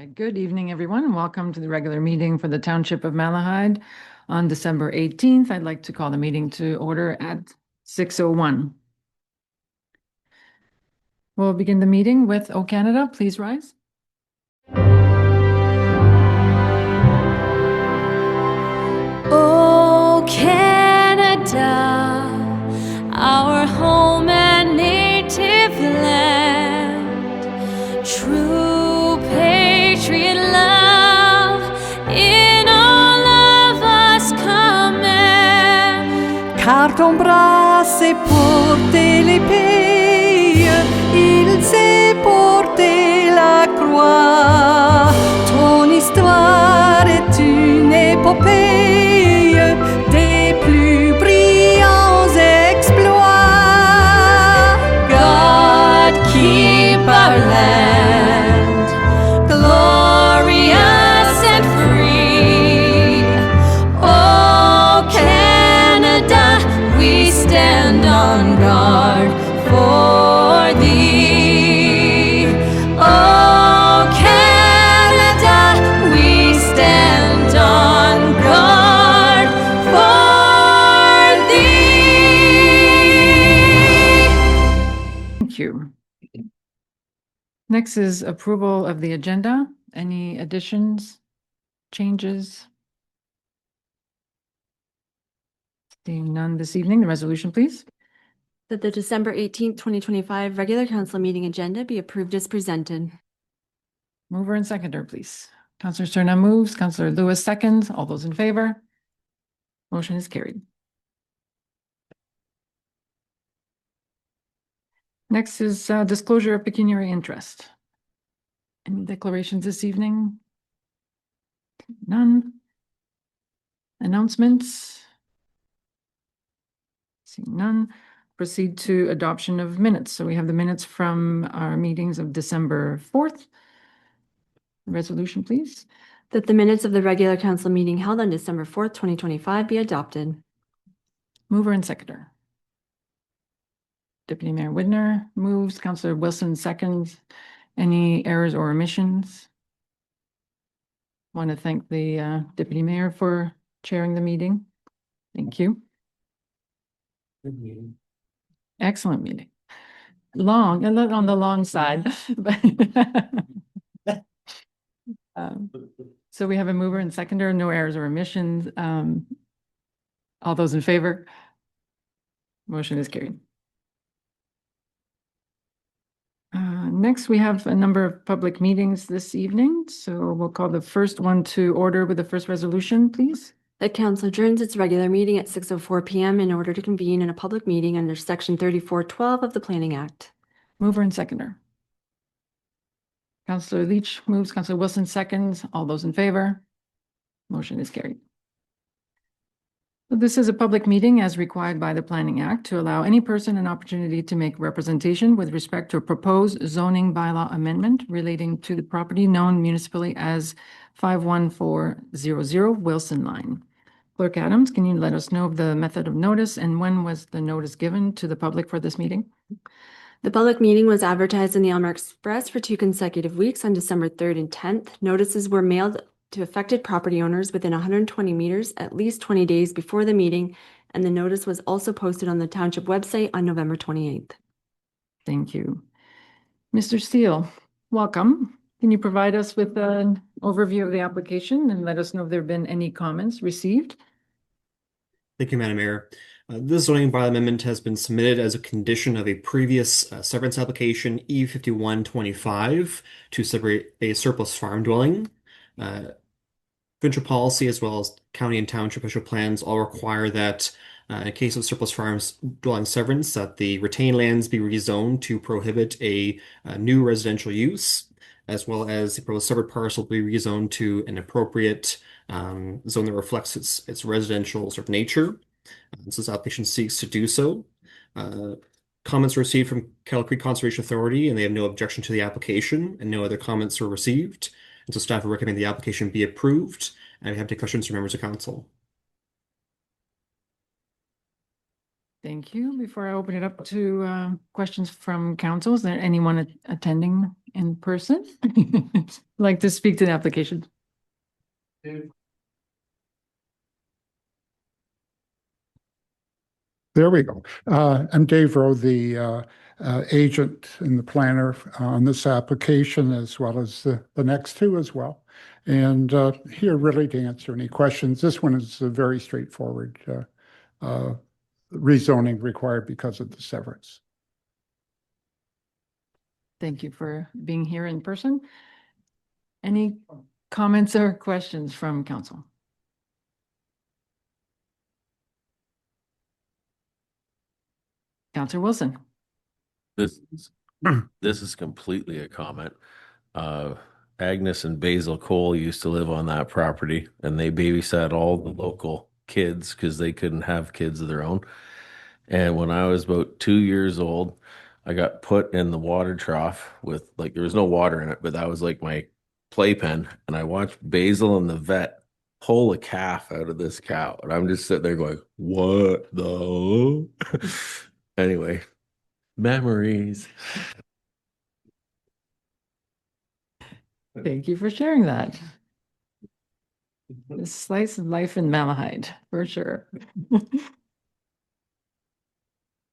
right, good evening, everyone. Welcome to the regular meeting for the Township of Malahide on December 18th. I'd like to call the meeting to order at 6:01. We'll begin the meeting with O Canada. Please rise. O Canada, our home and native land, true patriot love in all of us command. Car ton bras s'est porté l'épée, il s'est porté la croix. Ton histoire est une épopée des plus brillants exploits. God keep our land glorious and free. Oh Canada, we stand on guard for thee. Oh Canada, we stand on guard for thee. Thank you. Next is approval of the agenda. Any additions, changes? Seeing none this evening, the resolution, please. That the December 18th, 2025 regular council meeting agenda be approved as presented. Mover and seconder, please. Councillor Serna moves, Councillor Lewis seconds. All those in favor? Motion is carried. Next is disclosure of pecuniary interest. Any declarations this evening? None. Announcements? Seeing none. Proceed to adoption of minutes. So we have the minutes from our meetings of December 4th. Resolution, please. That the minutes of the regular council meeting held on December 4th, 2025 be adopted. Mover and seconder. Deputy Mayor Widner moves, Councillor Wilson seconds. Any errors or omissions? Want to thank the Deputy Mayor for chairing the meeting. Thank you. Good meeting. Excellent meeting. Long, a little on the long side. but So we have a mover and seconder, no errors or omissions. All those in favor? Motion is carried. Next, we have a number of public meetings this evening. So we'll call the first one to order with the first resolution, please. That council adjourns its regular meeting at 6:04 p.m. in order to convene in a public meeting under Section 3412 of the Planning Act. Mover and seconder. Councillor Leach moves, Councillor Wilson seconds. All those in favor? Motion is carried. This is a public meeting as required by the Planning Act to allow any person an opportunity to make representation with respect to a proposed zoning bylaw amendment relating to the property known municipally as 51400 Wilson Line. Clerk Adams, can you let us know of the method of notice and when was the notice given to the public for this meeting? The public meeting was advertised in the Aylmer Express for 2 consecutive weeks on December 3rd and 10th. Notices were mailed to affected property owners within 120 meters at least 20 days before the meeting, and the notice was also posted on the township website on November 28th. Thank you. Mr. Steele, welcome. Can you provide us with an overview of the application and let us know if there have been any comments received? Thank you, Madam Mayor. This zoning bylaw amendment has been submitted as a condition of a previous severance application E5125 to separate a surplus farm dwelling. Provincial policy as well as county and township official plans all require that in case of surplus farms dwelling severance that the retained lands be rezoned to prohibit a new residential use, as well as the proposed severed parcel be rezoned to an appropriate zone that reflects its residential sort of nature. This application seeks to do so. Comments were received from Kettle Creek Conservation Authority, and they have no objection to the application, and no other comments were received. And so staff will recommend the application be approved, and we have any questions from members of council. Thank you. Before I open it up to questions from council, is there anyone attending in person? Like to speak to the application? There we go. I'm Dave Rowe, the agent and the planner on this application, as well as the next two as well. And here really to answer any questions. This one is a very straightforward rezoning required because of the severance. Thank you for being here in person. Any comments or questions from council? Counselor Wilson. This is completely a comment. Agnes and Basil Cole used to live on that property, and they babysat all the local kids because they couldn't have kids of their own. And when I was about 2 years old, I got put in the water trough with, like, there was no water in it, but that was like my playpen. And I watched Basil and the vet pull a calf out of this cow. And I'm just sitting there going, what the? Anyway, memories. Thank you for sharing that. This slice of life in Malahide, for sure.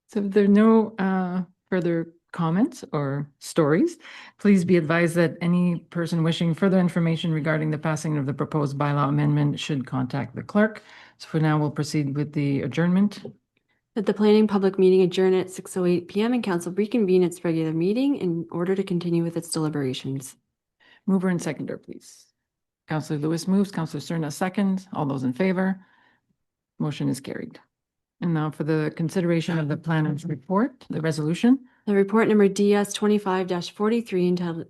So if there are no further comments or stories, please be advised that any person wishing further information regarding the passing of the proposed bylaw amendment should contact the clerk. So for now, we'll proceed with the adjournment. That the planning public meeting adjourn at 6:08 PM and council reconvene its regular meeting in order to continue with its deliberations. Mover and seconder, please. Counselor Lewis moves, Counselor Cerna seconds. All those in favor? Motion is carried. And now for the consideration of the planner's report, the resolution. The report number DS 25-43 entitled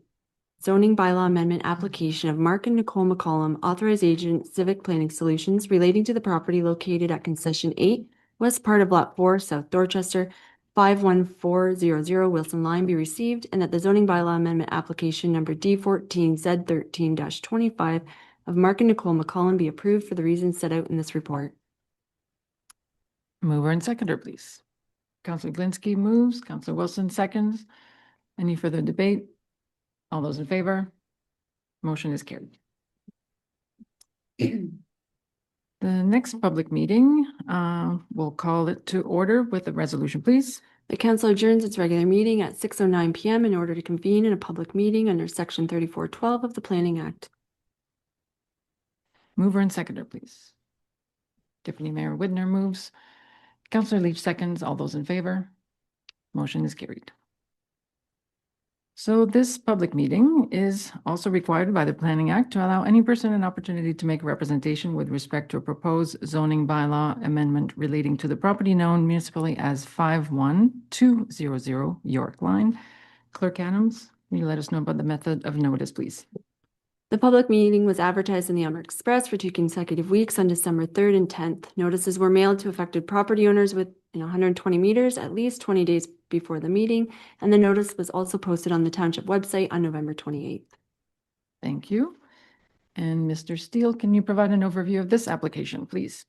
Zoning Bylaw Amendment Application of Mark and Nicole McCollum, Authorized Agent Civic Planning Solutions relating to the property located at Concession 8, West part of Lot 4, South Dorchester, 51400 Wilson Line be received, and that the zoning bylaw amendment application number D14Z13-25 of Mark and Nicole McCollum be approved for the reasons set out in this report. Mover and seconder, please. Counselor Glinski moves, Counselor Wilson seconds. Any further debate? All those in favor? Motion is carried. The next public meeting, we'll call it to order with a resolution, please. The council adjourns its regular meeting at 6:09 PM in order to convene in a public meeting under Section 3412 of the Planning Act. Mover and seconder, please. Deputy Mayor Widner moves. Counselor Leach seconds. All those in favor? Motion is carried. So this public meeting is also required by the Planning Act to allow any person an opportunity to make a representation with respect to a proposed zoning bylaw amendment relating to the property known municipally as 51200 York Line. Clerk Adams, will you let us know about the method of notice, please? The public meeting was advertised in the Elmer Express for 2 consecutive weeks on December 3rd and 10th. Notices were mailed to affected property owners within 120 meters at least 20 days before the meeting, and the notice was also posted on the township website on November 28th. Thank you. And Mr. Steele, can you provide an overview of this application, please?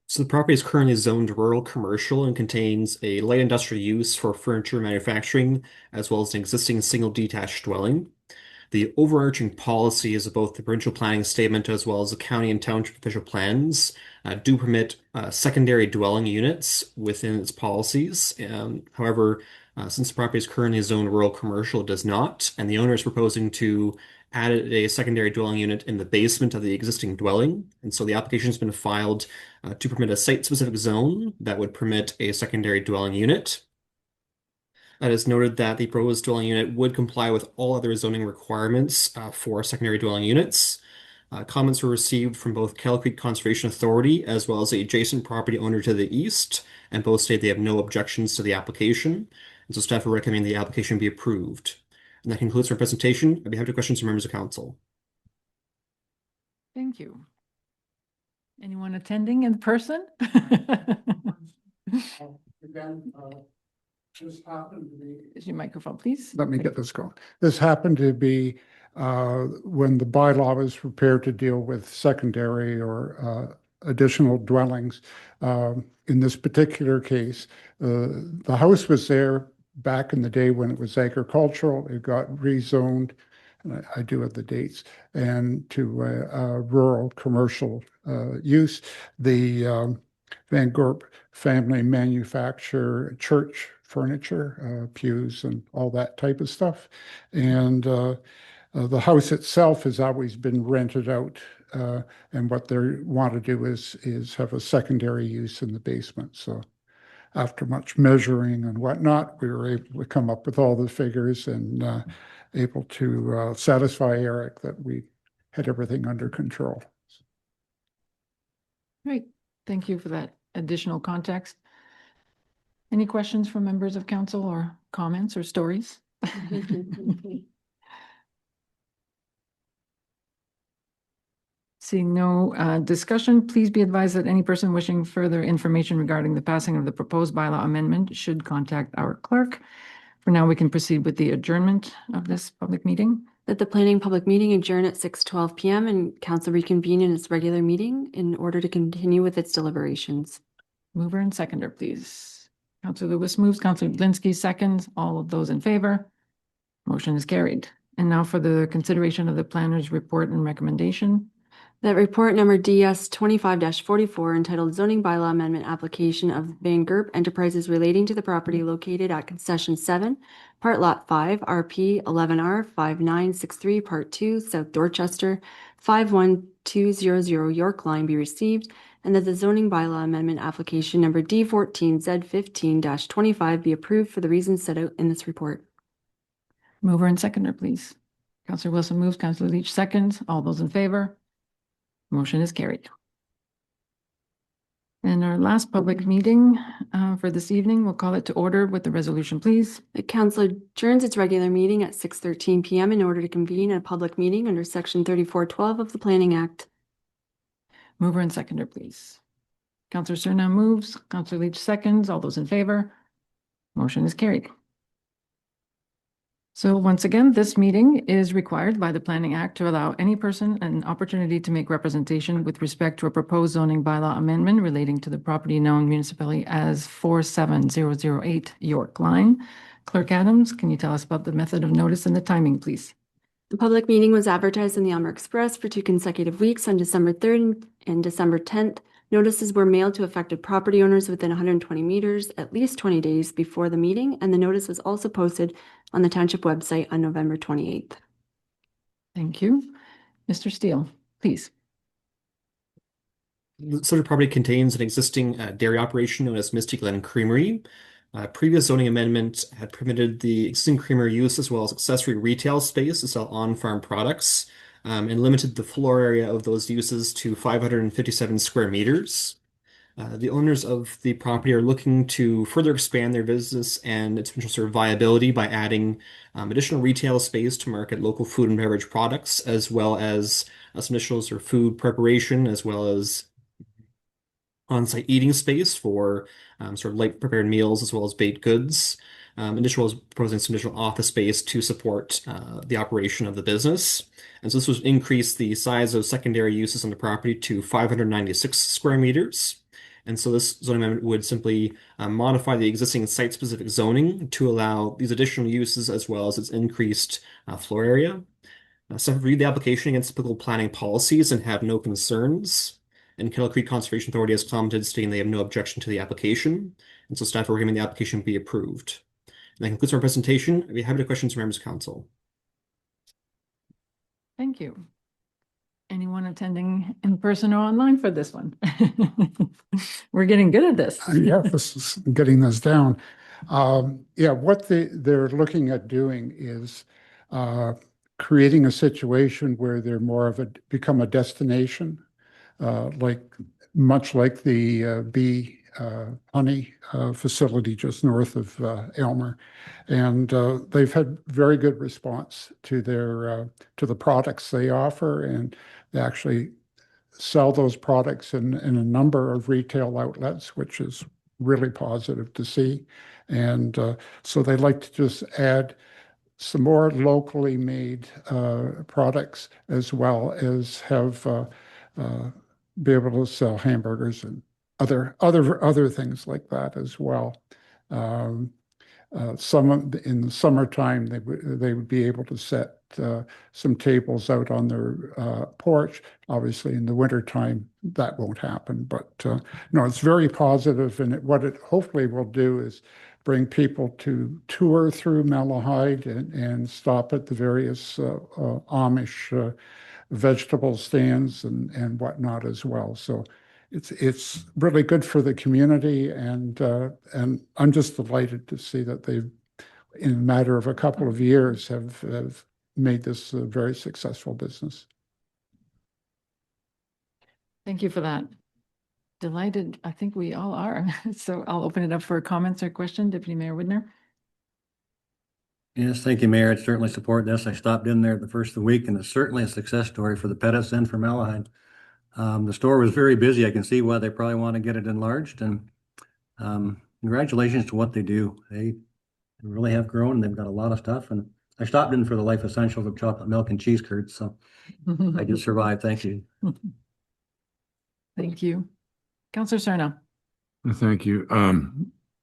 So the property is currently zoned rural commercial and contains a light industrial use for furniture manufacturing, as well as an existing single detached dwelling. The overarching policies of both the provincial planning statement as well as the county and township official plans do permit secondary dwelling units within its policies. However, since the property is currently zoned rural commercial, it does not, and the owner is proposing to add a secondary dwelling unit in the basement of the existing dwelling. And so the application has been filed to permit a site-specific zone that would permit a secondary dwelling unit. It is noted that the proposed dwelling unit would comply with all other zoning requirements for secondary dwelling units. Comments were received from both Kettle Creek Conservation Authority as well as the adjacent property owner to the east, and both state they have no objections to the application. And so staff will recommend the application be approved. And that concludes our presentation. I'd be happy to questions from members of council. Thank you. Anyone attending in person? Again, this happened to be. Is your microphone, please? Let me get this going. This happened to be when the bylaw was prepared to deal with secondary or additional dwellings. In this particular case, the house was there back in the day when it was agricultural, it got rezoned, and I do have the dates, and to rural commercial use. The Van Gorp family manufacture church furniture, pews and all that type of stuff. And the house itself has always been rented out, and what they want to do is have a secondary use in the basement. So after much measuring and whatnot, we were able to come up with all the figures and able to satisfy Eric that we had everything under control. Great. Thank you for that additional context. Any questions from members of council or comments or stories? Seeing no discussion, please be advised that any person wishing further information regarding the passing of the proposed bylaw amendment should contact our clerk. For now, we can proceed with the adjournment of this public meeting. That the planning public meeting adjourn at 6:12 PM and council reconvene in its regular meeting in order to continue with its deliberations. Mover and seconder, please. Councillor Lewis moves, Councillor Blinsky seconds. All of those in favor? Motion is carried. And now for the consideration of the planner's report and recommendation. That report number DS 25-44 entitled Zoning Bylaw Amendment Application of Van Gerp Enterprises relating to the property located at Concession 7, Part Lot 5, RP 11R 5963, Part 2, South Dorchester, 51200 York Line be received, and that the zoning bylaw amendment application number D14 Z15-25 be approved for the reasons set out in this report. Mover and seconder, please. Councillor Wilson moves, Councillor Leach seconds. All those in favor? Motion is carried. And our last public meeting for this evening, we'll call it to order with the resolution, please. The council adjourns its regular meeting at 6:13 PM in order to convene a public meeting under Section 3412 of the Planning Act. Mover and seconder, please. Councillor Surna moves, Councillor Leach seconds. All those in favor? Motion is carried. So once again, this meeting is required by the Planning Act to allow any person an opportunity to make representation with respect to a proposed zoning bylaw amendment relating to the property known municipally as 47008 York Line. Clerk Adams, can you tell us about the method of notice and the timing, please? The public meeting was advertised in the Aylmer Express for 2 consecutive weeks on December 3rd and December 10th. Notices were mailed to affected property owners within 120 meters at least 20 days before the meeting, and the notice was also posted on the township website on November 28th. Thank you. Mr. Steele, please. The subject property contains an existing dairy operation known as Misty Glen Creamery. Previous zoning amendment had permitted the existing creamery use as well as accessory retail space to sell on-farm products, and limited the floor area of those uses to 557 square meters. The owners of the property are looking to further expand their business and its potential sort of viability by adding additional retail space to market local food and beverage products, as well as some additional sort of food preparation, as well as on-site eating space for sort of light prepared meals, as well as baked goods. Additional was proposing some additional office space to support the operation of the business. And so this was increase the size of secondary uses on the property to 596 square meters. And so this zoning amendment would simply modify the existing site-specific zoning to allow these additional uses as well as its increased floor area. Staff reviewed the application against typical planning policies and have no concerns. And Kettle Creek Conservation Authority has commented, stating they have no objection to the application. And so staff are recommending the application be approved. And that concludes our presentation. I'd be happy to questions from members of council. Thank you. Anyone attending in person or online for this one? We're getting good at this. Yeah, this is getting this down. Yeah, what they're looking at doing is creating a situation where they're more of become a destination, much like the bee honey facility just north of Aylmer, and they've had very good response to their to the products they offer, and they actually sell those products in a number of retail outlets, which is really positive to see. And so they like to just add some more locally made products, as well as have be able to sell hamburgers and other things like that as well. in the summertime, they would be able to set some tables out on their porch. Obviously, in the wintertime, that won't happen. But no, it's very positive, and what it hopefully will do is bring people to tour through Malahide and stop at the various Amish vegetable stands and whatnot as well. So it's really good for the community, and I'm just delighted to see that they've, in a matter of a couple of years, have made this a very successful business. Thank you for that. Delighted, I think we all are. So I'll open it up for comments or question. Deputy Mayor Widner. Yes, thank you, Mayor. I'd certainly support this. I stopped in there the first of the week, and it's certainly a success story for the Pettis and for Malahide. The store was very busy. I can see why they probably want to get it enlarged, and congratulations to what they do. They really have grown, and they've got a lot of stuff. And I stopped in for the Life Essentials of chocolate milk and cheese curds, so I did survive. Thank you. Thank you. Councillor Cerna. Thank you.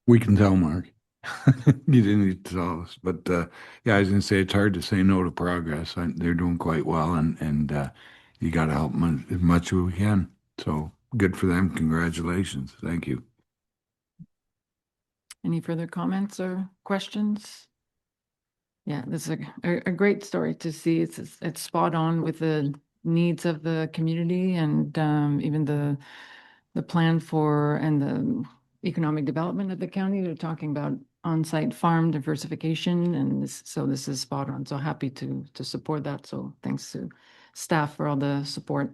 We can tell, Mark. You didn't need to tell us, but yeah, I was gonna say it's hard to say no to progress. They're doing quite well, and you got to help them as much as we can. So good for them. Congratulations. Thank you. Any further comments or questions? Yeah, this is a great story to see. It's spot on with the needs of the community, and even the plan for and the economic development of the county. They're talking about on-site farm diversification, and this is spot on. So happy to support that. So thanks to staff for all the support.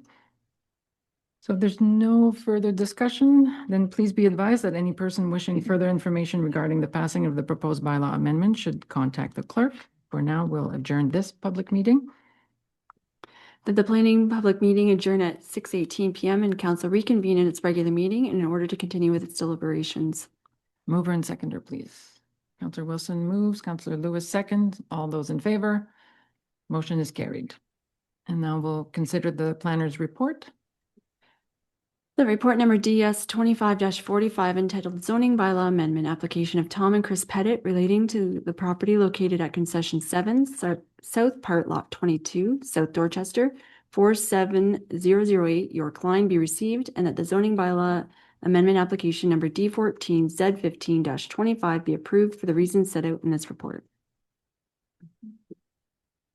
So if there's no further discussion, then please be advised that any person wishing further information regarding the passing of the proposed bylaw amendment should contact the clerk. For now, we'll adjourn this public meeting. That the planning public meeting adjourn at 6:18 p.m. and council reconvene in its regular meeting in order to continue with its deliberations. Mover and seconder, please. Councillor Wilson moves, Councillor Lewis seconds. All those in favor? Motion is carried. And now we'll consider the planner's report. The report number DS 25-45 entitled Zoning Bylaw Amendment Application of Tom and Chris Pettit relating to the property located at Concession 7, South Part Lot 22, South Dorchester, 47008 York Line be received, and that the zoning bylaw amendment application number D14 Z15-25 be approved for the reasons set out in this report.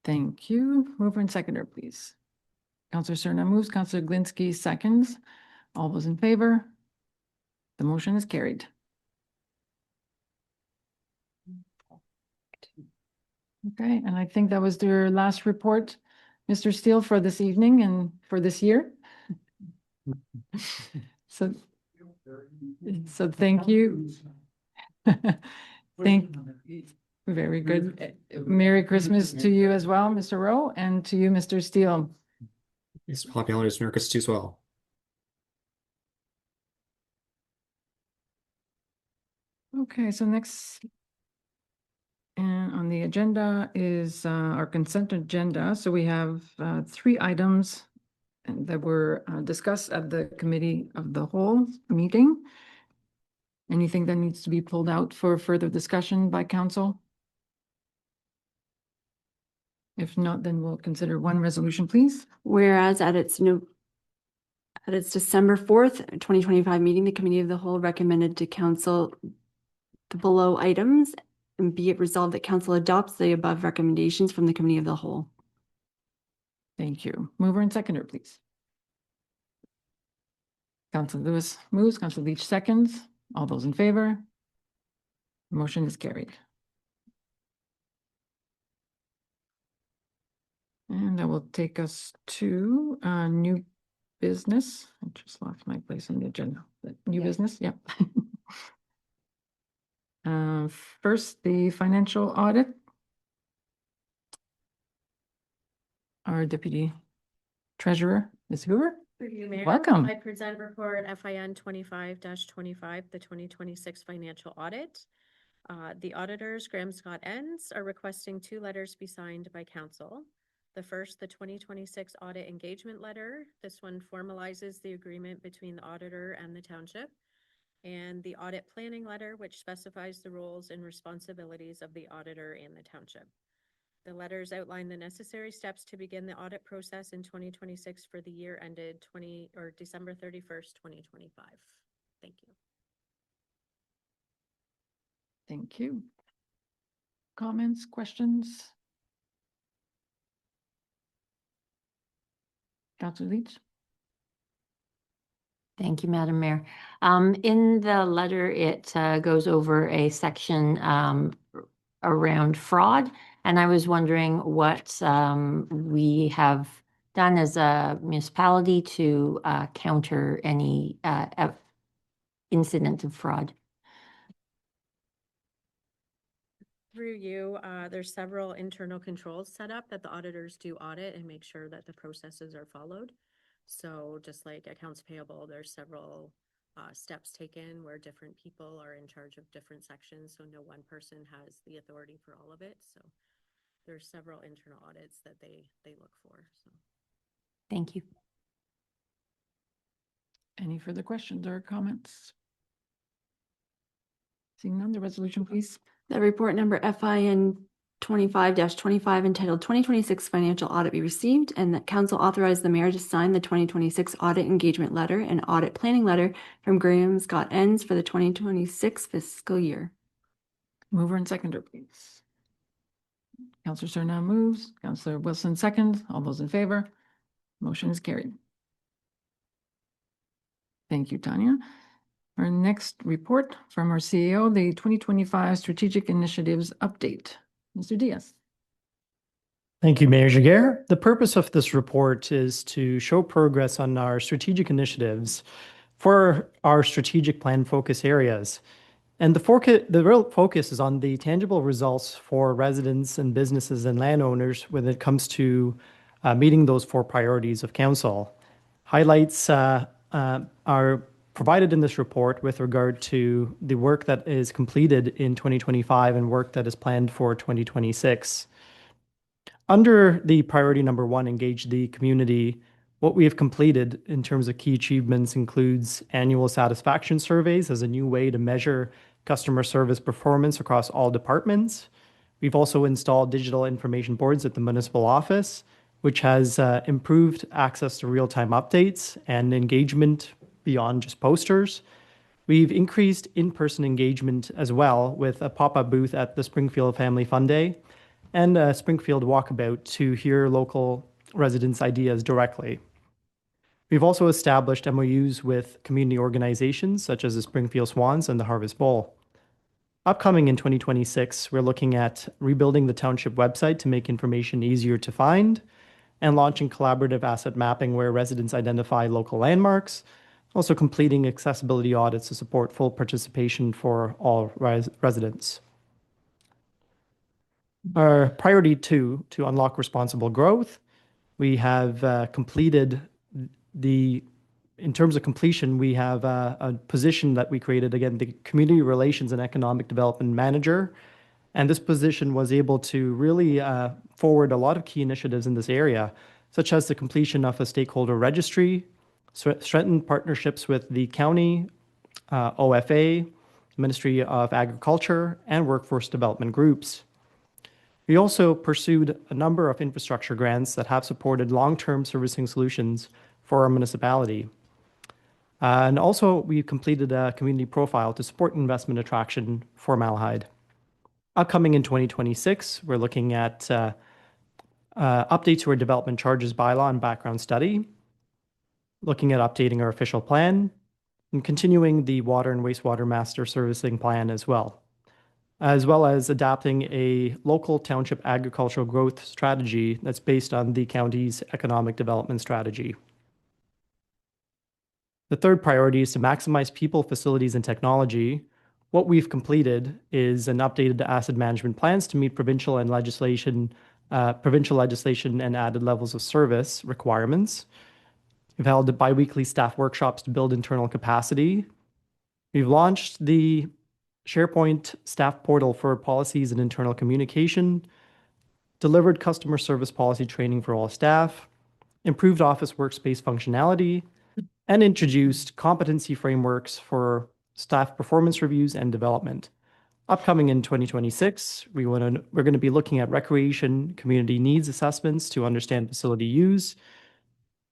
Thank you. Mover and seconder, please. Councillor Cerna moves, Councillor Glinsky seconds. All those in favor? The motion is carried. Okay, and I think that was your last report, Mr. Steele, for this evening and for this year. So thank you. Very good. Merry Christmas to you as well, Mr. Rowe, and to you, Mr. Steele. Yes, happy holidays, Merry Christmas to you as well. Okay, so next on the agenda is our consent agenda. So we have 3 items that were discussed at the committee of the whole meeting. Anything that needs to be pulled out for further discussion by council? If not, then we'll consider one resolution, please. Whereas at its December 4th, 2025 meeting, the committee of the whole recommended to council the below items, and be it resolved that council adopts the above recommendations from the committee of the whole. Thank you. Mover and seconder, please. Councilor Lewis moves, Councilor Leach seconds. All those in favor? Motion is carried. And that will take us to new business. I just lost my place on the agenda. New business, yep. First, the financial audit. Our Deputy Treasurer, Ms. Hoover. Through you, Mayor. Welcome. I present report FIN 25-25, the 2026 financial audit. The auditors, Graham Scott Enns, are requesting 2 letters be signed by council. The first, the 2026 audit engagement letter. This one formalizes the agreement between the auditor and the township. and the audit planning letter, which specifies the roles and responsibilities of the auditor and the township. The letters outline the necessary steps to begin the audit process in 2026 for the year ended December 31st, 2025. Thank you. Thank you. Comments, questions? Councillor Leach? Thank you, Madam Mayor. In the letter, it goes over a section around fraud, and I was wondering what we have done as a municipality to counter any incident of fraud. Through you, there's several internal controls set up that the auditors do audit and make sure that the processes are followed. So just like accounts payable, there's several steps taken where different people are in charge of different sections. So no one person has the authority for all of it. So there's several internal audits that they look for. So Thank you. Any further questions or comments? Seeing none, the resolution, please. That report number FIN 25-25 entitled 2026 Financial Audit be received, and that council authorize the mayor to sign the 2026 audit engagement letter and audit planning letter from Graham Scott Ends for the 2026 fiscal year. Mover and seconder, please. Councillor Serna moves, Councillor Wilson seconds. All those in favor? Motion is carried. Thank you, Tanya. Our next report from our CEO, the 2025 Strategic Initiatives Update. Mr. Diaz. Thank you, Mayor Giguère. The purpose of this report is to show progress on our strategic initiatives for our strategic plan focus areas. And the real focus is on the tangible results for residents and businesses and landowners when it comes to meeting those 4 priorities of council. Highlights are provided in this report with regard to the work that is completed in 2025 and work that is planned for 2026. Under the priority number 1, engage the community, what we have completed in terms of key achievements includes annual satisfaction surveys as a new way to measure customer service performance across all departments. We've also installed digital information boards at the municipal office, which has improved access to real-time updates and engagement beyond just posters. We've increased in-person engagement as well with a pop-up booth at the Springfield Family Fun Day and a Springfield Walkabout to hear local residents' ideas directly. We've also established MOUs with community organizations such as the Springfield Swans and the Harvest Bowl. Upcoming in 2026, we're looking at rebuilding the township website to make information easier to find and launching collaborative asset mapping where residents identify local landmarks, also completing accessibility audits to support full participation for all residents. Our priority 2, to unlock responsible growth, we have completed in terms of completion, we have a position that we created, again, the Community Relations and Economic Development Manager. And this position was able to really forward a lot of key initiatives in this area, such as the completion of a stakeholder registry, strengthened partnerships with the county, OFA, Ministry of Agriculture, and workforce development groups. We also pursued a number of infrastructure grants that have supported long-term servicing solutions for our municipality. And also, we completed a community profile to support investment attraction for Malahide. Upcoming in 2026, we're looking at updates to our development charges bylaw and background study, looking at updating our official plan, and continuing the water and wastewater master servicing plan as well as adapting a local township agricultural growth strategy that's based on the county's economic development strategy. The third priority is to maximize people, facilities, and technology. What we've completed is an updated asset management plans to meet provincial legislation and added levels of service requirements. We've held bi-weekly staff workshops to build internal capacity. We've launched the SharePoint staff portal for policies and internal communication, delivered customer service policy training for all staff, improved office workspace functionality, and introduced competency frameworks for staff performance reviews, and development. Upcoming in 2026, we're going to be looking at recreation community needs assessments to understand facility use,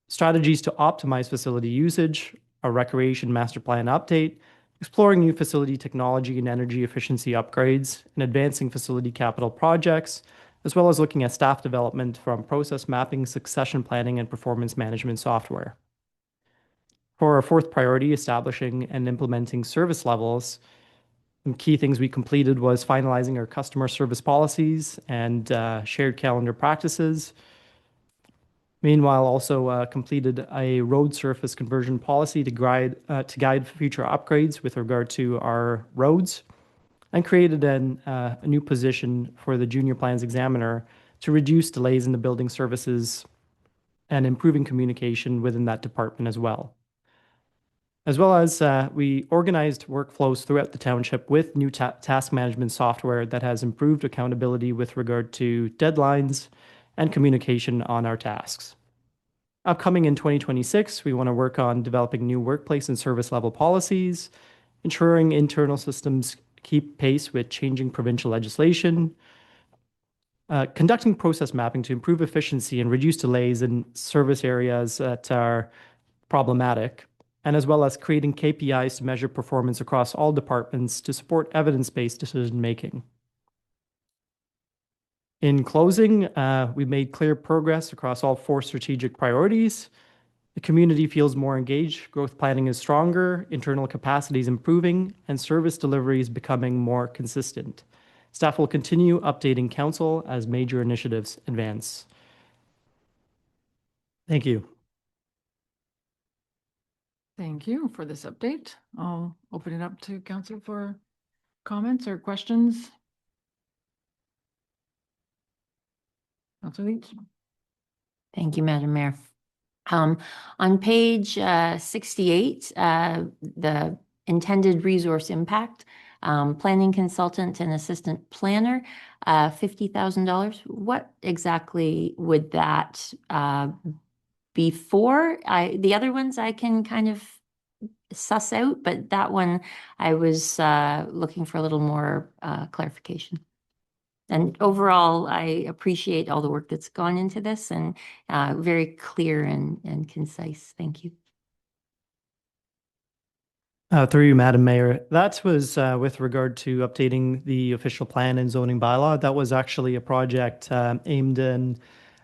strategies to optimize facility usage, a recreation master plan update, exploring new facility technology and energy efficiency upgrades, and advancing facility capital projects, as well as looking at staff development from process mapping, succession planning, and performance management software. For our fourth priority, establishing and implementing service levels, some key things we completed was finalizing our customer service policies and shared calendar practices. Meanwhile, also completed a road surface conversion policy to guide future upgrades with regard to our roads, and created a new position for the junior plans examiner to reduce delays in the building services and improving communication within that department as well. As well as we organized workflows throughout the township with new task management software that has improved accountability with regard to deadlines and communication on our tasks. Upcoming in 2026, we want to work on developing new workplace and service level policies, ensuring internal systems keep pace with changing provincial legislation, conducting process mapping to improve efficiency and reduce delays in service areas that are problematic, and as well as creating KPIs to measure performance across all departments to support evidence-based decision-making. In closing, we made clear progress across all 4 strategic priorities. The community feels more engaged, growth planning is stronger, internal capacity is improving, and service delivery is becoming more consistent. Staff will continue updating council as major initiatives advance. Thank you. Thank you for this update. I'll open it up to council for comments or questions. Councilor Leach. Thank you, Madam Mayor. On page 68, the intended resource impact, planning consultant and assistant planner, $50,000. What exactly would that be for? The other ones I can kind of suss out, but that one I was looking for a little more clarification. And overall, I appreciate all the work that's gone into this and very clear and concise. Thank you. Through you, Madam Mayor, that was with regard to updating the official plan and zoning bylaw. That was actually a project aimed in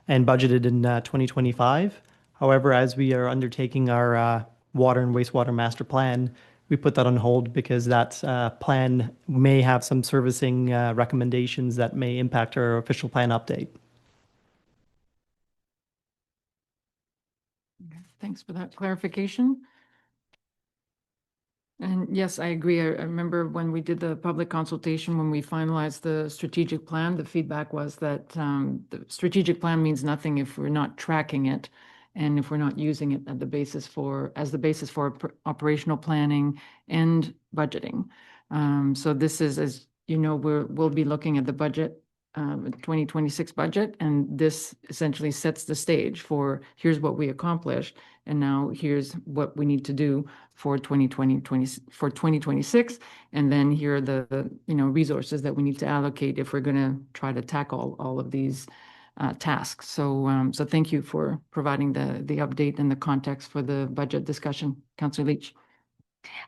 and budgeted in 2025. However, as we are undertaking our water and wastewater master plan, we put that on hold because that plan may have some servicing recommendations that may impact our official plan update. Thanks for that clarification. And yes, I agree. I remember when we did the public consultation, when we finalized the strategic plan, the feedback was that the strategic plan means nothing if we're not tracking it and if we're not using it as the basis for operational planning and budgeting. So this is, as you know, we'll be looking at the budget, 2026 budget, and this essentially sets the stage for here's what we accomplished, and now here's what we need to do for 2026, and then here are the resources that we need to allocate if we're going to try to tackle all of these tasks. So thank you for providing the update and the context for the budget discussion. Councillor Leach.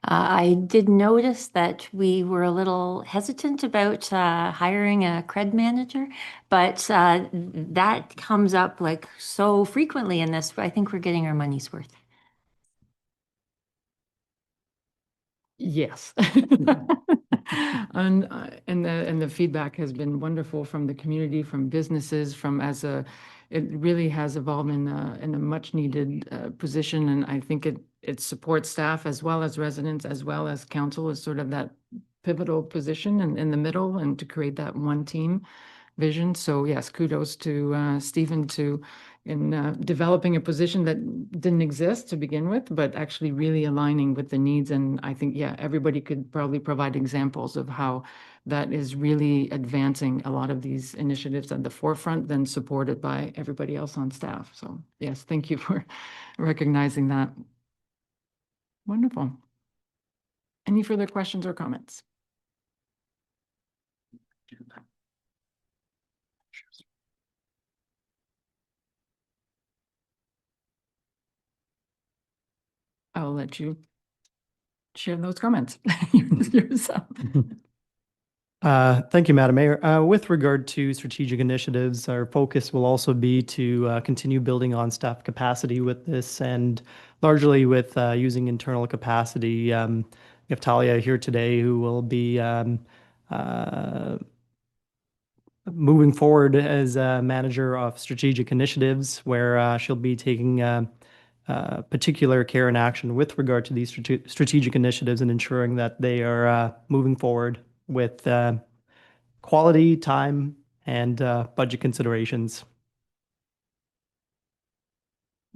I did notice that we were a little hesitant about hiring a cred manager, but that comes up like so frequently in this. I think we're getting our money's worth. Yes. And the feedback has been wonderful from the community, from businesses, it really has evolved in a much needed position, and I think it supports staff as well as residents as well as council as sort of that pivotal position in the middle and to create that one team vision. So yes, kudos to Stephen in developing a position that didn't exist to begin with, but actually really aligning with the needs. And I think, yeah, everybody could probably provide examples of how that is really advancing a lot of these initiatives at the forefront, then supported by everybody else on staff. So yes, thank you for recognizing that. Wonderful. Any further questions or comments? I'll let you share those comments yourself. Thank you, Madam Mayor. With regard to strategic initiatives, our focus will also be to continue building on staff capacity with this and largely with using internal capacity. We have Talia here today who will be moving forward as a manager of strategic initiatives, where she'll be taking particular care and action with regard to these strategic initiatives and ensuring that they are moving forward with quality, time, and budget considerations.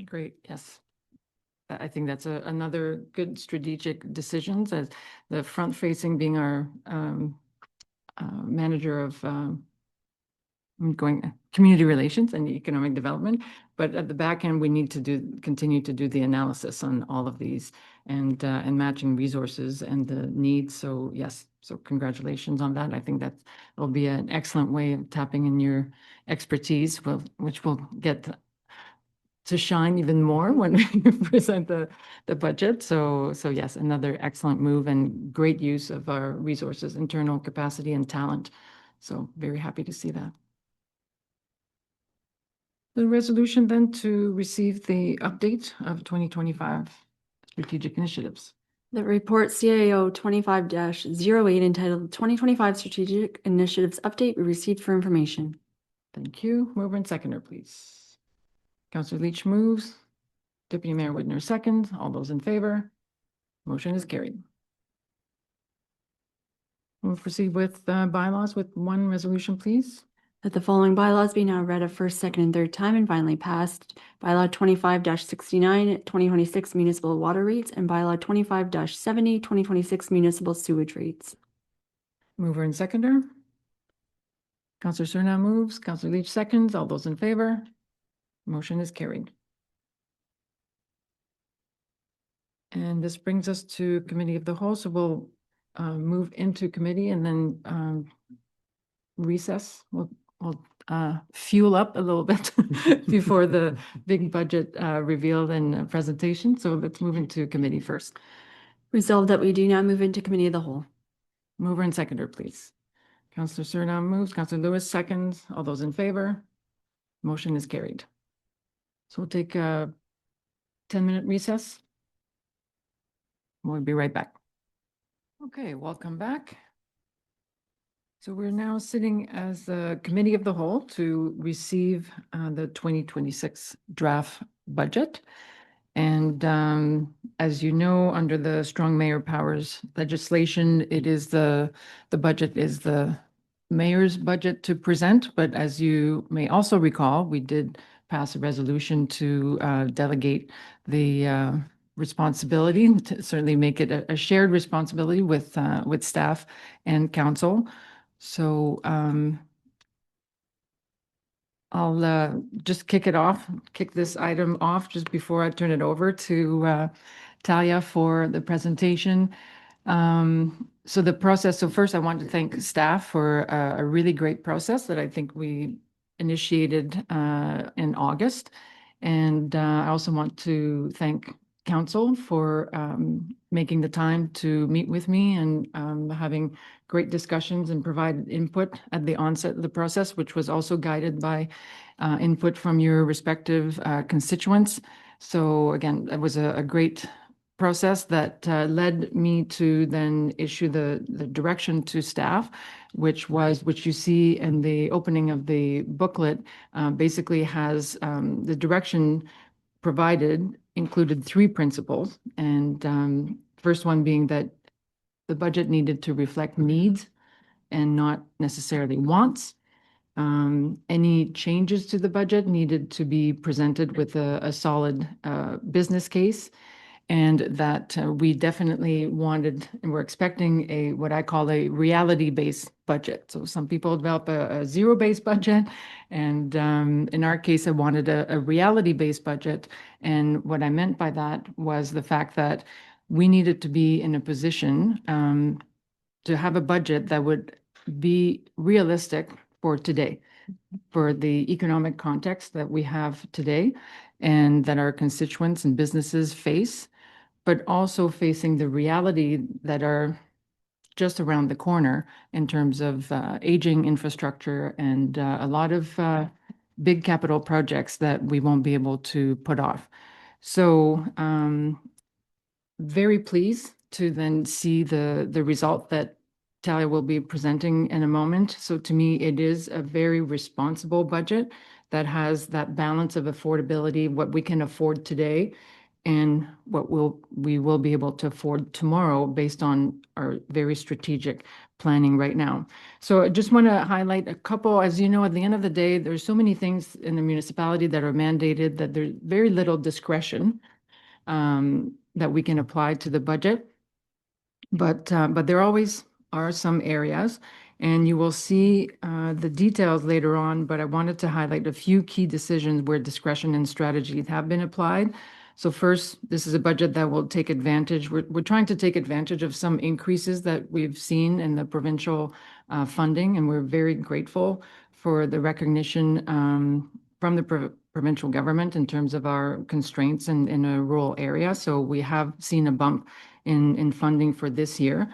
Great, yes. I think that's another good strategic decisions, as the front facing being our manager of community relations and economic development, but at the back end, we need to continue to do the analysis on all of these and matching resources and the needs. So yes, so congratulations on that. I think that will be an excellent way of tapping in your expertise, which will get to shine even more when we present the budget. So yes, another excellent move and great use of our resources, internal capacity and talent. So very happy to see that. The resolution then to receive the update of 2025 strategic initiatives. The report CAO 25-08 entitled 2025 Strategic Initiatives Update we received for information. Thank you. Mover and seconder, please. Councillor Leach moves. Deputy Mayor Whitner seconds. All those in favor? Motion is carried. We'll proceed with bylaws with one resolution, please. That the following bylaws be now read a first, second, and third time and finally passed. Bylaw 25-69, 2026 municipal water rates, and bylaw 25-70, 2026 municipal sewage rates. Mover and seconder. Councillor Surna moves. Councillor Leach seconds. All those in favor? Motion is carried. And this brings us to Committee of the Whole. So we'll move into committee and then recess. We'll fuel up a little bit before the big budget reveal and presentation. So let's move into committee first. Resolved that we do now move into Committee of the Whole. Mover and seconder, please. Councillor Surna moves. Councillor Lewis seconds. All those in favor? Motion is carried. So we'll take a 10-minute recess. We'll be right back. Okay, welcome back. So we're now sitting as the Committee of the Whole to receive the 2026 draft budget. And as you know, under the Strong Mayor Powers legislation, it is the budget is the mayor's budget to present. But as you may also recall, we did pass a resolution to delegate the responsibility, to certainly make it a shared responsibility with staff and council. So I'll just kick this item off just before I turn it over to Talia for the presentation. So the process, so first I want to thank staff for a really great process that I think we initiated in August. And I also want to thank council for making the time to meet with me and having great discussions and provide input at the onset of the process, which was also guided by input from your respective constituents. So again, it was a great process that led me to then issue the direction to staff, which you see in the opening of the booklet, basically has the direction provided included three principles. And first one being that the budget needed to reflect needs and not necessarily wants. Any changes to the budget needed to be presented with a solid business case. And that we definitely wanted and we're expecting what I call a reality-based budget. So some people develop a zero-based budget. And in our case, I wanted a reality-based budget. And what I meant by that was the fact that we needed to be in a position to have a budget that would be realistic for today, for the economic context that we have today and that our constituents and businesses face, but also facing the reality that are just around the corner in terms of aging infrastructure and a lot of big capital projects that we won't be able to put off. So very pleased to then see the result that Talia will be presenting in a moment. So to me, it is a very responsible budget that has that balance of affordability, what we can afford today, and what we will be able to afford tomorrow based on our very strategic planning right now. So I just want to highlight a couple. As you know, at the end of the day, there's so many things in the municipality that are mandated that there's very little discretion that we can apply to the budget. But there always are some areas, and you will see the details later on, but I wanted to highlight a few key decisions where discretion and strategies have been applied. So first, this is a budget that will take advantage. We're trying to take advantage of some increases that we've seen in the provincial funding, and we're very grateful for the recognition from the provincial government in terms of our constraints in a rural area. So we have seen a bump in funding for this year.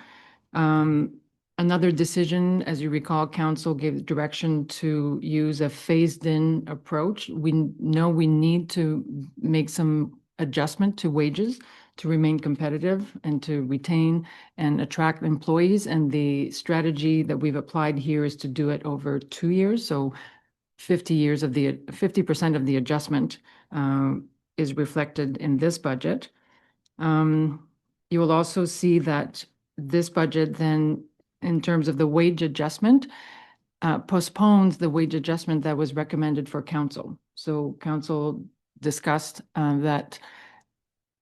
Another decision, as you recall, council gave direction to use a phased-in approach. We know we need to make some adjustment to wages to remain competitive and to retain and attract employees. And the strategy that we've applied here is to do it over 2 years. So 50% of the adjustment is reflected in this budget. You will also see that this budget then, in terms of the wage adjustment, postpones the wage adjustment that was recommended for council. So council discussed that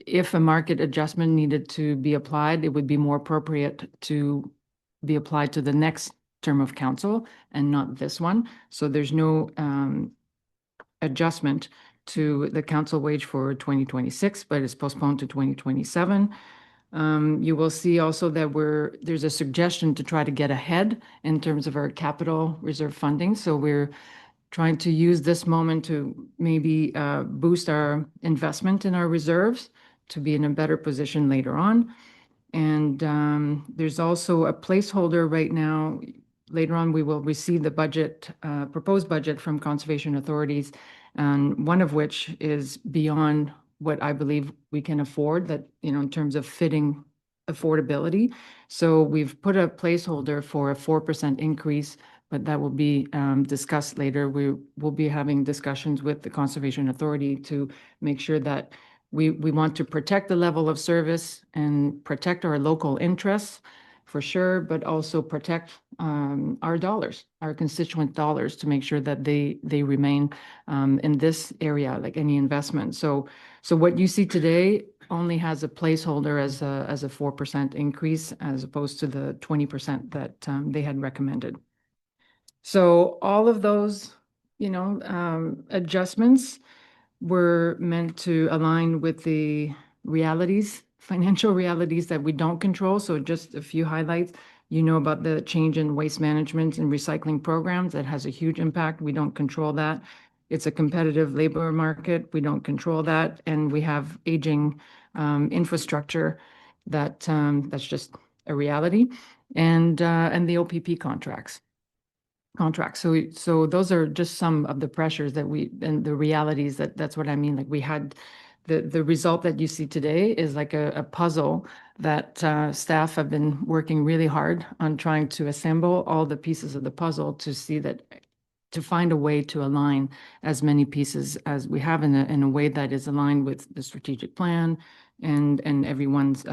if a market adjustment needed to be applied, it would be more appropriate to be applied to the next term of council and not this one. So there's no adjustment to the council wage for 2026, but it's postponed to 2027. You will see also that there's a suggestion to try to get ahead in terms of our capital reserve funding. So we're trying to use this moment to maybe boost our investment in our reserves to be in a better position later on. And there's also a placeholder right now. Later on, we will receive the budget, proposed budget from conservation authorities, and one of which is beyond what I believe we can afford, that, in terms of fitting affordability. So we've put a placeholder for a 4% increase, but that will be discussed later. We will be having discussions with the Conservation Authority to make sure that we want to protect the level of service and protect our local interests for sure, but also protect our dollars, our constituent dollars, to make sure that they remain in this area, like any investment. So what you see today only has a placeholder as a 4% increase, as opposed to the 20% that they had recommended. So all of those, adjustments were meant to align with the realities, financial realities that we don't control. So just a few highlights. About the change in waste management and recycling programs that has a huge impact. We don't control that. It's a competitive labor market. We don't control that. And we have aging infrastructure that's just a reality. And the OPP contracts. So those are just some of the pressures and the realities that's what I mean. Like we had the result that you see today is like a puzzle that staff have been working really hard on trying to assemble all the pieces of the puzzle to find a way to align as many pieces as we have in a way that is aligned with the strategic plan and everyone's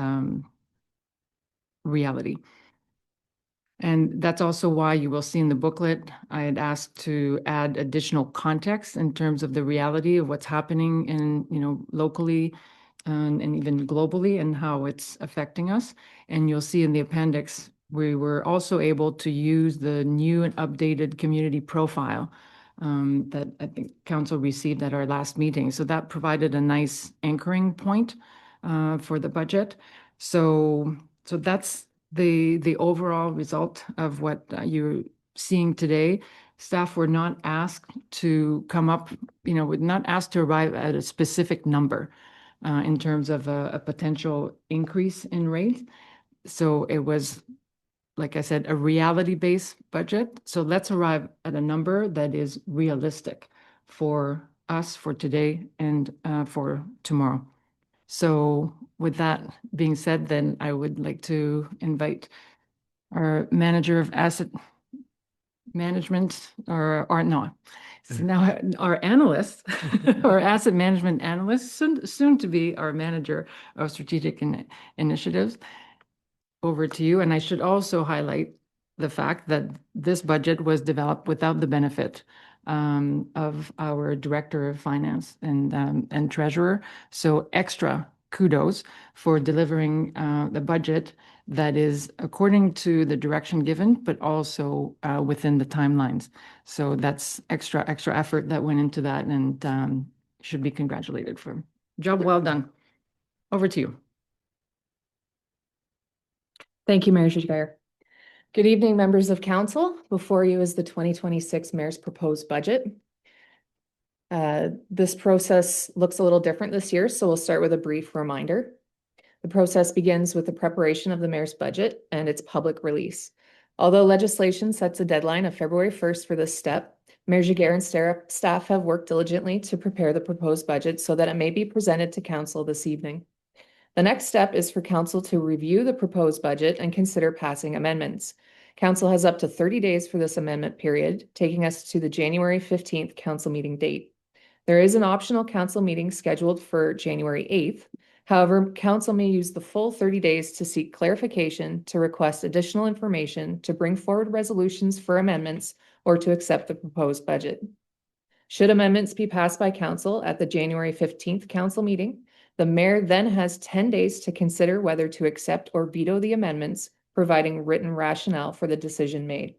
reality. And that's also why you will see in the booklet, I had asked to add additional context in terms of the reality of what's happening locally and even globally and how it's affecting us. And you'll see in the appendix, we were also able to use the new and updated community profile that I think council received at our last meeting. So that provided a nice anchoring point for the budget. So that's the overall result of what you're seeing today. Staff were not asked to come up, were not asked to arrive at a specific number in terms of a potential increase in rate. So it was, like I said, a reality-based budget. So let's arrive at a number that is realistic for us for today and for tomorrow. So with that being said, then I would like to invite our manager of asset management, or no, it's now our analyst, our asset management analyst, soon to be our manager of strategic initiatives. Over to you. And I should also highlight the fact that this budget was developed without the benefit of our director of finance and treasurer. So extra kudos for delivering the budget that is according to the direction given, but also within the timelines. So that's extra effort that went into that, and should be congratulated for job well done. Over to you. Thank you, Mayor Giguère. Good evening, members of council. Before you is the 2026 Mayor's proposed budget. This process looks a little different this year, so we'll start with a brief reminder. The process begins with the preparation of the Mayor's budget and its public release. Although legislation sets a deadline of February 1st for this step, Mayor Giguère and staff have worked diligently to prepare the proposed budget so that it may be presented to council this evening. The next step is for council to review the proposed budget and consider passing amendments. Council has up to 30 days for this amendment period, taking us to the January 15th council meeting date. There is an optional council meeting scheduled for January 8th. However, council may use the full 30 days to seek clarification, to request additional information, to bring forward resolutions for amendments, or to accept the proposed budget. Should amendments be passed by council at the January 15th council meeting, the mayor then has 10 days to consider whether to accept or veto the amendments, providing written rationale for the decision made.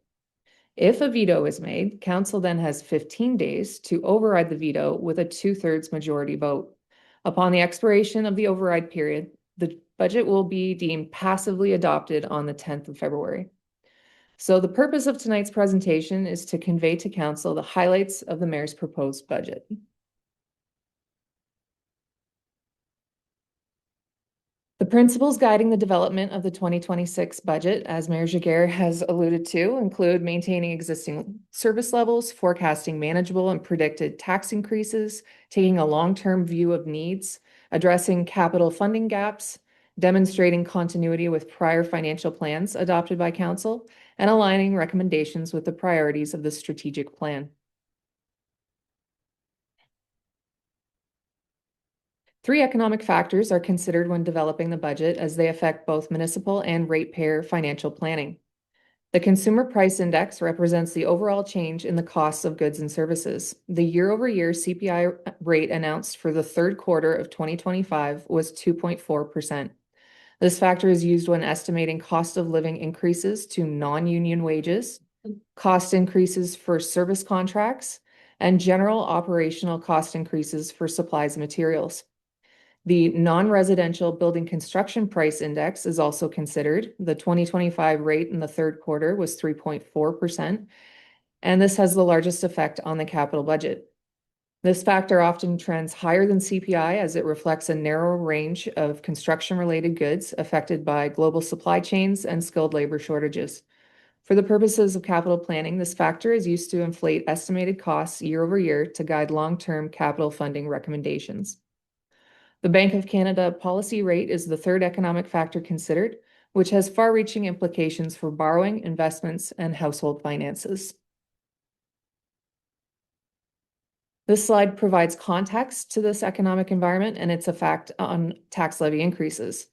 If a veto is made, council then has 15 days to override the veto with a 2/3 majority vote. Upon the expiration of the override period, the budget will be deemed passively adopted on the 10th of February. So the purpose of tonight's presentation is to convey to council the highlights of the mayor's proposed budget. The principles guiding the development of the 2026 budget, as Mayor Giguère has alluded to, include maintaining existing service levels, forecasting manageable and predicted tax increases, taking a long-term view of needs, addressing capital funding gaps, demonstrating continuity with prior financial plans adopted by council, and aligning recommendations with the priorities of the strategic plan. Three economic factors are considered when developing the budget, as they affect both municipal and ratepayer financial planning. The Consumer Price Index represents the overall change in the costs of goods and services. The year-over-year CPI rate announced for the third quarter of 2025 was 2.4%. This factor is used when estimating cost of living increases to non-union wages, cost increases for service contracts, and general operational cost increases for supplies and materials. The non-residential building construction price index is also considered. The 2025 rate in the third quarter was 3.4%, and this has the largest effect on the capital budget. This factor often trends higher than CPI, as it reflects a narrow range of construction-related goods affected by global supply chains and skilled labor shortages. For the purposes of capital planning, this factor is used to inflate estimated costs year over year to guide long-term capital funding recommendations. The Bank of Canada policy rate is the third economic factor considered, which has far-reaching implications for borrowing, investments, and household finances. This slide provides context to this economic environment and its effect on tax levy increases.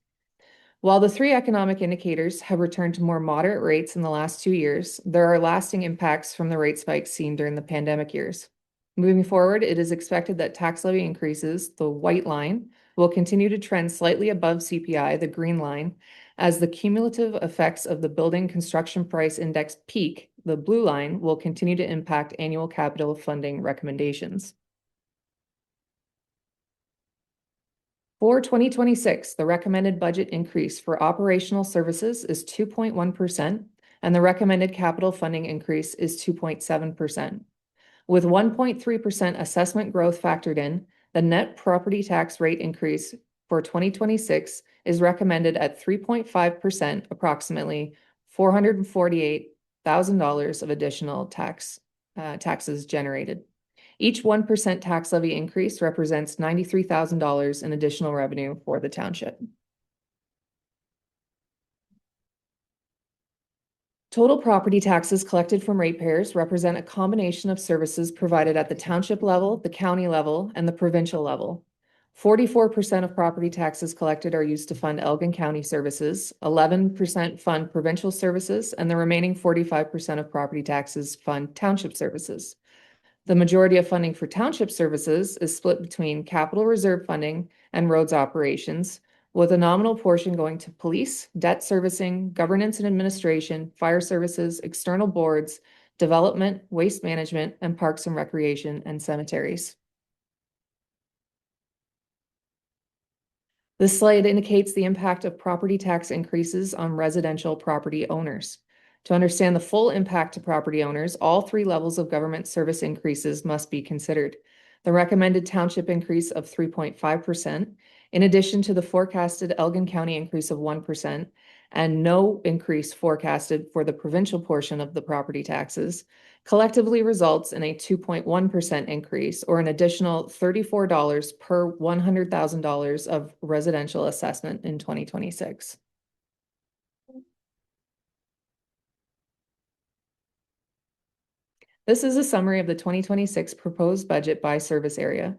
While the three economic indicators have returned to more moderate rates in the last 2 years, there are lasting impacts from the rate spikes seen during the pandemic years. Moving forward, it is expected that tax levy increases, the white line, will continue to trend slightly above CPI, the green line, as the cumulative effects of the building construction price index peak, the blue line, will continue to impact annual capital funding recommendations. For 2026, the recommended budget increase for operational services is 2.1%, and the recommended capital funding increase is 2.7%. With 1.3% assessment growth factored in, the net property tax rate increase for 2026 is recommended at 3.5%, approximately $448,000 of additional taxes generated. Each 1% tax levy increase represents $93,000 in additional revenue for the township. Total property taxes collected from ratepayers represent a combination of services provided at the township level, the county level, and the provincial level. 44% of property taxes collected are used to fund Elgin County services, 11% fund provincial services, and the remaining 45% of property taxes fund township services. The majority of funding for township services is split between capital reserve funding and roads operations, with a nominal portion going to police, debt servicing, governance and administration, fire services, external boards, development, waste management, and parks and recreation and cemeteries. This slide indicates the impact of property tax increases on residential property owners. To understand the full impact to property owners, all three levels of government service increases must be considered. The recommended township increase of 3.5%, in addition to the forecasted Elgin County increase of 1%, and no increase forecasted for the provincial portion of the property taxes, collectively results in a 2.1% increase, or an additional $34 per $100,000 of residential assessment in 2026. This is a summary of the 2026 proposed budget by service area.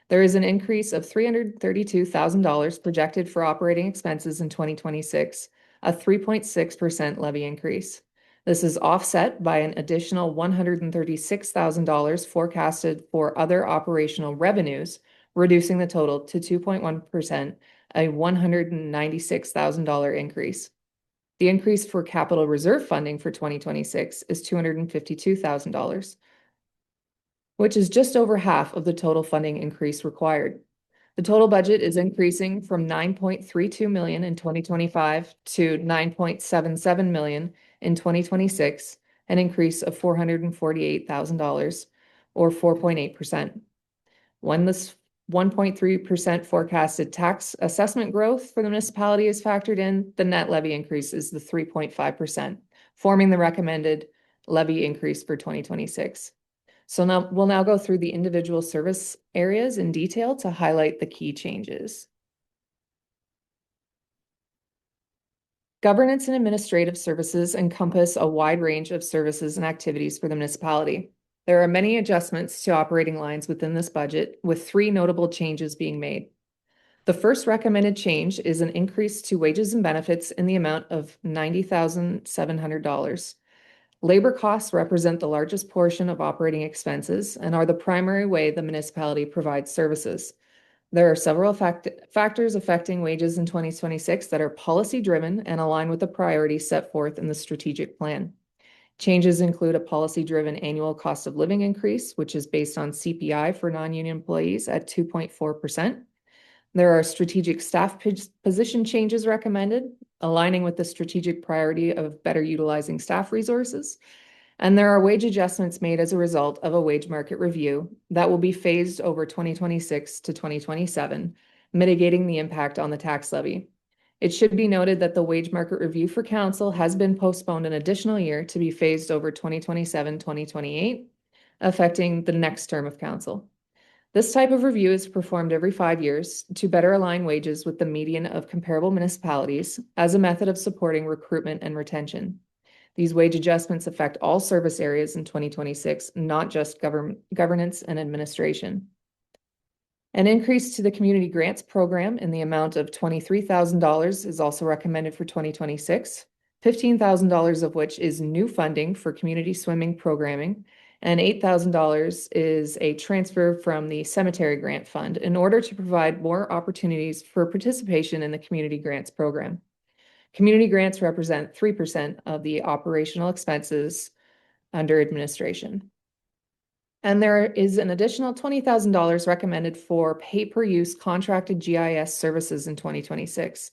There is an increase of $332,000 projected for operating expenses in 2026, a 3.6% levy increase. This is offset by an additional $136,000 forecasted for other operational revenues, reducing the total to 2.1%, a $196,000 increase. The increase for capital reserve funding for 2026 is $252,000, which is just over half of the total funding increase required. The total budget is increasing from $9.32 million in 2025 to $9.77 million in 2026, an increase of $448,000 or 4.8%. When this 1.3% forecasted tax assessment growth for the municipality is factored in, the net levy increase is the 3.5%, forming the recommended levy increase for 2026. So we'll go through the individual service areas in detail to highlight the key changes. Governance and administrative services encompass a wide range of services and activities for the municipality. There are many adjustments to operating lines within this budget, with three notable changes being made. The first recommended change is an increase to wages and benefits in the amount of $90,700. Labor costs represent the largest portion of operating expenses and are the primary way the municipality provides services. There are several factors affecting wages in 2026 that are policy-driven and align with the priorities set forth in the strategic plan. Changes include a policy-driven annual cost of living increase, which is based on CPI for non-union employees at 2.4%. There are strategic staff position changes recommended, aligning with the strategic priority of better utilizing staff resources. And there are wage adjustments made as a result of a wage market review that will be phased over 2026 to 2027, mitigating the impact on the tax levy. It should be noted that the wage market review for council has been postponed an additional year to be phased over 2027-2028, affecting the next term of council. This type of review is performed every 5 years to better align wages with the median of comparable municipalities as a method of supporting recruitment and retention. These wage adjustments affect all service areas in 2026, not just governance and administration. An increase to the community grants program in the amount of $23,000 is also recommended for 2026, $15,000 of which is new funding for community swimming programming, and $8,000 is a transfer from the cemetery grant fund in order to provide more opportunities for participation in the community grants program. Community grants represent 3% of the operational expenses under administration. And there is an additional $20,000 recommended for pay-per-use contracted GIS services in 2026.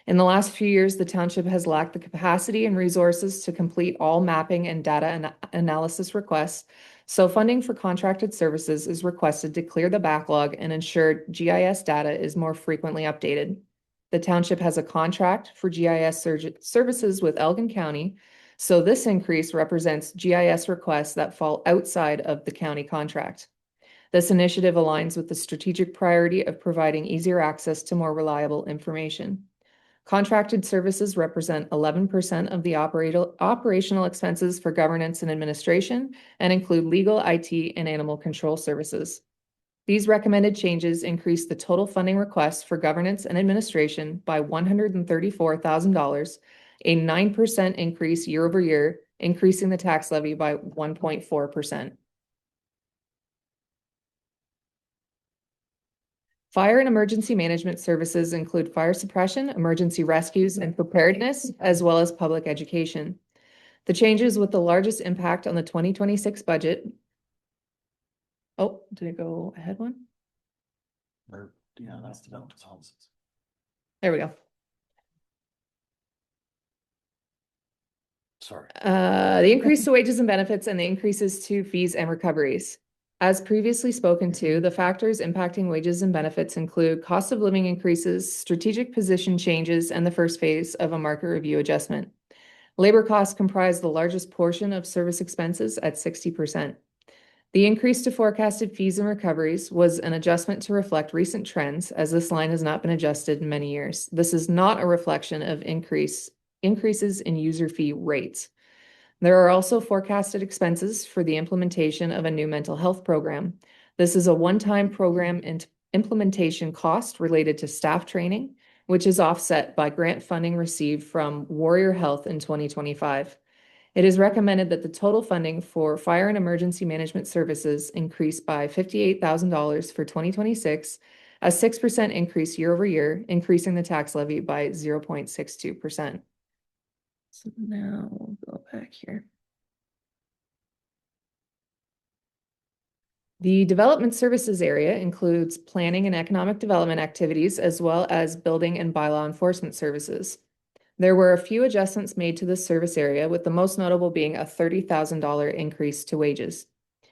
In the last few years, the township has lacked the capacity and resources to complete all mapping and data analysis requests, so funding for contracted services is requested to clear the backlog and ensure GIS data is more frequently updated. The township has a contract for GIS services with Elgin County, so this increase represents GIS requests that fall outside of the county contract. This initiative aligns with the strategic priority of providing easier access to more reliable information. Contracted services represent 11% of the operational expenses for governance and administration and include legal, IT, and animal control services. These recommended changes increase the total funding request for governance and administration by $134,000, a 9% increase year over year, increasing the tax levy by 1.4%. Fire and emergency management services include fire suppression, emergency rescues, and preparedness, as well as public education. The changes with the largest impact on the 2026 budget. Oh, did it go ahead one? Yeah, that's development policies. There we go. Sorry. The increase to wages and benefits and the increases to fees and recoveries. As previously spoken to, the factors impacting wages and benefits include cost of living increases, strategic position changes, and the first phase of a market review adjustment. Labor costs comprise the largest portion of service expenses at 60%. The increase to forecasted fees and recoveries was an adjustment to reflect recent trends, as this line has not been adjusted in many years. This is not a reflection of increases in user fee rates. There are also forecasted expenses for the implementation of a new mental health program. This is a one-time program and implementation cost related to staff training, which is offset by grant funding received from Warrior Health in 2025. It is recommended that the total funding for fire and emergency management services increase by $58,000 for 2026, a 6% increase year over year, increasing the tax levy by 0.62%. So now we'll go back here. The development services area includes planning and economic development activities, as well as building and bylaw enforcement services. There were a few adjustments made to this service area, with the most notable being a $30,000 increase to wages.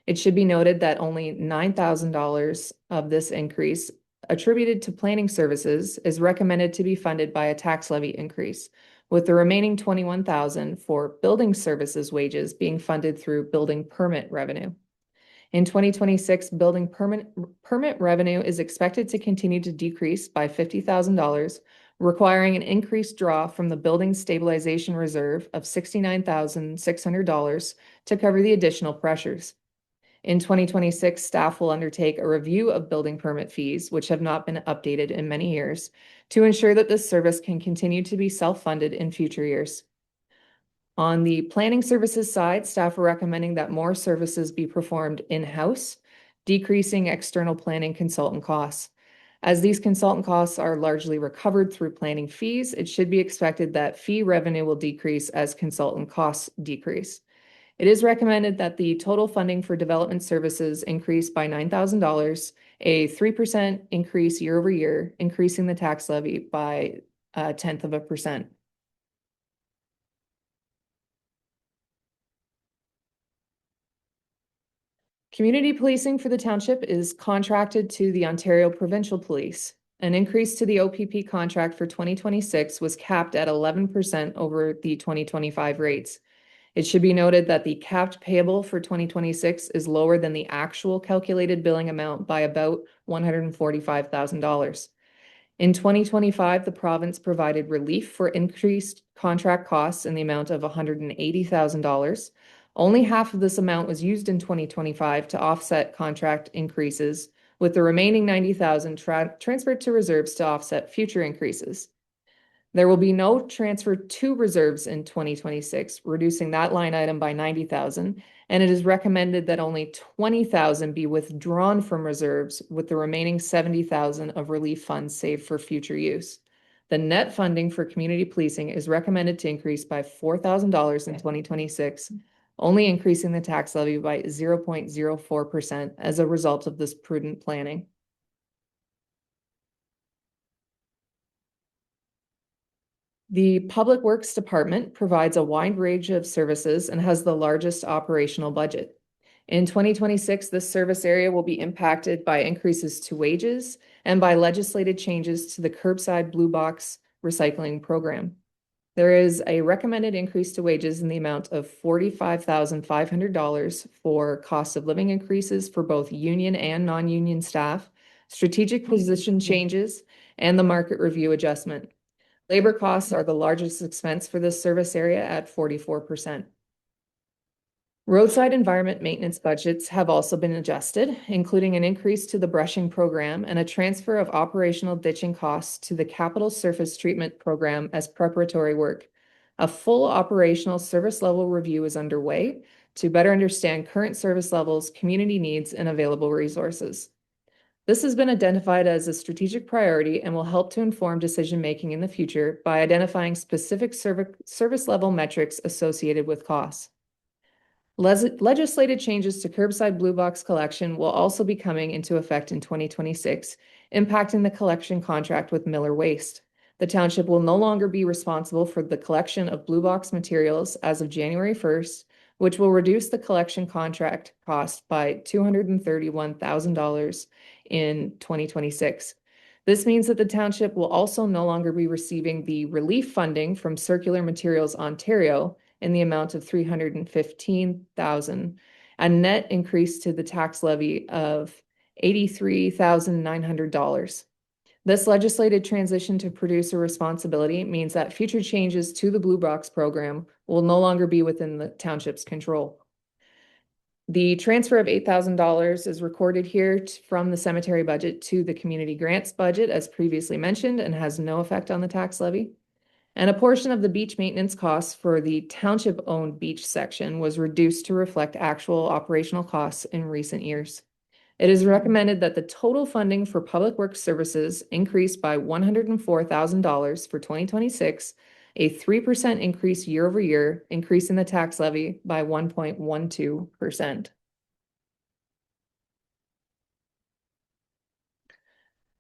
It should be noted that only $9,000 of this increase, attributed to planning services, is recommended to be funded by a tax levy increase, with the remaining $21,000 for building services wages being funded through building permit revenue. In 2026, building permit revenue is expected to continue to decrease by $50,000, requiring an increased draw from the Building Stabilization Reserve of $69,600 to cover the additional pressures. In 2026, staff will undertake a review of building permit fees, which have not been updated in many years, to ensure that this service can continue to be self-funded in future years. On the planning services side, staff are recommending that more services be performed in-house, decreasing external planning consultant costs. As these consultant costs are largely recovered through planning fees, it should be expected that fee revenue will decrease as consultant costs decrease. It is recommended that the total funding for development services increase by $9,000, a 3% increase year over year, increasing the tax levy by 0.1%. Community policing for the township is contracted to the Ontario Provincial Police. An increase to the OPP contract for 2026 was capped at 11% over the 2025 rates. It should be noted that the capped payable for 2026 is lower than the actual calculated billing amount by about $145,000. In 2025, the province provided relief for increased contract costs in the amount of $180,000. Only half of this amount was used in 2025 to offset contract increases, with the remaining $90,000 transferred to reserves to offset future increases. There will be no transfer to reserves in 2026, reducing that line item by $90,000, and it is recommended that only $20,000 be withdrawn from reserves, with the remaining $70,000 of relief funds saved for future use. The net funding for community policing is recommended to increase by $4,000 in 2026, only increasing the tax levy by 0.04% as a result of this prudent planning. The Public Works Department provides a wide range of services and has the largest operational budget. In 2026, this service area will be impacted by increases to wages and by legislated changes to the curbside blue box recycling program. There is a recommended increase to wages in the amount of $45,500 for cost of living increases for both union and non-union staff, strategic position changes, and the market review adjustment. Labor costs are the largest expense for this service area at 44%. Roadside environment maintenance budgets have also been adjusted, including an increase to the brushing program and a transfer of operational ditching costs to the capital surface treatment program as preparatory work. A full operational service level review is underway to better understand current service levels, community needs, and available resources. This has been identified as a strategic priority and will help to inform decision-making in the future by identifying specific service level metrics associated with costs. Legislated changes to curbside blue box collection will also be coming into effect in 2026, impacting the collection contract with Miller Waste. The township will no longer be responsible for the collection of blue box materials as of January 1st, which will reduce the collection contract cost by $231,000 in 2026. This means that the township will also no longer be receiving the relief funding from Circular Materials Ontario in the amount of $315,000, a net increase to the tax levy of $83,900. This legislated transition to producer responsibility means that future changes to the Blue Box program will no longer be within the township's control. The transfer of $8,000 is recorded here from the cemetery budget to the community grants budget, as previously mentioned, and has no effect on the tax levy. And a portion of the beach maintenance costs for the township-owned beach section was reduced to reflect actual operational costs in recent years. It is recommended that the total funding for public works services increase by $104,000 for 2026, a 3% increase year over year, increasing the tax levy by 1.12%.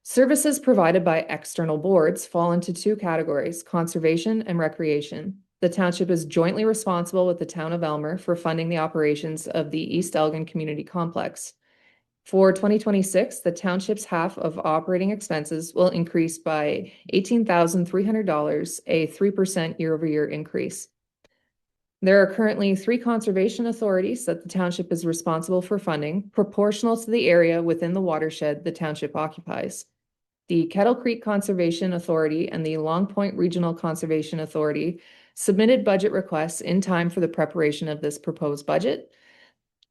Services provided by external boards fall into two categories: conservation and recreation. The township is jointly responsible with the town of Elmer for funding the operations of the East Elgin Community Complex. For 2026, the township's half of operating expenses will increase by $18,300, a 3% year-over-year increase. There are currently 3 conservation authorities that the township is responsible for funding, proportional to the area within the watershed the township occupies. The Kettle Creek Conservation Authority and the Long Point Regional Conservation Authority submitted budget requests in time for the preparation of this proposed budget.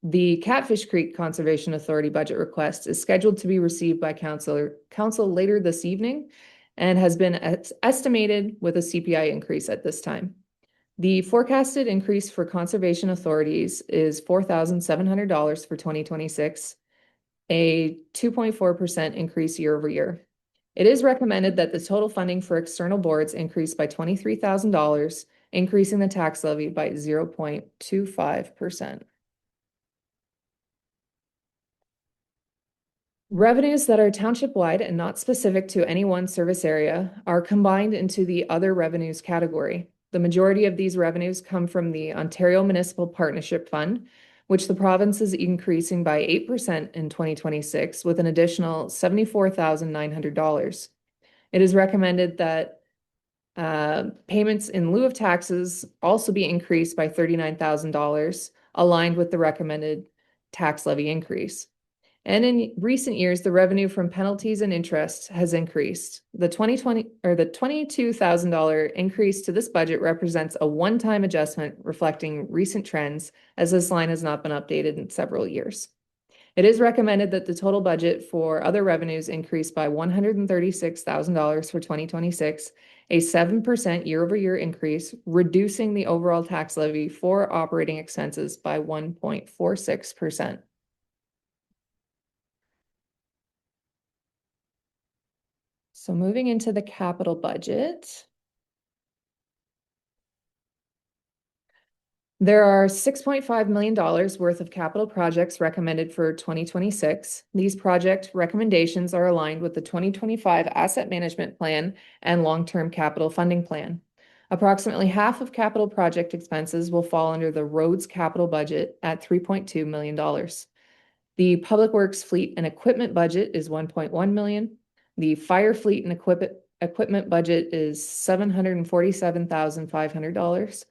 The Catfish Creek Conservation Authority budget request is scheduled to be received by council later this evening and has been estimated with a CPI increase at this time. The forecasted increase for conservation authorities is $4,700 for 2026, a 2.4% increase year over year. It is recommended that the total funding for external boards increase by $23,000, increasing the tax levy by 0.25%. Revenues that are township-wide and not specific to any one service area are combined into the other revenues category. The majority of these revenues come from the Ontario Municipal Partnership Fund, which the province is increasing by 8% in 2026 with an additional $74,900. It is recommended that payments in lieu of taxes also be increased by $39,000, aligned with the recommended tax levy increase. And in recent years, the revenue from penalties and interest has increased. The $22,000 increase to this budget represents a one-time adjustment reflecting recent trends, as this line has not been updated in several years. It is recommended that the total budget for other revenues increase by $136,000 for 2026, a 7% year-over-year increase, reducing the overall tax levy for operating expenses by 1.46%. So moving into the capital budget. There are $6.5 million worth of capital projects recommended for 2026. These project recommendations are aligned with the 2025 Asset Management Plan and Long-Term Capital Funding Plan. Approximately half of capital project expenses will fall under the roads capital budget at $3.2 million. The Public Works fleet and equipment budget is $1.1 million. The fire fleet and equipment budget is $747,500.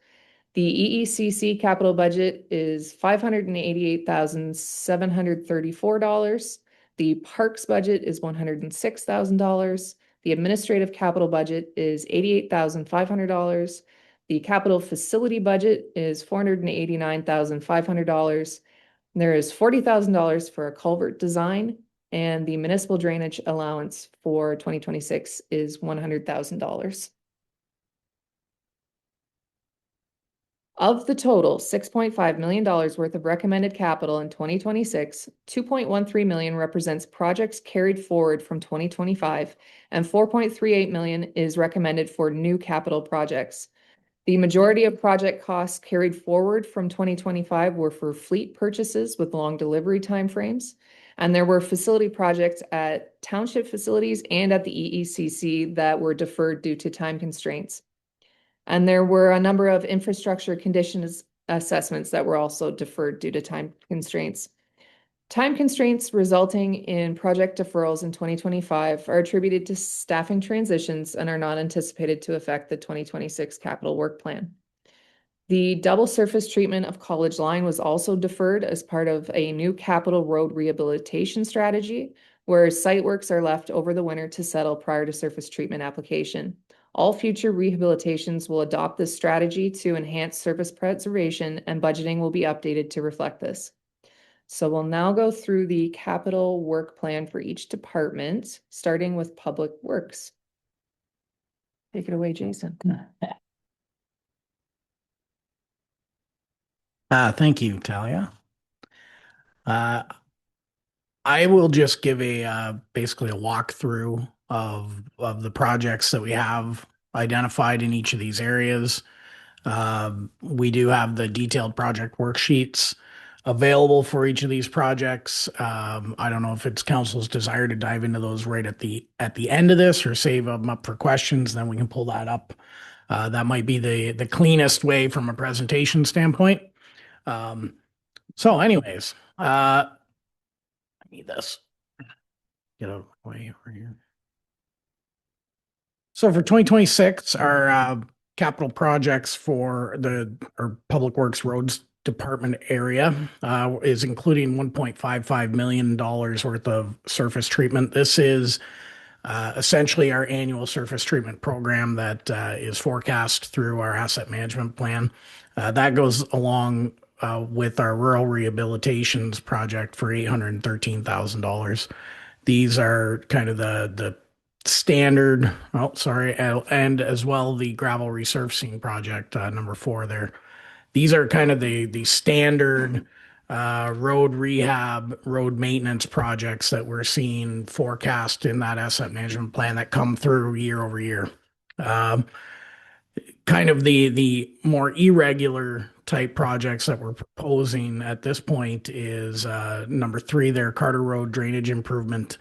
The EECC capital budget is $588,734. The parks budget is $106,000. The administrative capital budget is $88,500. The capital facility budget is $489,500. There is $40,000 for a culvert design, and the municipal drainage allowance for 2026 is $100,000. Of the total $6.5 million worth of recommended capital in 2026, $2.13 million represents projects carried forward from 2025, and $4.38 million is recommended for new capital projects. The majority of project costs carried forward from 2025 were for fleet purchases with long delivery timeframes, and there were facility projects at township facilities and at the EECC that were deferred due to time constraints. And there were a number of infrastructure conditions assessments that were also deferred due to time constraints. Time constraints resulting in project deferrals in 2025 are attributed to staffing transitions and are not anticipated to affect the 2026 capital work plan. The double surface treatment of College Line was also deferred as part of a new capital road rehabilitation strategy, where site works are left over the winter to settle prior to surface treatment application. All future rehabilitations will adopt this strategy to enhance surface preservation, and budgeting will be updated to reflect this. So we'll now go through the capital work plan for each department, starting with Public Works. Take it away, Jason. Thank you, Talia. I will just give basically a walkthrough of the projects that we have identified in each of these areas. We do have the detailed project worksheets available for each of these projects. I don't know if it's council's desire to dive into those right at the end of this, or save them up for questions, then we can pull that up. That might be the cleanest way from a presentation standpoint. So anyways, I need this. Get out of the way over here. So for 2026, our capital projects for our Public Works Roads Department area is including $1.55 million worth of surface treatment. This is essentially our annual surface treatment program that is forecast through our asset management plan. That goes along with our rural rehabilitations project for $813,000. These are kind of the standard, and as well the gravel resurfacing project, number 4 there. These are kind of the standard road rehab, road maintenance projects that we're seeing forecast in that asset management plan that come through year over year. Kind of the more irregular type projects that we're proposing at this point is number 3 there, Carter Road drainage improvement.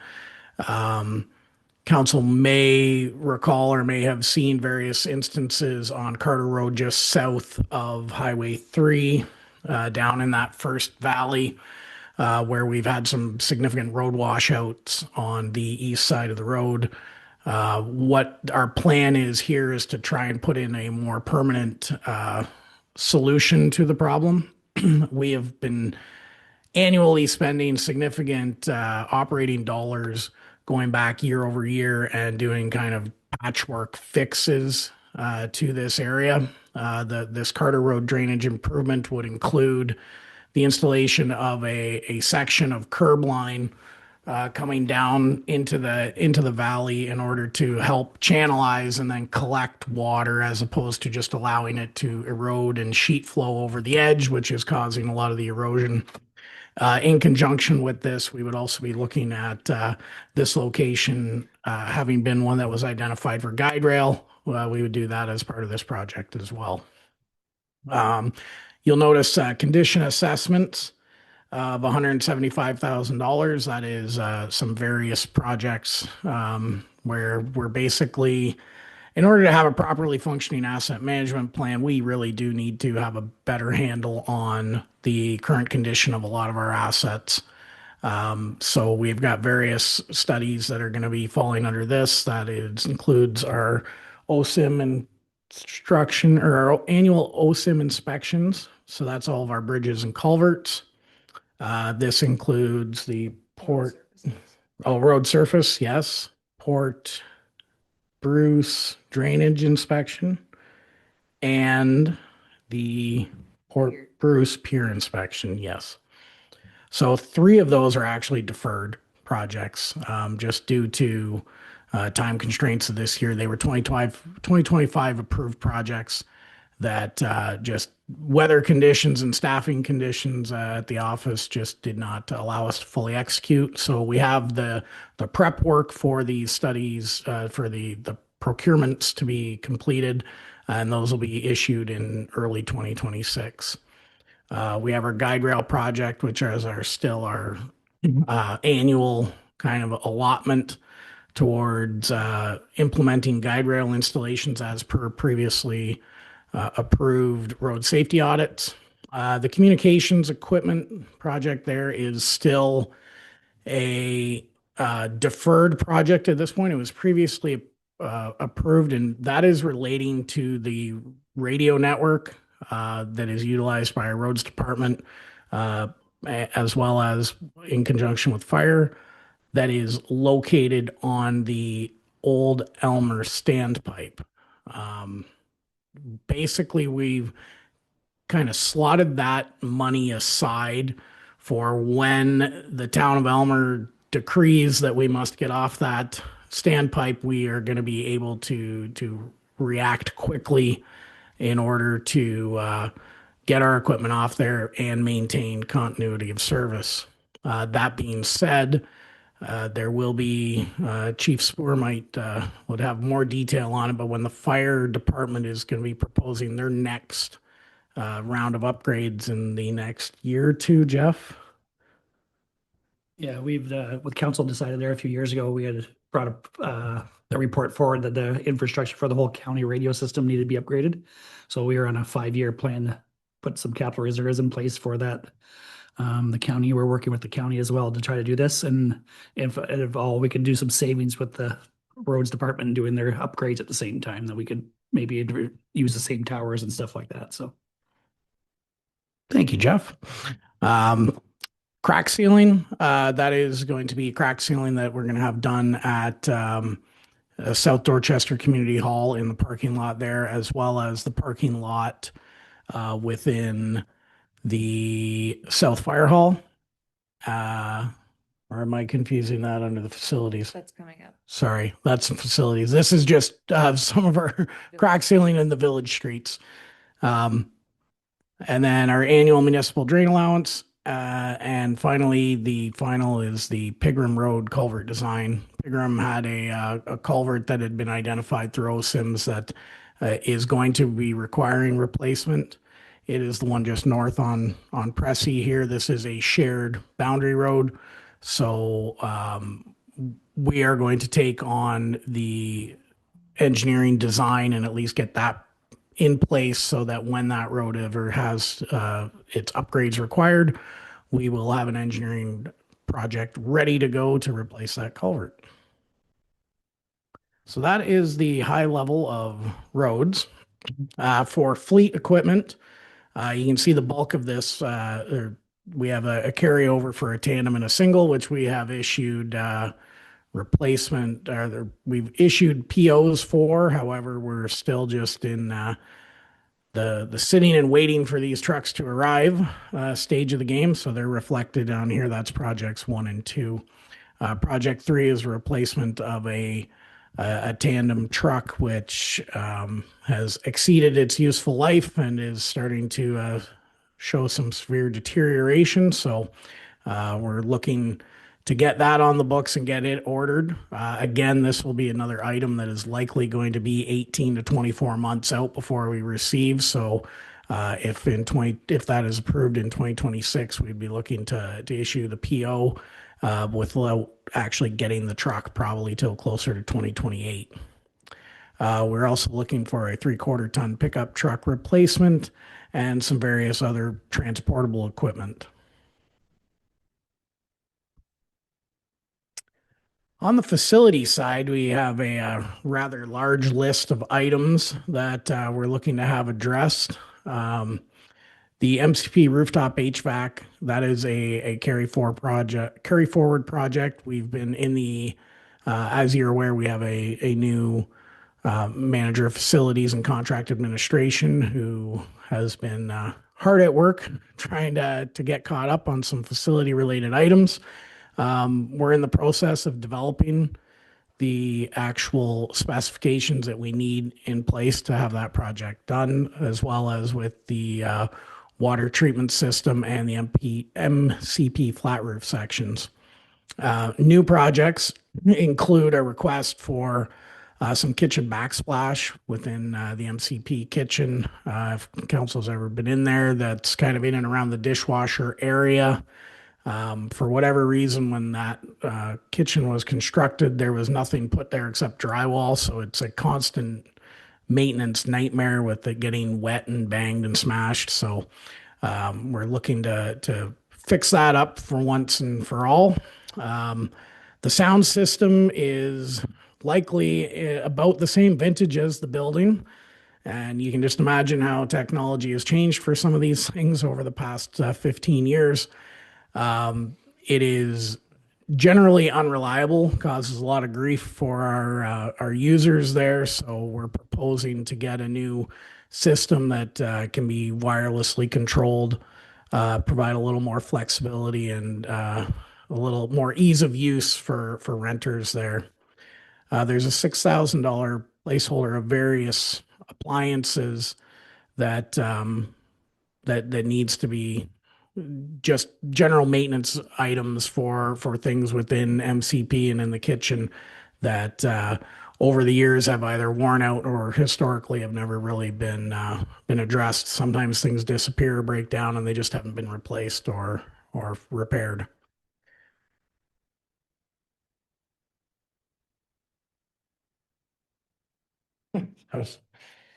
Council may recall or may have seen various instances on Carter Road just south of Highway 3, down in that first valley, where we've had some significant road washouts on the east side of the road. What our plan is here is to try and put in a more permanent solution to the problem. We have been annually spending significant operating dollars going back year over year and doing kind of patchwork fixes to this area. This Carter Road drainage improvement would include the installation of a section of curb line coming down into the valley in order to help channelize and then collect water, as opposed to just allowing it to erode and sheet flow over the edge, which is causing a lot of the erosion. In conjunction with this, we would also be looking at this location having been one that was identified for guide rail. We would do that as part of this project as well. You'll notice condition assessments of $175,000. That is some various projects where we're basically, in order to have a properly functioning asset management plan, we really do need to have a better handle on the current condition of a lot of our assets. So we've got various studies that are going to be falling under this. That includes our OSIM instruction or our annual OSIM inspections. So that's all of our bridges and culverts. This includes the road surface, yes. Port Bruce drainage inspection and the Port Bruce pier inspection, yes. So 3 of those are actually deferred projects, just due to time constraints of this year. They were 2025 approved projects that just weather conditions and staffing conditions at the office just did not allow us to fully execute. So we have the prep work for these studies, for the procurements to be completed, and those will be issued in early 2026. We have our guide rail project, which is still our annual kind of allotment towards implementing guide rail installations as per previously approved road safety audits. The communications equipment project there is still a deferred project at this point. It was previously approved, and that is relating to the radio network that is utilized by our roads department, as well as in conjunction with fire, that is located on the old Elmer standpipe. Basically, we've kind of slotted that money aside for when the town of Elmer decrees that we must get off that standpipe. We are going to be able to react quickly in order to get our equipment off there and maintain continuity of service. That being said, there will be, Chief Spoor would have more detail on it, but when the fire department is going to be proposing their next round of upgrades in the next year or two, Jeff? Yeah, we've, with council decided there a few years ago, we had brought up the report forward that the infrastructure for the whole county radio system needed to be upgraded. So we are on a 5-year plan to put some capital reserves in place for that. The county, we're working with the county as well to try to do this. And if all, we could do some savings with the roads department doing their upgrades at the same time, that we could maybe use the same towers and stuff like that. So. Thank you, Jeff. Crack sealing, that is going to be crack sealing that we're going to have done at South Dorchester Community Hall in the parking lot there, as well as the parking lot within the South Fire Hall. Or am I confusing that under the facilities? That's coming up. Sorry, that's the facilities. This is just some of our crack sealing in the village streets. And then our annual municipal drain allowance. And finally, the final is the Pigram Road culvert design. Pigram had a culvert that had been identified through OSIMS that is going to be requiring replacement. It is the one just north on Pressy here. This is a shared boundary road. So we are going to take on the engineering design and at least get that in place so that when that road ever has its upgrades required, we will have an engineering project ready to go to replace that culvert. So that is the high level of roads. For fleet equipment, you can see the bulk of this. We have a carryover for a tandem and a single, which we have issued replacement. We've issued POs for. However, we're still just in the sitting and waiting for these trucks to arrive stage of the game. So they're reflected on here. That's projects 1 and 2. Project 3 is a replacement of a tandem truck, which has exceeded its useful life and is starting to show some severe deterioration. So we're looking to get that on the books and get it ordered. Again, this will be another item that is likely going to be 18 to 24 months out before we receive. So If that is approved in 2026, we'd be looking to issue the PO without actually getting the truck probably till closer to 2028. We're also looking for a 3/4 ton pickup truck replacement and some various other transportable equipment. On the facility side, we have a rather large list of items that we're looking to have addressed. The MCP rooftop HVAC, that is a carry forward project. We've been in the, as you're aware, we have a new manager of facilities and contract administration who has been hard at work trying to get caught up on some facility related items. We're in the process of developing the actual specifications that we need in place to have that project done, as well as with the water treatment system and the MCP flat roof sections. New projects include a request for some kitchen backsplash within the MCP kitchen. If council's ever been in there, that's kind of in and around the dishwasher area. For whatever reason, when that kitchen was constructed, there was nothing put there except drywall. So it's a constant maintenance nightmare with it getting wet and banged and smashed. So we're looking to fix that up for once and for all. The sound system is likely about the same vintage as the building. And you can just imagine how technology has changed for some of these things over the past 15 years. It is generally unreliable, causes a lot of grief for our users there. So we're proposing to get a new system that can be wirelessly controlled, provide a little more flexibility and a little more ease of use for renters there. There's a $6,000 placeholder of various appliances that needs to be just general maintenance items for things within MCP and in the kitchen that over the years have either worn out or historically have never really been addressed. Sometimes things disappear or break down and they just haven't been replaced or repaired.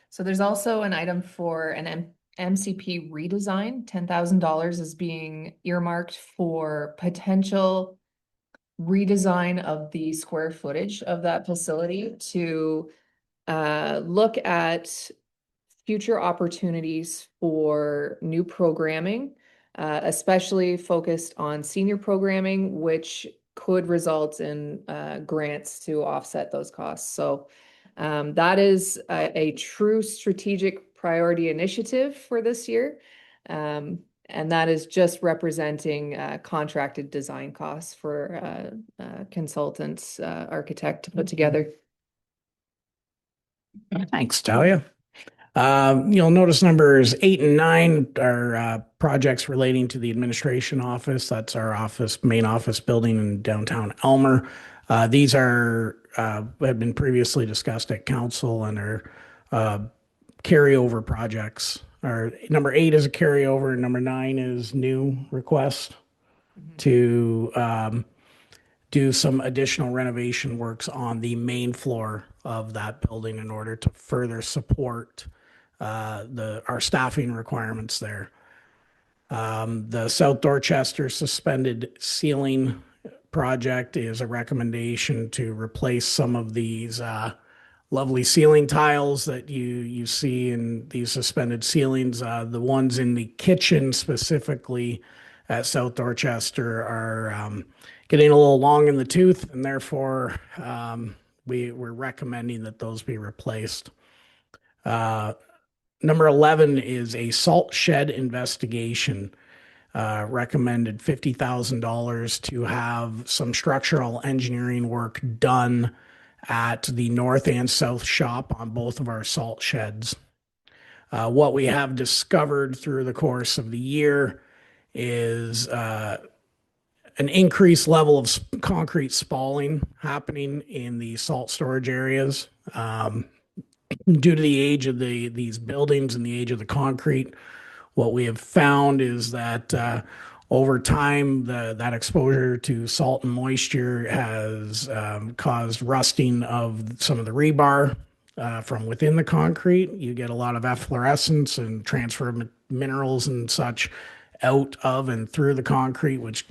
So there's also an item for an MCP redesign. $10,000 is being earmarked for potential redesign of the square footage of that facility to look at future opportunities for new programming, especially focused on senior programming, which could result in grants to offset those costs. So that is a true strategic priority initiative for this year. And that is just representing contracted design costs for consultants, architect to put together. Thanks, Talia. You'll notice numbers 8 and 9 are projects relating to the administration office. That's our main office building in downtown Elmer. These have been previously discussed at council and are carryover projects. Number 8 is a carryover, and number 9 is new request to do some additional renovation works on the main floor of that building in order to further support our staffing requirements there. The South Dorchester suspended ceiling project is a recommendation to replace some of these lovely ceiling tiles that you see in these suspended ceilings. The ones in the kitchen specifically at South Dorchester are getting a little long in the tooth, and therefore we're recommending that those be replaced. Number 11 is a salt shed investigation. Recommended $50,000 to have some structural engineering work done at the north and south shop on both of our salt sheds. What we have discovered through the course of the year is an increased level of concrete spalling happening in the salt storage areas. due to the age of these buildings and the age of the concrete, what we have found is that over time, that exposure to salt and moisture has caused rusting of some of the rebar from within the concrete. You get a lot of efflorescence and transfer of minerals and such out of and through the concrete, which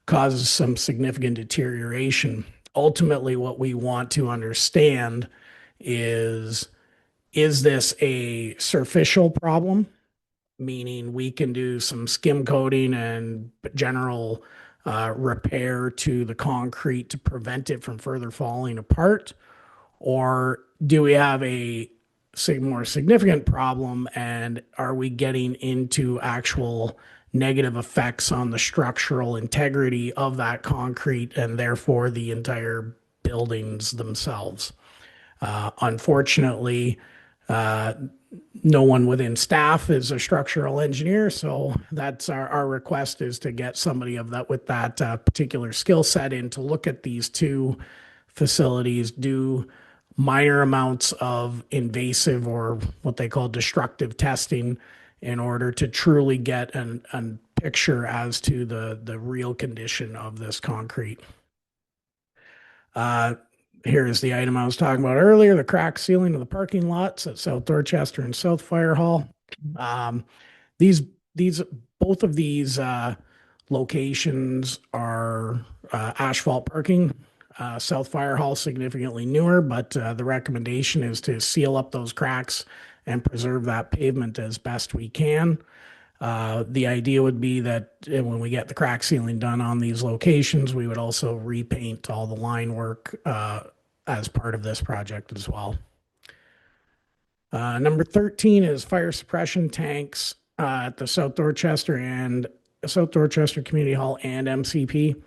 causes some significant deterioration. Ultimately, what we want to understand is this a superficial problem? Meaning we can do some skim coating and general repair to the concrete to prevent it from further falling apart? Or do we have a more significant problem, and are we getting into actual negative effects on the structural integrity of that concrete and therefore the entire buildings themselves? Unfortunately, no one within staff is a structural engineer, so that's our request, is to get somebody of that with that particular skill set in to look at these two facilities, do minor amounts of invasive or what they call destructive testing in order to truly get a picture as to the real condition of this concrete. Here is the item I was talking about earlier, the crack ceiling of the parking lots at South Dorchester and South Fire Hall. Both of these locations are asphalt parking. South Fire Hall significantly newer, but the recommendation is to seal up those cracks and preserve that pavement as best we can. The idea would be that when we get the crack sealing done on these locations, we would also repaint all the line work as part of this project as well. Number 13 is fire suppression tanks at the South Dorchester Community Hall and MCP.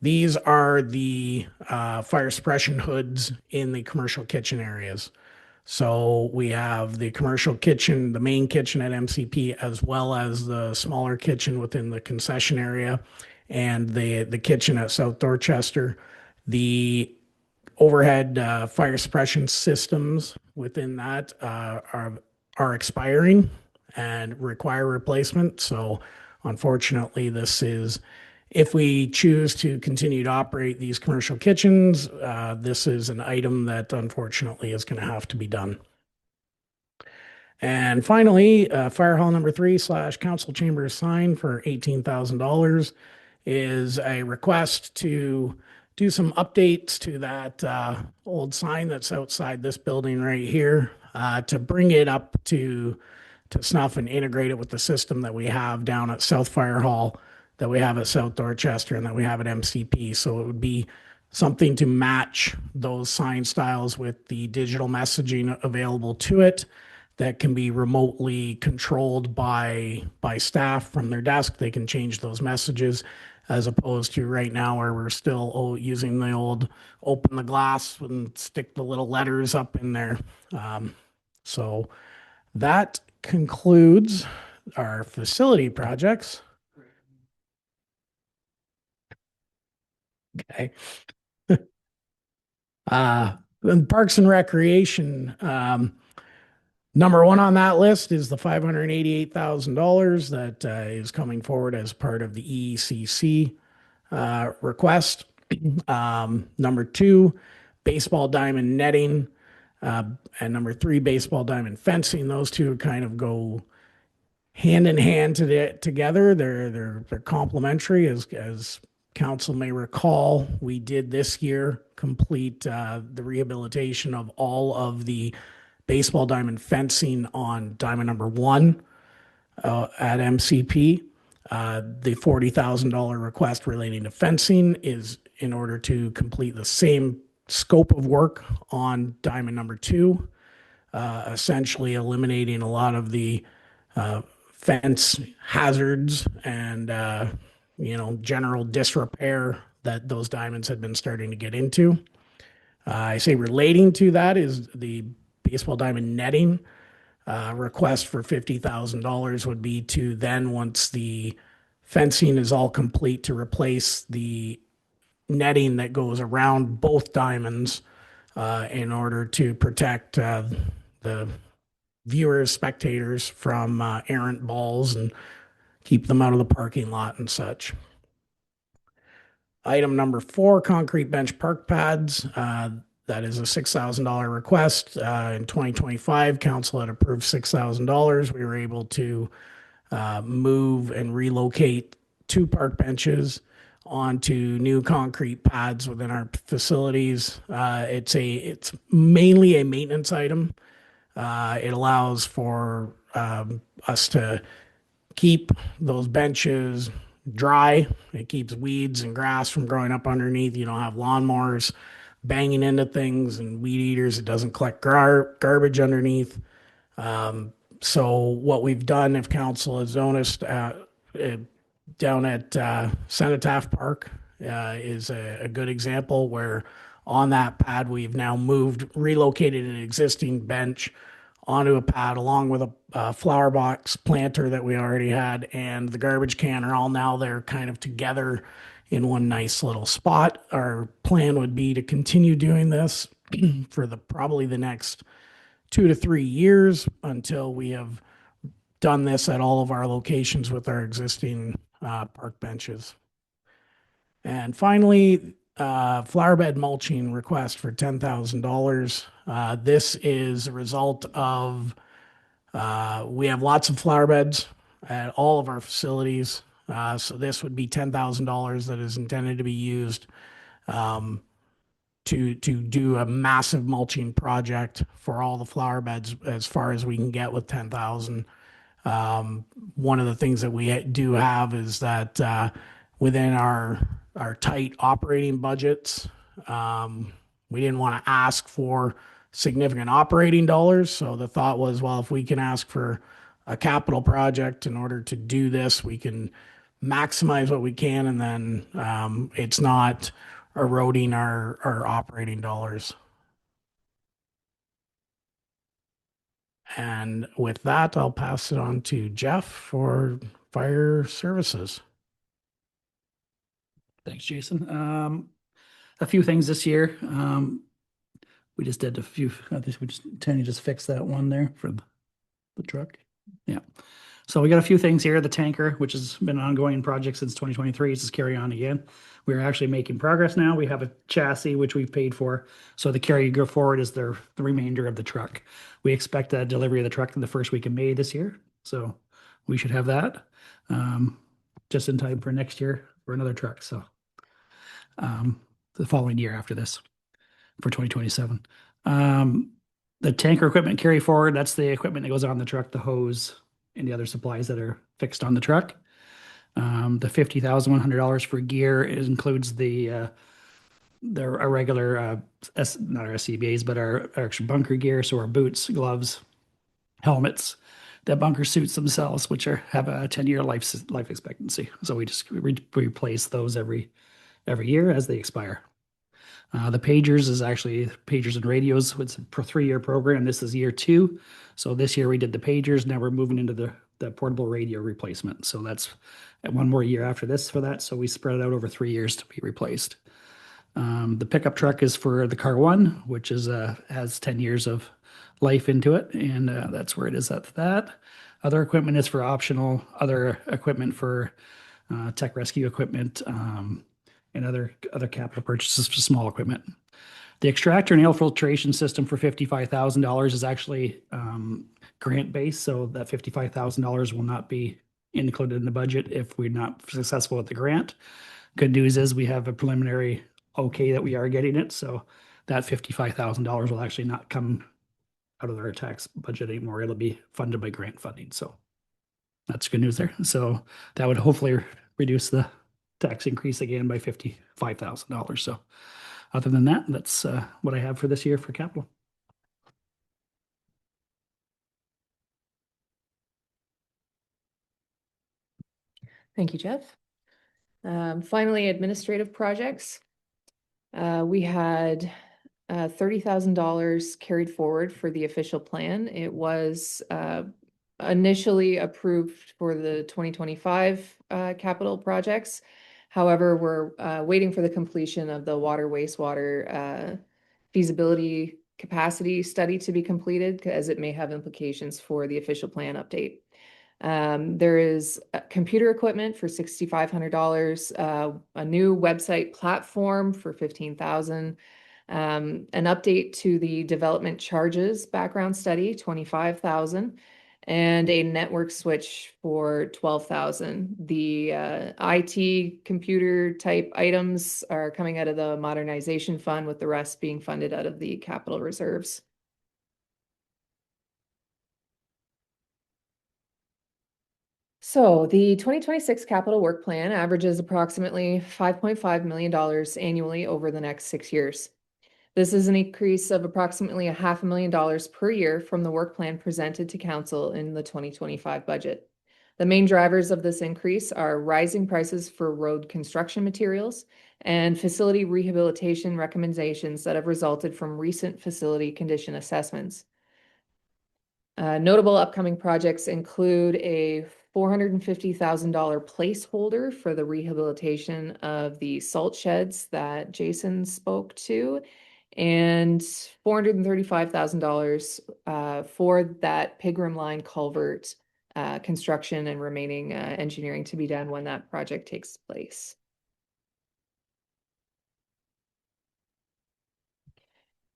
These are the fire suppression hoods in the commercial kitchen areas. So we have the commercial kitchen, the main kitchen at MCP, as well as the smaller kitchen within the concession area and the kitchen at South Dorchester. The overhead fire suppression systems within that are expiring and require replacement. So unfortunately, this is, if we choose to continue to operate these commercial kitchens, this is an item that unfortunately is going to have to be done. And finally, Fire Hall number 3 / Council Chambers sign for $18,000 is a request to do some updates to that old sign that's outside this building right here, to bring it up to snuff and integrate it with the system that we have down at South Fire Hall, that we have at South Dorchester, and that we have at MCP. So it would be something to match those sign styles with the digital messaging available to it that can be remotely controlled by staff from their desk. They can change those messages, as opposed to right now where we're still using the old open the glass and stick the little letters up in there. So that concludes our facility projects. Okay. And Parks and Recreation, number 1 on that list is the $588,000 that is coming forward as part of the EECC request. Number 2, baseball diamond netting, and number 3, baseball diamond fencing. Those two kind of go hand in hand together. They're complementary. As council may recall, we did this year complete the rehabilitation of all of the baseball diamond fencing on diamond number 1 at MCP. The $40,000 request relating to fencing is in order to complete the same scope of work on diamond number 2, essentially eliminating a lot of the fence hazards and general disrepair that those diamonds had been starting to get into. I say relating to that is the baseball diamond netting. Request for $50,000 would be to then, once the fencing is all complete, to replace the netting that goes around both diamonds in order to protect the viewers, spectators from errant balls and keep them out of the parking lot and such. Item number 4, concrete bench park pads. That is a $6,000 request. In 2025, council had approved $6,000. We were able to move and relocate 2 park benches onto new concrete pads within our facilities. It's mainly a maintenance item. It allows for us to keep those benches dry. It keeps weeds and grass from growing up underneath. You don't have lawnmowers banging into things and weed eaters. It doesn't collect garbage underneath. So what we've done, if council has noticed, down at Cenotaph Park is a good example where on that pad we've now relocated an existing bench onto a pad along with a flower box planter that we already had, and the garbage can are all now there kind of together in one nice little spot. Our plan would be to continue doing this for probably the next 2 to 3 years until we have done this at all of our locations with our existing park benches. And finally, flower bed mulching request for $10,000. This is a result of we have lots of flower beds at all of our facilities. So this would be $10,000 that is intended to be used to do a massive mulching project for all the flower beds as far as we can get with 10,000. One of the things that we do have is that within our tight operating budgets, we didn't want to ask for significant operating dollars. So the thought was, well, if we can ask for a capital project in order to do this, we can maximize what we can, and then it's not eroding our operating dollars. And with that, I'll pass it on to Jeff for fire services. Thanks, Jason. A few things this year. We just did a few, Tanya just fixed that one there for the truck. Yeah. So we got a few things here. The tanker, which has been an ongoing project since 2023, is just carry on again. We're actually making progress now. We have a chassis, which we've paid for. So the carry go forward is the remainder of the truck. We expect a delivery of the truck in the first week of May this year. So we should have that just in time for next year for another truck. So the following year after this for 2027. The tanker equipment carry forward, that's the equipment that goes on the truck, the hose and the other supplies that are fixed on the truck. The $50,100 for gear includes the our regular, not our SCBAs, but our extra bunker gear. So our boots, gloves, helmets, the bunker suits themselves, which have a 10-year life expectancy. So we just replace those every year as they expire. The pagers is actually pagers and radios. It's a 3-year program. This is year 2. So this year we did the pagers. Now we're moving into the portable radio replacement. So that's one more year after this for that. So we spread it out over 3 years to be replaced. The pickup truck is for the Car 1, which has 10 years of life into it. And that's where it is at that. Other equipment is for optional. Other equipment for tech rescue equipment, and other capital purchases for small equipment. The extractor and air filtration system for $55,000 is actually grant-based, so that $55,000 will not be included in the budget if we're not successful with the grant. Good news is we have a preliminary okay that we are getting it, so that $55,000 will actually not come out of our tax budget anymore. It'll be funded by grant funding, so that's good news there. So that would hopefully reduce the tax increase again by $55,000. So other than that, that's what I have for this year for capital. Thank you, Jeff. Finally, administrative projects. We had $30,000 carried forward for the official plan. It was initially approved for the 2025 capital projects. However, we're waiting for the completion of the water wastewater feasibility capacity study to be completed as it may have implications for the official plan update. There is computer equipment for $6,500, a new website platform for $15,000, an update to the development charges background study, $25,000, and a network switch for $12,000. The IT computer type items are coming out of the modernization fund, with the rest being funded out of the capital reserves. So the 2026 capital work plan averages approximately $5.5 million annually over the next 6 years. This is an increase of approximately $500,000 per year from the work plan presented to council in the 2025 budget. The main drivers of this increase are rising prices for road construction materials and facility rehabilitation recommendations that have resulted from recent facility condition assessments. Notable upcoming projects include a $450,000 placeholder for the rehabilitation of the salt sheds that Jason spoke to, and $435,000 for that Pigram Line culvert construction and remaining engineering to be done when that project takes place.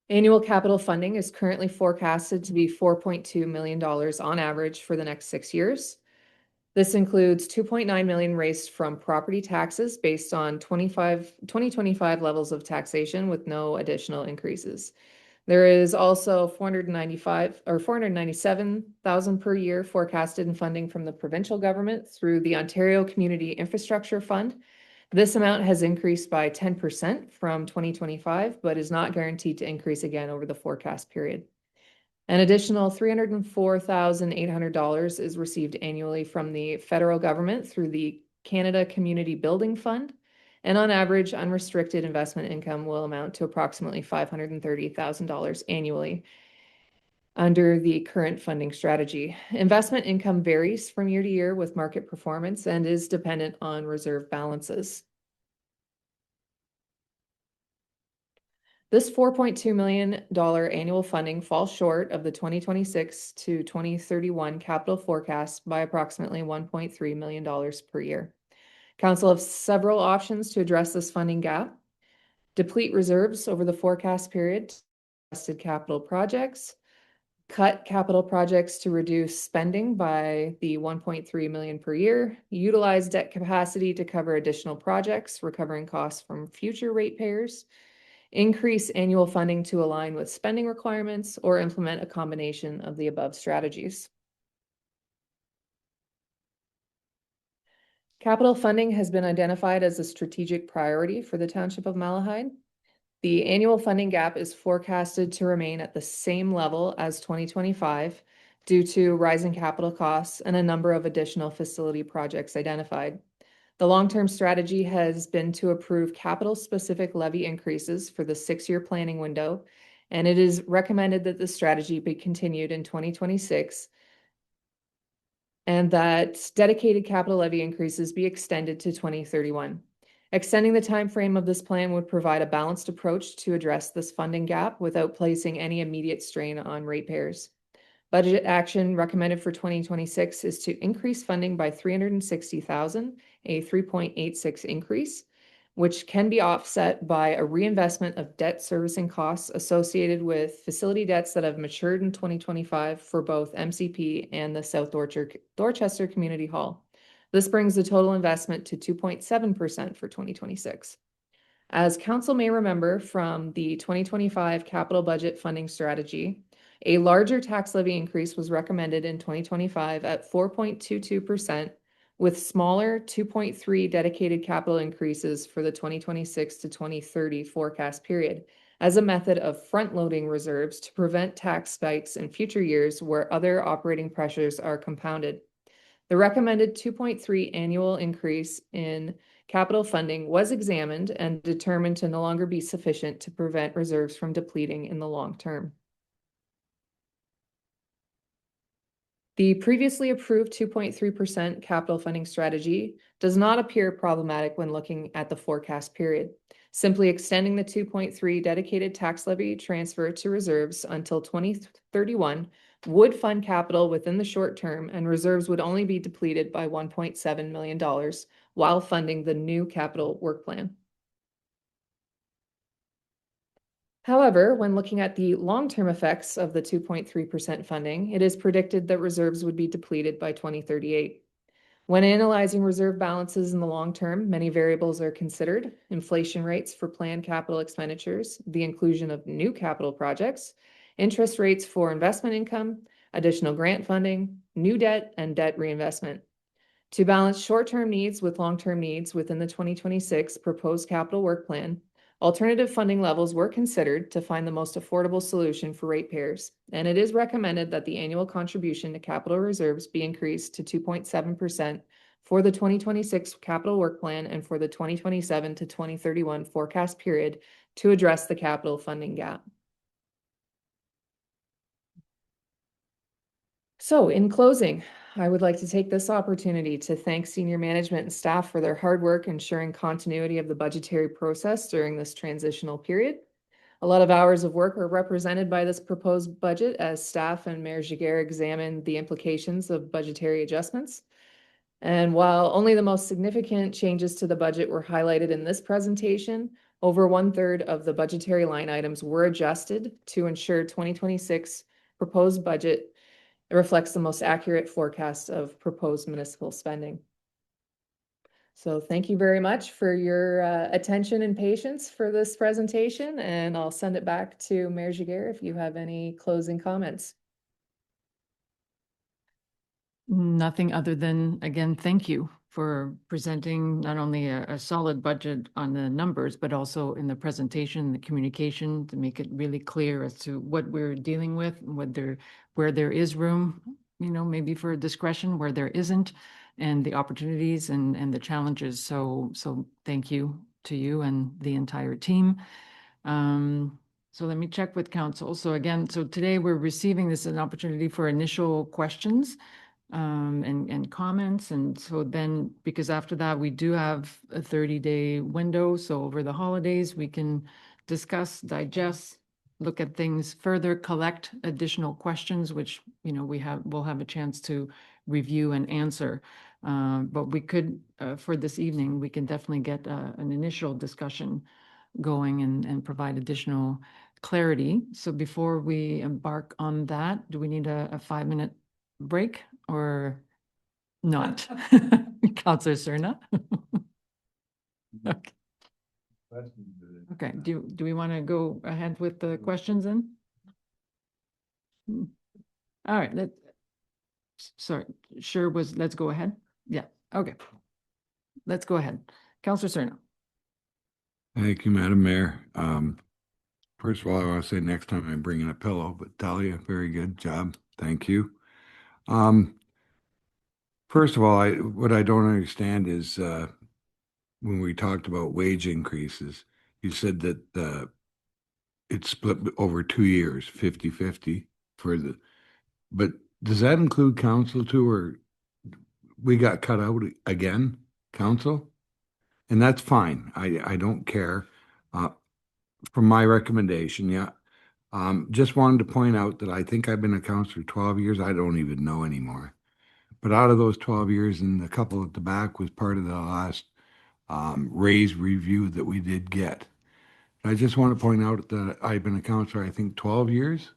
Annual capital funding is currently forecasted to be $4.2 million on average for the next 6 years. This includes $2.9 million raised from property taxes based on 2025 levels of taxation with no additional increases. There is also $497,000 per year forecasted in funding from the provincial government through the Ontario Community Infrastructure Fund. This amount has increased by 10% from 2025, but is not guaranteed to increase again over the forecast period. An additional $304,800 is received annually from the federal government through the Canada Community Building Fund, and on average, unrestricted investment income will amount to approximately $530,000 annually under the current funding strategy. Investment income varies from year to year with market performance and is dependent on reserve balances. This $4.2 million annual funding falls short of the 2026 to 2031 capital forecast by approximately $1.3 million per year. Council has several options to address this funding gap. Deplete reserves over the forecast period, invested capital projects, cut capital projects to reduce spending by the $1.3 million per year, utilize debt capacity to cover additional projects, recovering costs from future ratepayers, increase annual funding to align with spending requirements, or implement a combination of the above strategies. Capital funding has been identified as a strategic priority for the Township of Malahide. The annual funding gap is forecasted to remain at the same level as 2025 due to rising capital costs and a number of additional facility projects identified. The long-term strategy has been to approve capital-specific levy increases for the 6-year planning window, and it is recommended that the strategy be continued in 2026 and that dedicated capital levy increases be extended to 2031. Extending the time frame of this plan would provide a balanced approach to address this funding gap without placing any immediate strain on ratepayers. Budget action recommended for 2026 is to increase funding by $360,000, a 3.86 increase, which can be offset by a reinvestment of debt servicing costs associated with facility debts that have matured in 2025 for both MCP and the South Dorchester Community Hall. This brings the total investment to 2.7% for 2026. As council may remember from the 2025 capital budget funding strategy, a larger tax levy increase was recommended in 2025 at 4.22%, with smaller 2.3 dedicated capital increases for the 2026 to 2030 forecast period as a method of front-loading reserves to prevent tax spikes in future years where other operating pressures are compounded. The recommended 2.3 annual increase in capital funding was examined and determined to no longer be sufficient to prevent reserves from depleting in the long term. The previously approved 2.3% capital funding strategy does not appear problematic when looking at the forecast period. Simply extending the 2.3 dedicated tax levy transfer to reserves until 2031 would fund capital within the short term, and reserves would only be depleted by $1.7 million while funding the new capital work plan. However, when looking at the long-term effects of the 2.3% funding, it is predicted that reserves would be depleted by 2038. When analyzing reserve balances in the long term, many variables are considered: inflation rates for planned capital expenditures, the inclusion of new capital projects, interest rates for investment income, additional grant funding, new debt, and debt reinvestment. To balance short-term needs with long-term needs within the 2026 proposed capital work plan, alternative funding levels were considered to find the most affordable solution for ratepayers, and it is recommended that the annual contribution to capital reserves be increased to 2.7% for the 2026 capital work plan and for the 2027 to 2031 forecast period to address the capital funding gap. So in closing, I would like to take this opportunity to thank senior management and staff for their hard work ensuring continuity of the budgetary process during this transitional period. A lot of hours of work are represented by this proposed budget as staff and Mayor Giguère examined the implications of budgetary adjustments. And while only the most significant changes to the budget were highlighted in this presentation, over 1/3 of the budgetary line items were adjusted to ensure 2026 proposed budget reflects the most accurate forecast of proposed municipal spending. So thank you very much for your attention and patience for this presentation, and I'll send it back to Mayor Giguère if you have any closing comments. Nothing other than, again, thank you for presenting not only a solid budget on the numbers, but also in the presentation, the communication, to make it really clear as to what we're dealing with, and where there is room, maybe for discretion, where there isn't, and the opportunities and the challenges. So thank you to you and the entire team. So let me check with council. So again, today we're receiving this as an opportunity for initial questions and comments. And so then, because after that, we do have a 30-day window. So over the holidays, we can discuss, digest, look at things further, collect additional questions, which, we'll have a chance to review and answer. But we could, for this evening, we can definitely get an initial discussion going and provide additional clarity. So before we embark on that, do we need a 5-minute break or not? Councillor Cerna? Okay. Okay, do we want to go ahead with the questions then? All right, let's go ahead. Yeah, okay. Let's go ahead. Councillor Cerna. Thank you, Madam Mayor. First of all, I want to say next time I bring in a pillow, but Talia, very good job. Thank you. First of all, what I don't understand is when we talked about wage increases, you said that it's split over 2 years, 50-50 but does that include council too, or we got cut out again, council? And that's fine. I don't care. From my recommendation, yeah. Just wanted to point out that I think I've been a councillor 12 years. I don't even know anymore. But out of those 12 years, and a couple at the back was part of the last raise review that we did get. I just want to point out that I've been a councillor, I think 12 years.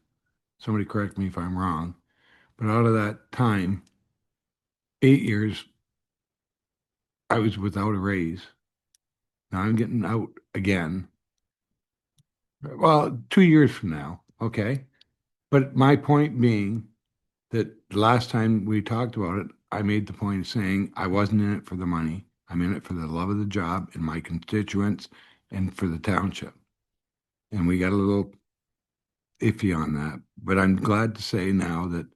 Somebody correct me if I'm wrong. But out of that time, 8 years, I was without a raise. Now I'm getting out again. Well, 2 years from now, okay? But my point being that the last time we talked about it, I made the point of saying I wasn't in it for the money. I'm in it for the love of the job and my constituents and for the township. And we got a little iffy on that. But I'm glad to say now that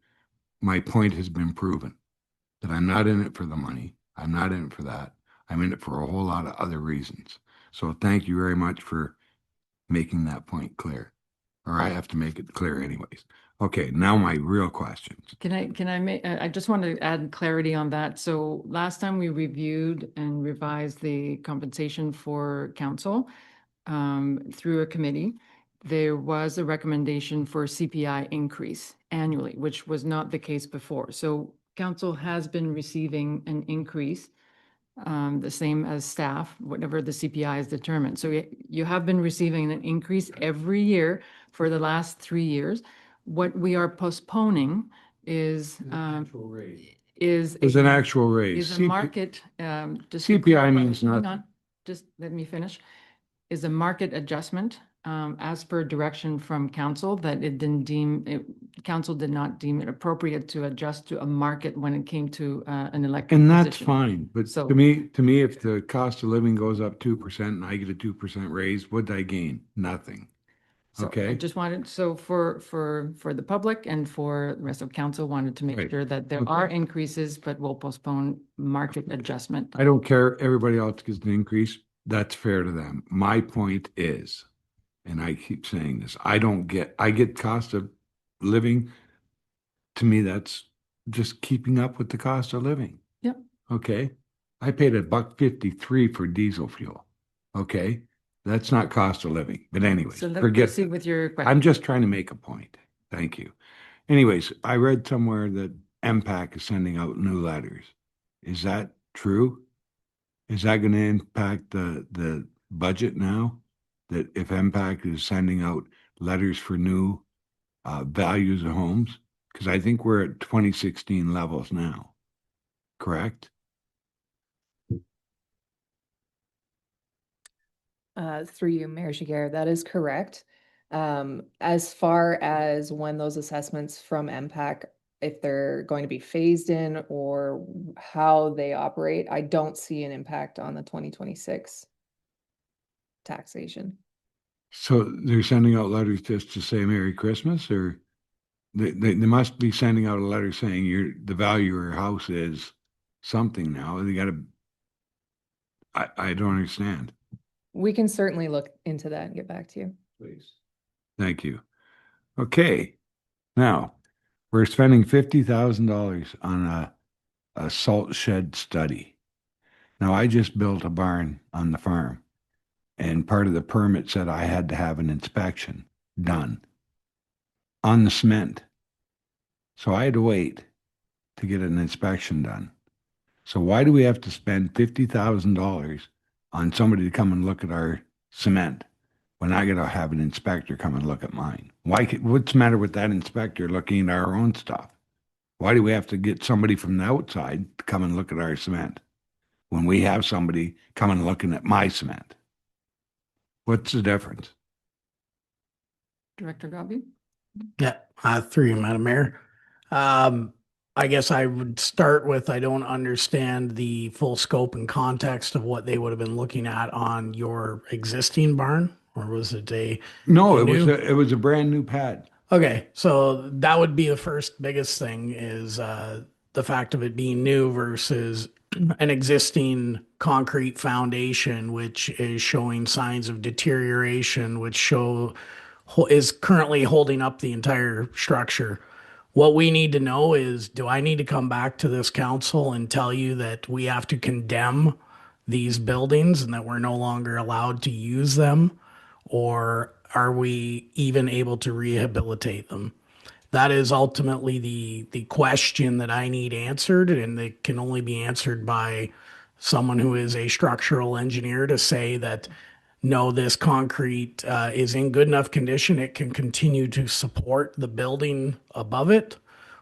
my point has been proven, that I'm not in it for the money. I'm not in it for that. I'm in it for a whole lot of other reasons. So thank you very much for making that point clear. Or I have to make it clear anyways. Okay, now my real questions. Can I make, I just want to add clarity on that. So last time we reviewed and revised the compensation for council through a committee, there was a recommendation for CPI increase annually, which was not the case before. So council has been receiving an increase, the same as staff, whatever the CPI is determined. So you have been receiving an increase every year for the last 3 years. What we are postponing is is There's an actual raise. is a market just to CPI clarify- means hang nothing. on, just let me finish. Is a market adjustment as per direction from council that it didn't deem it, council did not deem it appropriate to adjust to a market when it came to an elected And that's position. fine, but So- to me, if the cost of living goes up 2% and I get a 2% raise, what'd I gain? Nothing. So I Okay, just wanted, so for the public and for the rest of council, wanted to make Right. sure that there Okay. are increases, but we'll postpone market adjustment. I don't care, everybody else gets an increase, that's fair to them. My point is, and I keep saying this, I get cost of living. To me, that's just keeping up with the cost of living. Yep. Okay, I paid $1.53 for diesel fuel. Okay, that's not cost of living, but anyways, So let's forget proceed that. with your I'm question. just trying to make a point. Thank you. Anyways, I read somewhere that MPAC is sending out new letters. Is that true? Is that going to impact the budget now? That if MPAC is sending out letters for new values of homes? Because I think we're at 2016 levels now, correct? Through you, Mayor Jiguer, that is correct. As far as when those assessments from MPAC, if they're going to be phased in or how they operate, I don't see an impact on the 2026 taxation. So they're sending out letters just to say Merry Christmas, or they must be sending out a letter saying the value of your house is something now. They gotta, I don't understand. We can certainly look into that and get back to you. Please. Thank you. Okay, now, we're spending $50,000 on a salt shed study. Now, I just built a barn on the farm, and part of the permit said I had to have an inspection done on the cement. So I had to wait to get an inspection done. So why do we have to spend $50,000 on somebody to come and look at our cement when I gotta have an inspector come and look at mine? What's the matter with that inspector looking at our own stuff? Why do we have to get somebody from the outside to come and look at our cement when we have somebody coming looking at my cement? What's the difference? Director Gobby? Yeah, through you, Madam Mayor. I guess I would start with, I don't understand the full scope and context of what they would have been looking at on your existing barn, or was it No, a new? it was a brand new pad. Okay, so that would be the first biggest thing is the fact of it being new versus an existing concrete foundation, which is showing signs of deterioration, which is currently holding up the entire structure. What we need to know is, do I need to come back to this council and tell you that we have to condemn these buildings and that we're no longer allowed to use them? Or are we even able to rehabilitate them? That is ultimately the question that I need answered, and it can only be answered by someone who is a structural engineer to say that, no, this concrete is in good enough condition, it can continue to support the building above it,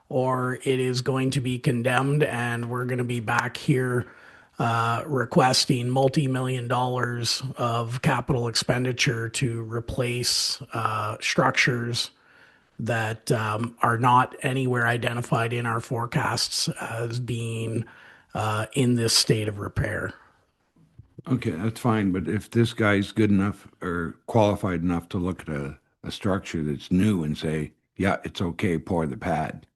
or it is going to be condemned and we're going to be back here requesting multi-million dollars of capital expenditure to replace structures that are not anywhere identified in our forecasts as being in this state of repair. Okay, that's fine, but if this guy's good enough or qualified enough to look at a structure that's new and say, yeah, it's okay, pour the pad.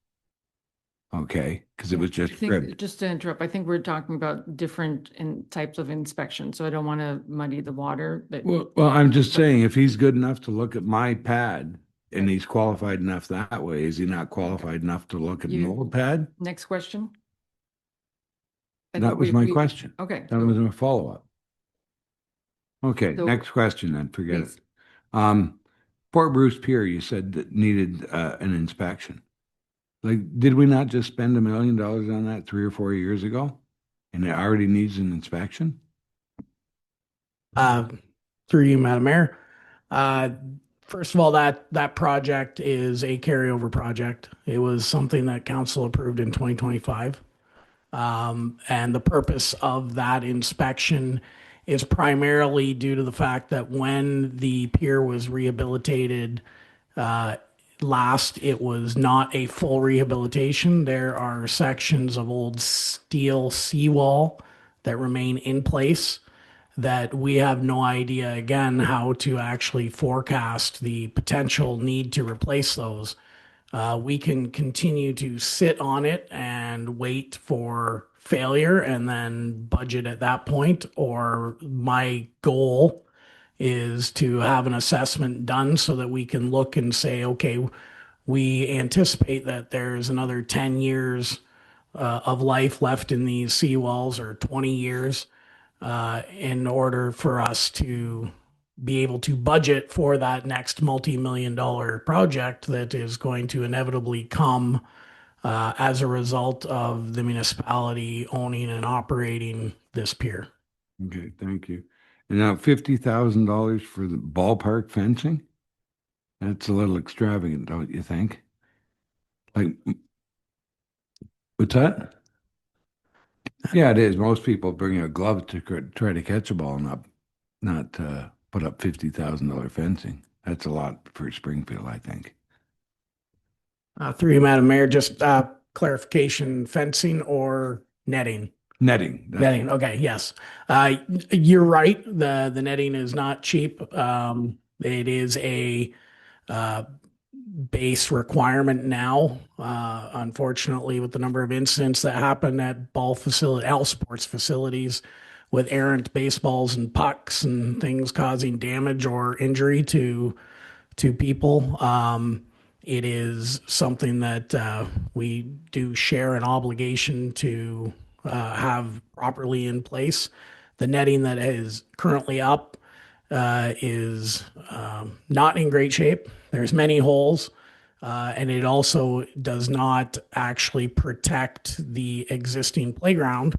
Okay, because it was just I think, ribbed. just to interrupt, I think we're talking about different types of inspection, so I don't want to muddy the water, but Well, I'm just saying, if he's good enough to look at my pad, and he's qualified enough that way. Is he not qualified enough to look at an You- old pad? Next question. I That think was we- my we- question. Okay. That was my follow-up. Okay, So- next question then, forget Please. it. Port Bruce Pier, you said that needed an inspection. Like, did we not just spend $1 million on that 3 or 4 years ago? And it already needs an inspection? Through you, Madam Mayor. First of all, that project is a carryover project. It was something that council approved in 2025. And the purpose of that inspection is primarily due to the fact that when the pier was rehabilitated last, it was not a full rehabilitation. There are sections of old steel seawall that remain in place that we have no idea, again, how to actually forecast the potential need to replace those. We can continue to sit on it and wait for failure and then budget at that point. Or my goal is to have an assessment done so that we can look and say, okay, we anticipate that there's another 10 years of life left in these seawalls, or 20 years, in order for us to be able to budget for that next multi-million-dollar project that is going to inevitably come as a result of the municipality owning and operating this pier. Okay, thank you. And now $50,000 for the ballpark fencing? That's a little extravagant, don't you think? Like, what's that? Yeah, it is. Most people bring a glove to try to catch a ball, not put up $50,000 fencing. That's a lot for Springfield, I think. Through you, Madam Mayor, just clarification, fencing or netting? Netting. Netting, okay, yes. You're right, the netting is not cheap. It is a base requirement now. Unfortunately, with the number of incidents that happen at all sports facilities with errant baseballs and pucks and things causing damage or injury to people, it is something that we do share an obligation to have properly in place. The netting that is currently up is not in great shape. There's many holes, and it also does not actually protect the existing playground,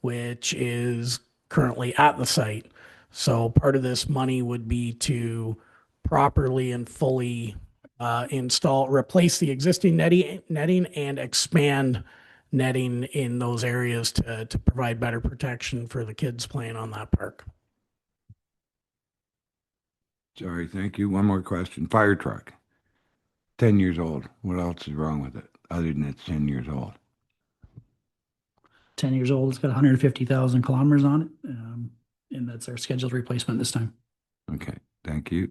which is currently at the site. So part of this money would be to properly and fully replace the existing netting and expand netting in those areas to provide better protection for the kids playing on that park. Sorry, thank you. One more question. Fire truck. 10 years old. What else is wrong with it other than it's 10 years old? 10 years old. It's got 150,000 kilometers on it. And that's our scheduled replacement this time. Okay, thank you.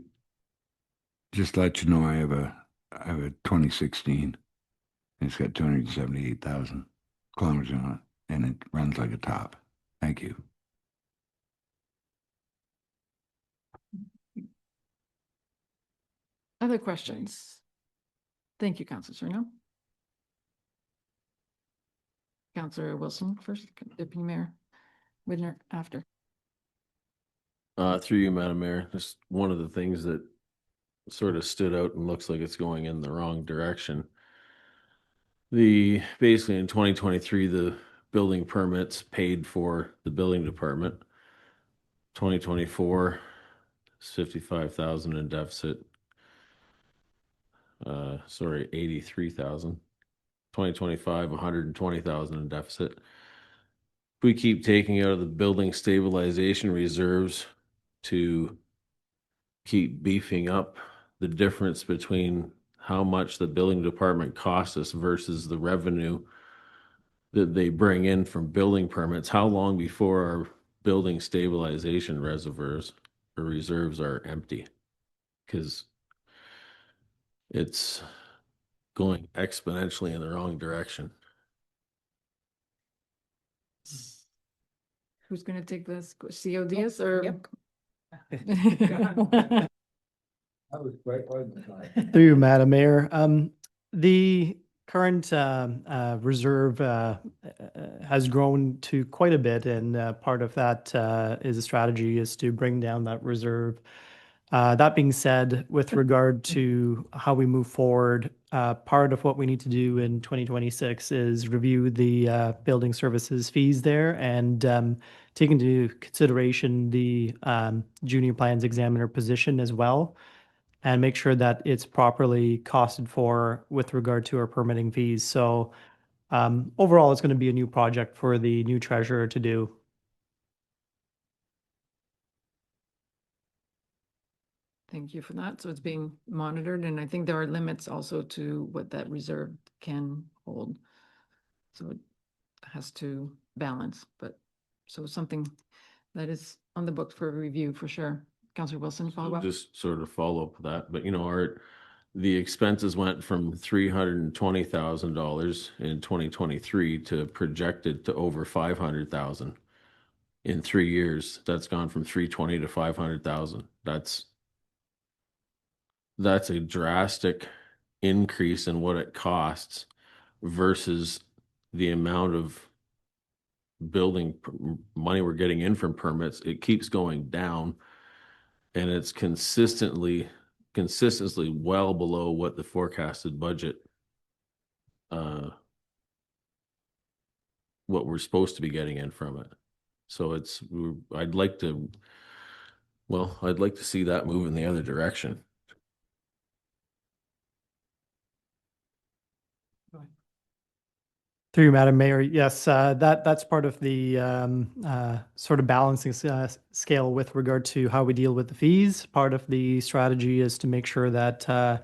Just to let you know, I have a 2016. It's got 278,000 kilometers on it, and it runs like a top. Thank you. Other questions? Thank you, Councilor Serno. Councilor Wilson first, Deputy Mayor Widner after. Through you, Madam Mayor, just one of the things that sort of stood out and looks like it's going in the wrong direction. Basically in 2023, the building permits paid for the building department. 2024 is 55,000 in deficit. 83,000. 2025, 120,000 in deficit. If we keep taking out of the building stabilization reserves to keep beefing up the difference between how much the building department costs us versus the revenue that they bring in from building permits, how long before our building stabilization reservoirs or reserves are empty? Because it's going exponentially in the wrong direction. Who's going to take this? CODs or? Yep. That was quite one. Through you, Madam Mayor. The current reserve has grown to quite a bit, and part of that is a strategy is to bring down that reserve. That being said, with regard to how we move forward, part of what we need to do in 2026 is review the building services fees there and take into consideration the junior plans examiner position as well, and make sure that it's properly costed for with regard to our permitting fees. So overall, it's going to be a new project for the new treasurer to do. Thank you for that. So it's being monitored, and I think there are limits also to what that reserve can hold. So it has to balance, but so something that is on the books for review for sure. Councillor Wilson, follow up? Just sort of follow up with that, but the expenses went from $320,000 in 2023 to projected to over 500,000 in 3 years. That's gone from 320 to 500,000. That's a drastic increase in what it costs versus the amount of building money we're getting in from permits. It keeps going down, and it's consistently well below what the forecasted budget, what we're supposed to be getting in from it. So I'd like to see that move in the other direction. Through you, Madam Mayor, yes, that's part of the sort of balancing scale with regard to how we deal with the fees. Part of the strategy is to make sure that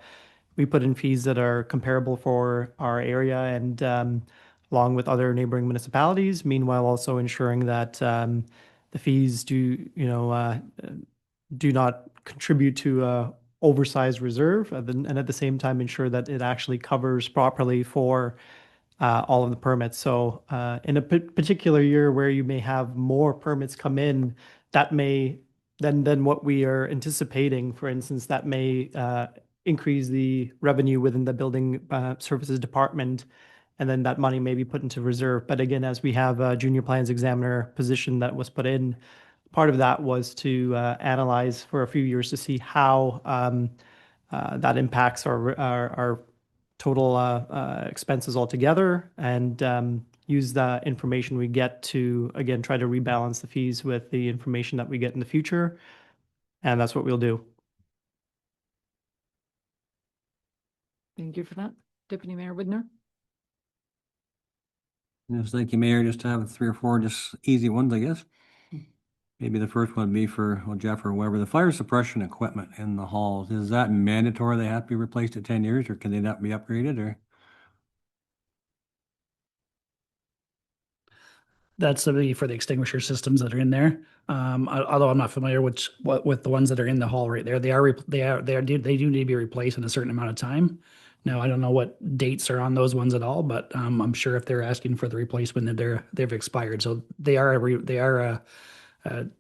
we put in fees that are comparable for our area and along with other neighboring municipalities. Meanwhile, also ensuring that the fees do not contribute to a oversized reserve, and at the same time ensure that it actually covers properly for all of the permits. So in a particular year where you may have more permits come in, that may than what we are anticipating, for instance, that may increase the revenue within the building services department, and then that money may be put into reserve. But again, as we have a junior plans examiner position that was put in, part of that was to analyze for a few years to see how that impacts our total expenses altogether, and use the information we get to, again, try to rebalance the fees with the information that we get in the future. And that's what we'll do. Thank you for that. Deputy Mayor Widner? Yes, thank you, Mayor. Just to have 3 or 4 just easy ones, I guess. Maybe the first one would be for Jeff or whoever. The fire suppression equipment in the halls, is that mandatory? They have to be replaced at 10 years, or can they not be upgraded? Or That's for the extinguisher systems that are in there. Although I'm not familiar with the ones that are in the hall right there. They do need to be replaced in a certain amount of time. Now, I don't know what dates are on those ones at all, but I'm sure if they're asking for the replacement, that they've expired. So they are an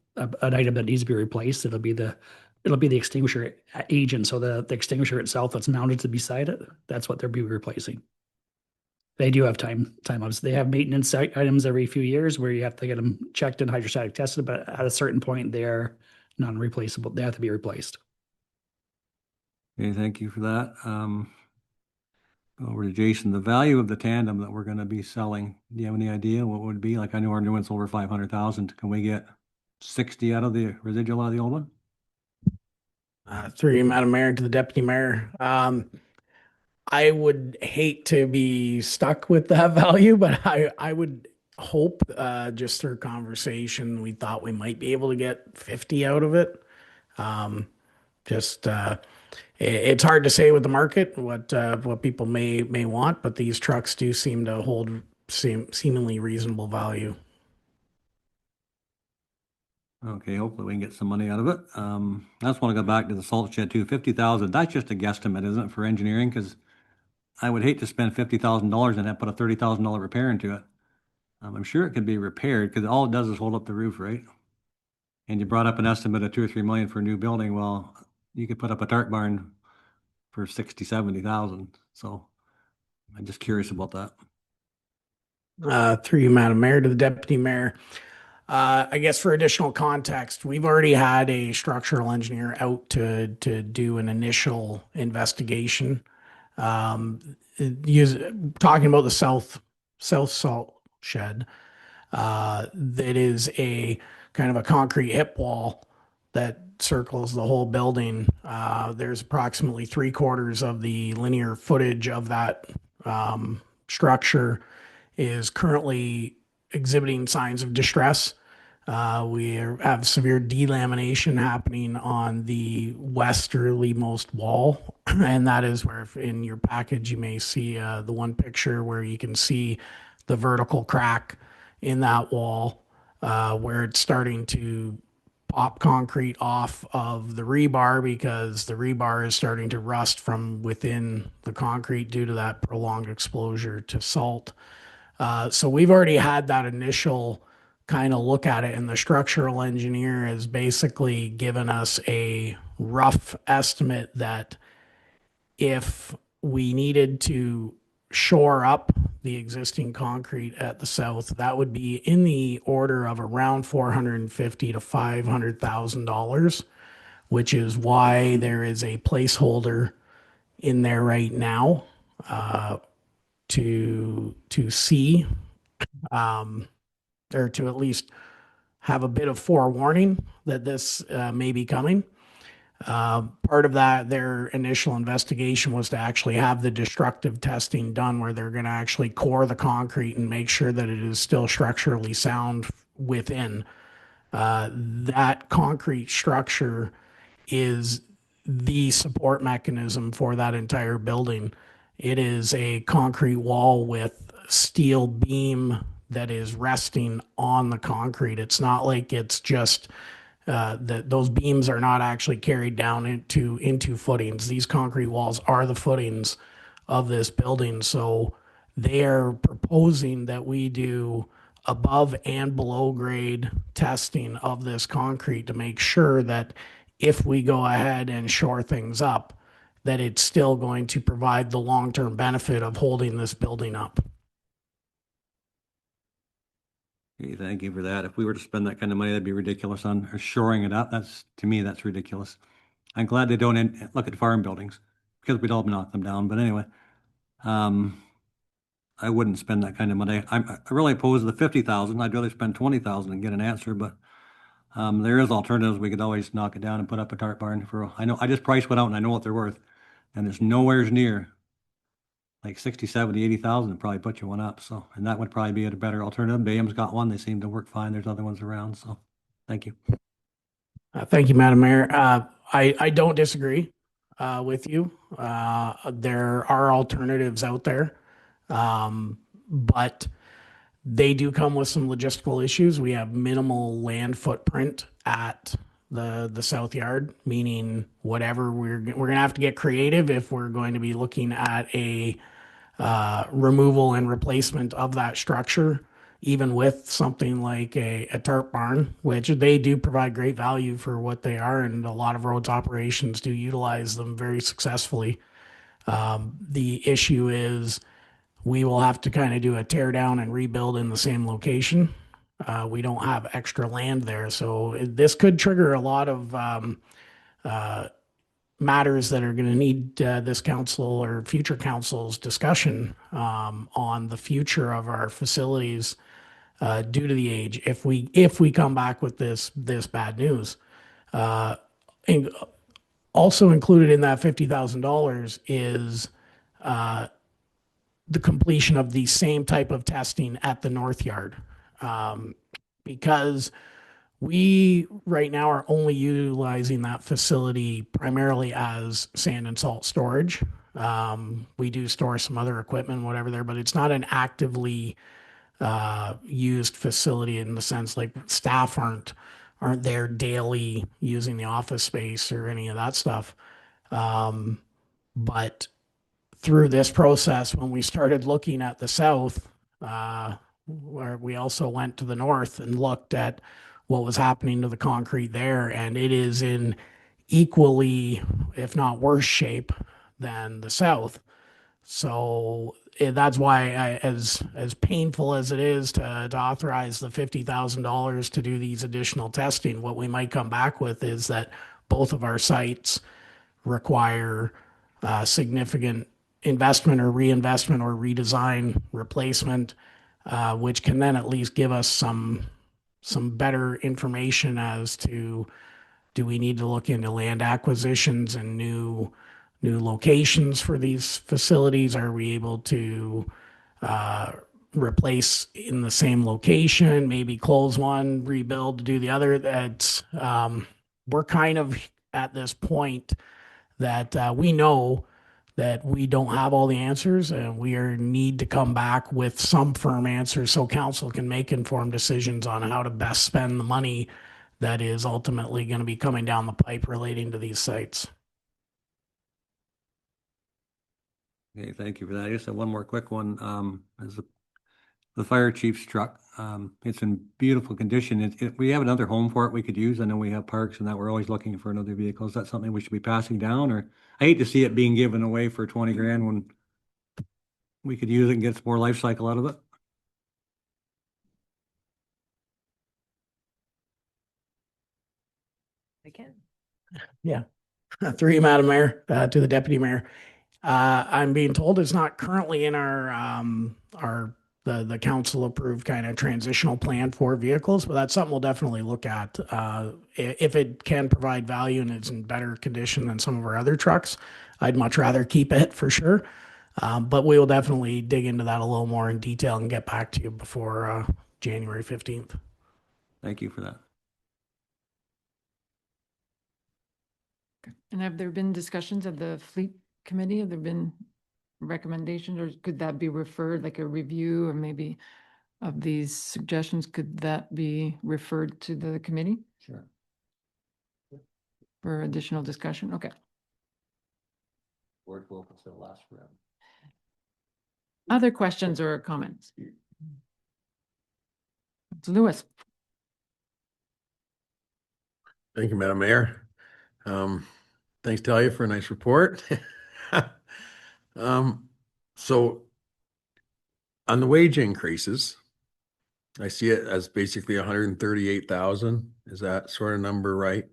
item that needs to be replaced. It'll be the extinguisher agent. So the extinguisher itself that's mounted beside it, that's what they'll be replacing. They do have time ups. They have maintenance items every few years where you have to get them checked and hydrostatic tested, but at a certain point they're non-replaceable. They have to be replaced. okay, thank you for that. Over to Jason. The value of the tandem that we're going to be selling, do you have any idea what it would be? Like, I know our new one's over 500,000. Can we get 60 out of the residual out of the old one? Through you, Madam Mayor, to the Deputy Mayor. I would hate to be stuck with that value, but I would hope, just through conversation, we thought we might be able to get 50 out of it. It's hard to say with the market what people may want, but these trucks do seem to hold seemingly reasonable value. Okay, hopefully we can get some money out of it. I just want to go back to the salt shed too. 50,000, that's just a guesstimate, isn't it, for engineering? Because I would hate to spend $50,000 and have put a $30,000 repair into it. I'm sure it could be repaired because all it does is hold up the roof, right? And you brought up an estimate of 2 or 3 million for a new building. Well, you could put up a tart barn for 60, 70,000. So I'm just curious about that. Through you, Madam Mayor, to the Deputy Mayor. I guess for additional context, we've already had a structural engineer out to do an initial investigation. Talking about the south salt shed, that is a kind of a concrete hip wall that circles the whole building. There's approximately 3/4 of the linear footage of that structure is currently exhibiting signs of distress. Have severe delamination happening on the westerlymost wall. And that is where, if in your package, you may see the one picture where you can see the vertical crack in that wall, where it's starting to pop concrete off of the rebar because the rebar is starting to rust from within the concrete due to that prolonged exposure to salt. So we've already had that initial kind of look at it, and the structural engineer has basically given us a rough estimate that if we needed to shore up the existing concrete at the south, that would be in the order of around $450,000 to $500,000, which is why there is a placeholder in there right now to see, or to at least have a bit of forewarning that this may be coming. Part of that, their initial investigation was to actually have the destructive testing done, where they're going to actually core the concrete and make sure that it is still structurally sound within. That concrete structure is the support mechanism for that entire building. It is a concrete wall with steel beam that is resting on the concrete. It's not like it's just that those beams are not actually carried down into footings. These concrete walls are the footings of this building. So they are proposing that we do above and below grade testing of this concrete to make sure that if we go ahead and shore things up, that it's still going to provide the long-term benefit of holding this building up. Okay, thank you for that. If we were to spend that kind of money, that'd be ridiculous on shoring it up. To me, that's ridiculous. I'm glad they don't look at farm buildings, because we'd all knock them down. But anyway, I wouldn't spend that kind of money. I really oppose the 50,000. I'd rather spend 20,000 and get an answer. But there is alternatives. We could always knock it down and put up a tart barn I know I just priced one out and I know what they're worth, and it's nowhere near like 60, 70, 80,000 to probably put you one up. So, and that would probably be a better alternative. Bayham's got one. They seem to work fine. There's other ones around. So thank you. Thank you, Madam Mayor. I don't disagree with you. There are alternatives out there, but they do come with some logistical issues. We have minimal land footprint at the South Yard, meaning whatever we're going to have to get creative if we're going to be looking at a removal and replacement of that structure, even with something like a tarp barn, which they do provide great value for what they are, and a lot of roads operations do utilize them very successfully. The issue is we will have to kind of do a tear down and rebuild in the same location. We don't have extra land there, so this could trigger a lot of matters that are going to need this council or future council's discussion on the future of our facilities due to the age. If we come back with this bad news, and also included in that $50,000 is the completion of the same type of testing at the North Yard, because we right now are only utilizing that facility primarily as sand and salt storage. We do store some other equipment, whatever there, but it's not an actively used facility in the sense like staff aren't there daily using the office space or any of that stuff. But through this process, when we started looking at the south, where we also went to the north and looked at what was happening to the concrete there, and it is in equally, if not worse shape than the south. So that's why as painful as it is to authorize the $50,000 to do these additional testing, what we might come back with is that both of our sites require significant investment or reinvestment or redesign replacement, which can then at least give us some better information as to, do we need to look into land acquisitions and new locations for these facilities? Are we able to replace in the same location, maybe close one, rebuild to do the other? That's we're kind of at this point that we know that we don't have all the answers, and we need to come back with some firm answers so council can make informed decisions on how to best spend the money that is ultimately going to be coming down the pipe relating to these sites. Okay, thank you for that. I just have one more quick one. As the fire chief's truck, it's in beautiful condition. We have another home for it we could use. I know we have parks and that we're always looking for another vehicle. Is that something we should be passing down? Or I hate to see it being given away for 20 grand when we could use it and get some more life cycle out of it. Again. Yeah. Through you, Madam Mayor, to the Deputy Mayor. I'm being told it's not currently in the council approved kind of transitional plan for vehicles, but that's something we'll definitely look at. If it can provide value and it's in better condition than some of our other trucks, I'd much rather keep it for sure. But we will definitely dig into that a little more in detail and get back to you before January 15th. Thank you for that. And have there been discussions of the fleet committee? Have there been recommendations, or could that be referred, like a review or maybe of these suggestions? Could that be referred to the committee? Sure. For additional discussion? Okay. Word will still last forever. Other questions or comments? Lewis. Thank you, Madam Mayor. Thanks, Talia, for a nice report. So on the wage increases, I see it as basically 138,000. Is that sort of number right?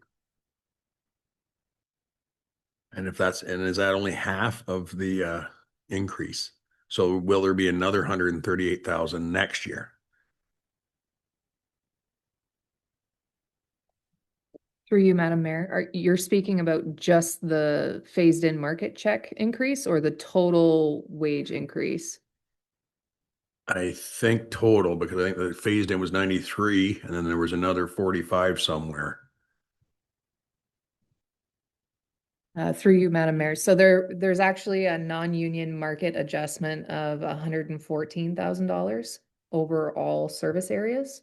And is that only half of the increase? So will there be another 138,000 next year? Through you, Madam Mayor, you're speaking about just the phased in market check increase or the total wage increase? I think total, because I think the phased in was 93 and then there was another 45 somewhere. Through you, Madam Mayor. So there's actually a non-union market adjustment of $114,000 over all service areas.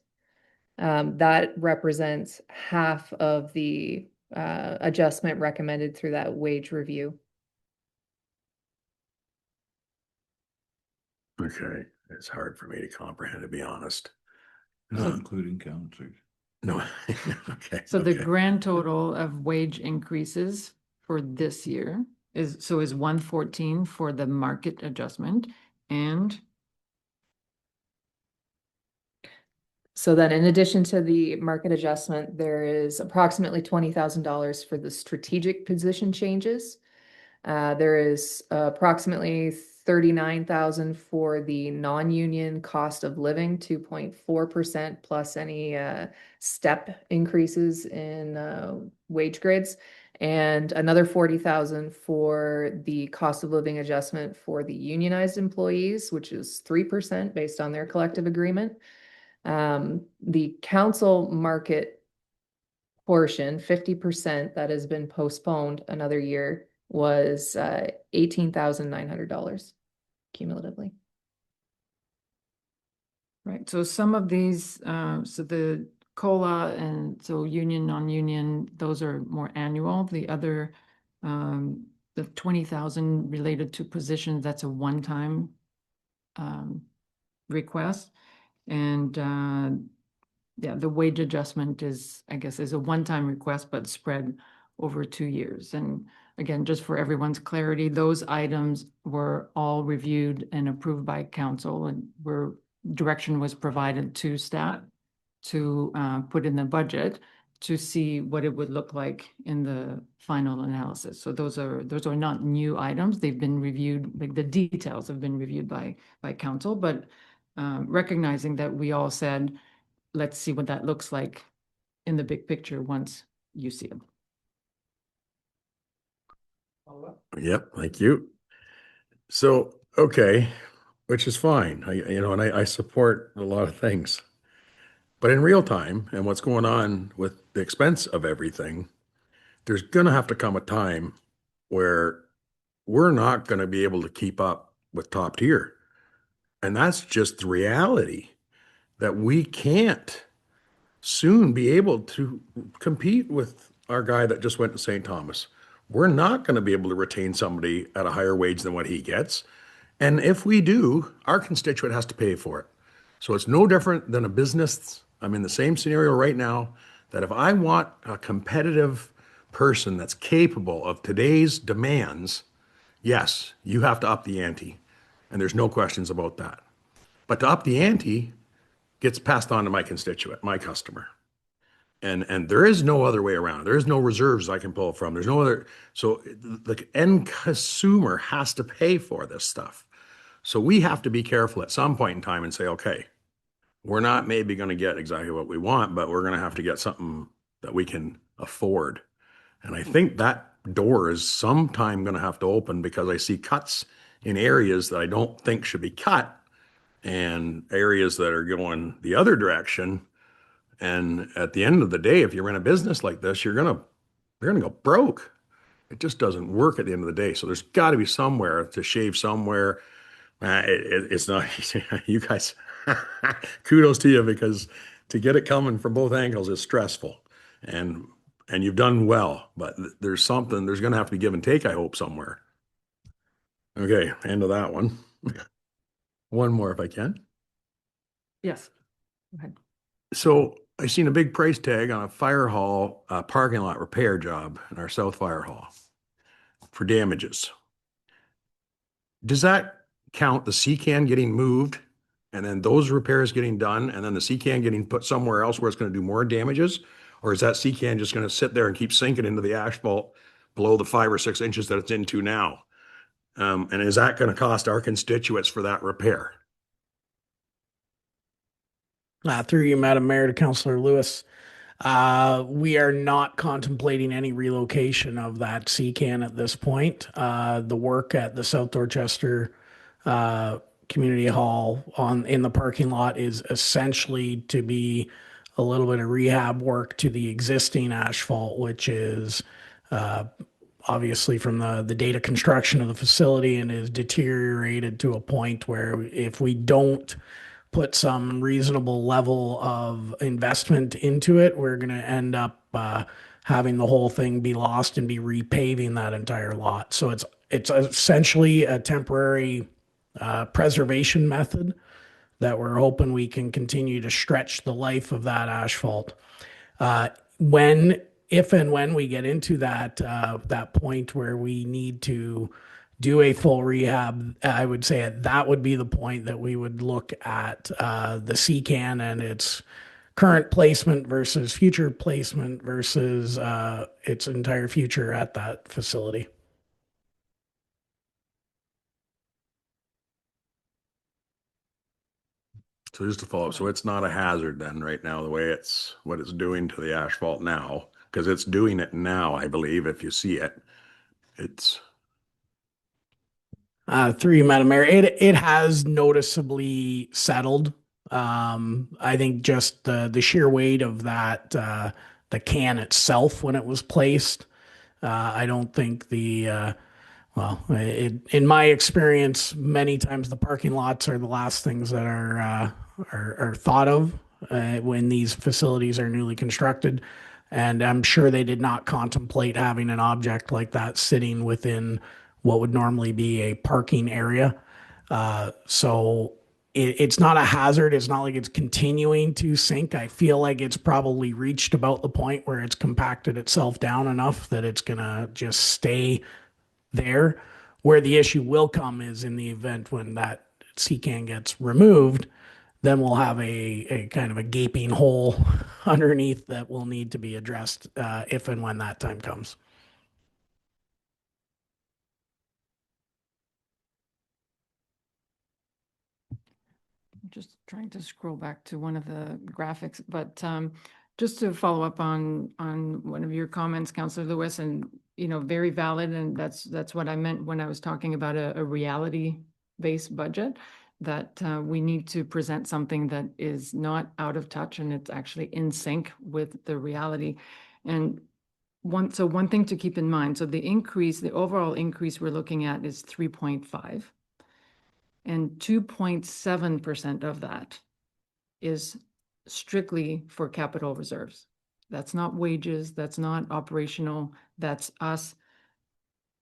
That represents half of the adjustment recommended through that wage review. Okay, it's hard for me to comprehend, to be honest. Not including counselors. No, okay. So the okay. grand total of wage increases for this year is 114 for the market adjustment, and So then in addition to the market adjustment, there is approximately $20,000 for the strategic position changes. There is approximately $39,000 for the non-union cost of living, 2.4% plus any step increases in wage grids, and another $40,000 for the cost of living adjustment for the unionized employees, which is 3% based on their collective agreement. The council market portion, 50% that has been postponed another year, was $18,900 cumulatively. right, so some of these, so the COLA and so union, non-union, those are more annual. The other, the 20,000 related to positions, that's a one-time request. And yeah, the wage adjustment is, I guess, is a one-time request, but spread over 2 years. And again, just for everyone's clarity, those items were all reviewed and approved by council, and direction was provided to staff to put in the budget to see what it would look like in the final analysis. So those are not new items. They've been reviewed, like the details have been reviewed by council, but recognizing that we all said, let's see what that looks like in the big picture once you see it. Yep, thank you. So, okay, which is fine. I support a lot of things. But in real time, and what's going on with the expense of everything, there's going to have to come a time where we're not going to be able to keep up with top tier. And that's just the reality, that we can't soon be able to compete with our guy that just went to St. Thomas. We're not going to be able to retain somebody at a higher wage than what he gets. And if we do, our constituent has to pay for it. So it's no different than a business. I'm in the same scenario right now, that if I want a competitive person that's capable of today's demands, yes, you have to up the ante. And there's no questions about that. But to up the ante gets passed on to my constituent, my customer. And there is no other way around. There is no reserves I can pull from. There's no other. So the end consumer has to pay for this stuff. So we have to be careful at some point in time and say, okay, we're not maybe going to get exactly what we want, but we're going to have to get something that we can afford. And I think that door is sometime going to have to open, because I see cuts in areas that I don't think should be cut and areas that are going the other direction. And at the end of the day, if you're in a business like this, you're going to go broke. It just doesn't work at the end of the day. So there's got to be somewhere to shave somewhere. It's not, you guys, kudos to you, because to get it coming from both angles is stressful, and you've done well, but there's going to have to be give and take, I hope, somewhere. Okay, end of that one. One more if I can. Yes. Go ahead. So I seen a big price tag on a fire hall parking lot repair job in our South Fire Hall for damages. Does that count the CCAN getting moved and then those repairs getting done and then the CCAN getting put somewhere else where it's going to do more damages? Or is that CCAN just going to sit there and keep sinking into the asphalt below the 5 or 6 inches that it's into now? And is that going to cost our constituents for that repair? Through you, Madam Mayor, to Councillor Lewis, we are not contemplating any relocation of that CCAN at this point. The work at the South Dorchester Community Hall in the parking lot is essentially to be a little bit of rehab work to the existing asphalt, which is obviously from the date of construction of the facility and is deteriorated to a point where if we don't put some reasonable level of investment into it, we're going to end up having the whole thing be lost and be repaving that entire lot. So it's essentially a temporary preservation method that we're hoping we can continue to stretch the life of that asphalt. If and when we get into that point where we need to do a full rehab, I would say that would be the point that we would look at the CCAN and its current placement versus future placement versus its entire future at that facility. So just to follow up, so it's not a hazard then right now, the way what it's doing to the asphalt now, because it's doing it now, I believe, if you see it, it's. Through you, Madam Mayor, it has noticeably settled. I think just the sheer weight of that, the can itself when it was placed, I don't think in my experience, many times the parking lots are the last things that are thought of when these facilities are newly constructed. And I'm sure they did not contemplate having an object like that sitting within what would normally be a parking area. So it's not a hazard. It's not like it's continuing to sink. I feel like it's probably reached about the point where it's compacted itself down enough that it's going to just stay there. Where the issue will come is in the event when that sea can gets removed, then we'll have a kind of a gaping hole underneath that will need to be addressed if and when that time comes. Just trying to scroll back to one of the graphics, but just to follow up on one of your comments, Councillor Lewis, and very valid, and that's what I meant when I was talking about a reality-based budget, that we need to present something that is not out of touch and it's actually in sync with the reality. And one thing to keep in mind, so the overall increase we're looking at is 3.5. And 2.7% of that is strictly for capital reserves. That's not wages, that's not operational, that's us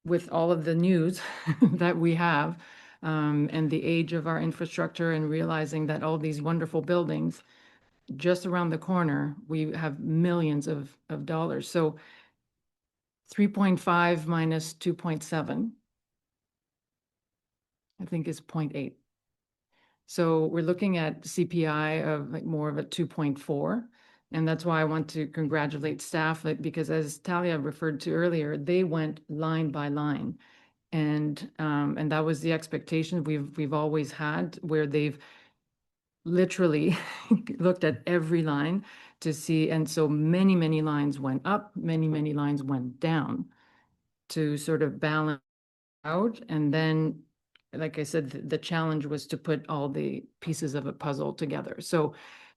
with all of the news that we have and the age of our infrastructure, and realizing that all these wonderful buildings just around the corner, we have millions of dollars. So 3.5 minus 2.7. I think is 0.8. So we're looking at CPI of like more of a 2.4. And that's why I want to congratulate staff, because as Talia referred to earlier, they went line by line. And that was the expectation we've always had, where they've literally looked at every line to see. And so many lines went up, many lines went down to sort of balance out. And then, like I said, the challenge was to put all the pieces of a puzzle together. So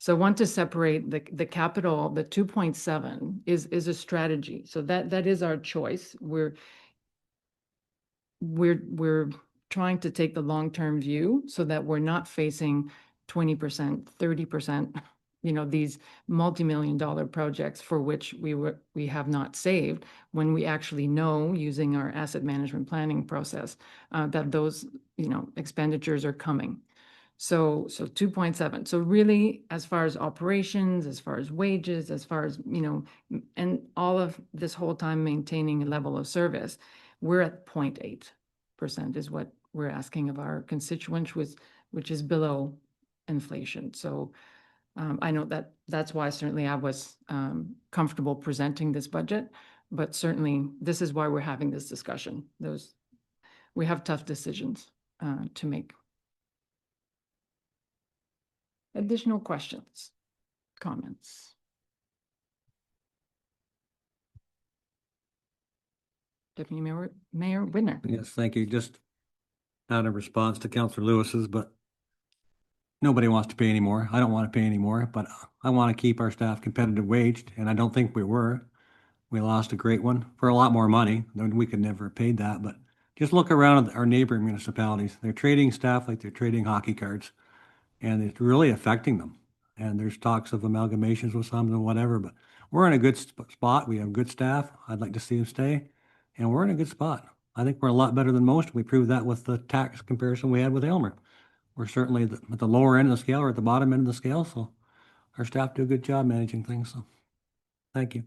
I want to separate the capital. The 2.7 is a strategy. So that is our choice. We're trying to take the long-term view so that we're not facing 20%, 30%, these multi-million-dollar projects for which we have not saved, when we actually know, using our asset management planning process, that those expenditures are coming. So 2.7. So really, as far as operations, as far as wages, as far as and all of this whole time maintaining a level of service, we're at 0.8% is what we're asking of our constituents, which is below inflation. So I know that's why certainly I was comfortable presenting this budget, but certainly this is why we're having this discussion. We have tough decisions to make. Additional questions, comments? Deputy Mayor Widner. Yes, thank you. Just not a response to Councillor Lewis's, but nobody wants to pay anymore. I don't want to pay anymore, but I want to keep our staff competitive waged, and I don't think we were. We lost a great one for a lot more money. We could never have paid that, but just look around at our neighboring municipalities. They're trading staff like they're trading hockey cards, and it's really affecting them. And there's talks of amalgamations with some and whatever, but we're in a good spot. We have good staff. I'd like to see them stay, and we're in a good spot. I think we're a lot better than most. We proved that with the tax comparison we had with Aylmer. We're certainly at the lower end of the scale or at the bottom end of the scale, so our staff do a good job managing things. So thank you.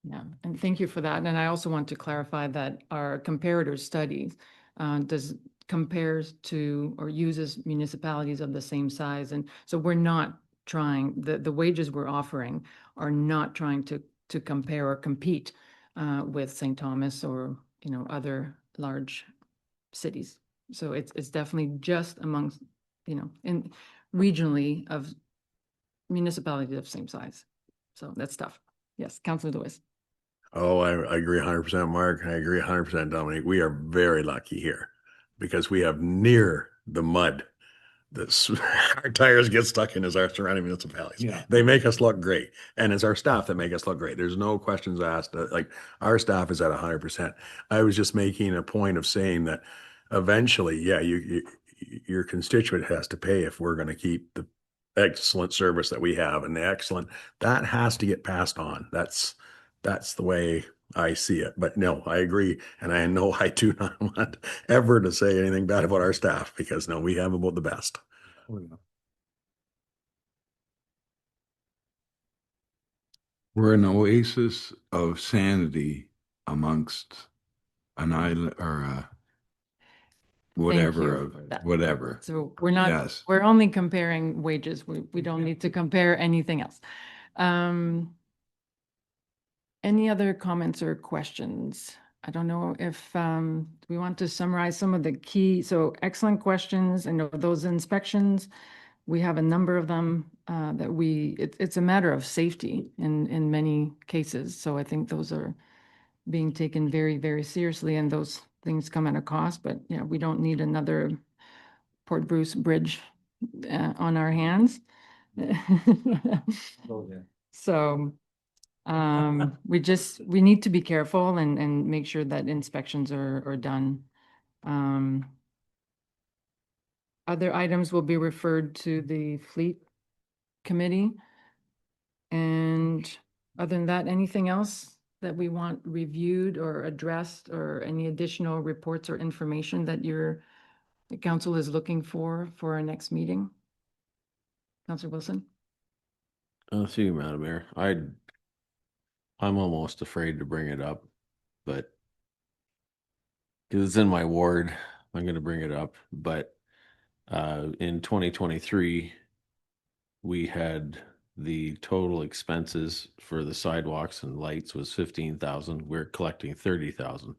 Yeah, and thank you for that. And I also want to clarify that our comparator studies compares to or uses municipalities of the same size. And so we're not trying, the wages we're offering are not trying to compare or compete with St. Thomas or other large cities. So it's definitely just amongst in regionally of municipalities of same size. So that's tough. Yes, Councillor Lewis. Oh, I agree 100%, Mark. I agree 100%, Dominic. We are very lucky here because we have near the mud that our tires get stuck in as our surrounding municipalities. Yeah. They make us look great. And it's our staff that make us look great. There's no questions asked. Like our staff is at 100%. I was just making a point of saying that eventually, yeah, your constituent has to pay if we're going to keep the excellent service that we have and that has to get passed on. That's the way I see it. But no, I agree. And I know I do not want ever to say anything bad about our staff because no, we have about the best. We're an oasis of sanity amongst an island or whatever you of for that. whatever. So we're not, Yes. we're only comparing wages. We don't need to compare anything else. Any other comments or questions? I don't know if we want to summarize some of the key, so excellent questions. I know those inspections, we have a number of them that it's a matter of safety in many cases. So I think those are being taken very, very seriously, and those things come at a cost, but yeah, we don't need another Port Bruce Bridge on our hands. So we need to be careful and make sure that inspections are done. Other items will be referred to the fleet committee. And other than that, anything else that we want reviewed or addressed, or any additional reports or information that the council is looking for our next meeting? Councilor Wilson? Through you, Madam Mayor. I'm almost afraid to bring it up, but because it's in my ward, I'm going to bring it up. But in 2023, we had the total expenses for the sidewalks and lights was 15,000. We're collecting 30,000.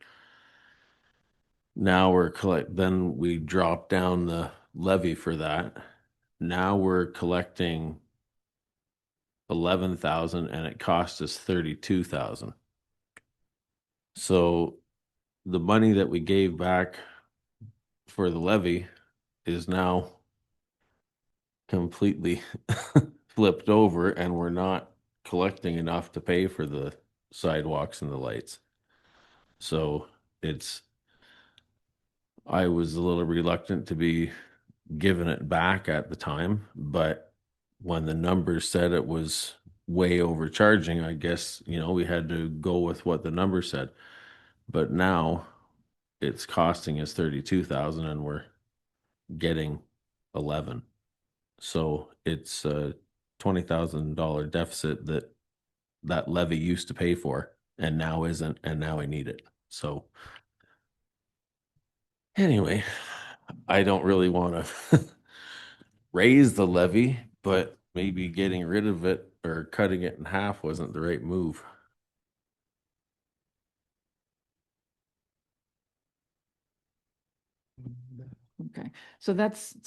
Now then we dropped down the levy for that. Now we're collecting 11,000 and it cost us 32,000. So the money that we gave back for the levy is now completely flipped over, and we're not collecting enough to pay for the sidewalks and the lights. So I was a little reluctant to be giving it back at the time, but when the numbers said it was way overcharging, I guess, we had to go with what the number said. But now it's costing us 32,000 and we're getting 11. So it's a $20,000 deficit that levy used to pay for and now isn't, and now I need it. So anyway, I don't really want to raise the levy, but maybe getting rid of it or cutting it in half wasn't the right move. Okay, so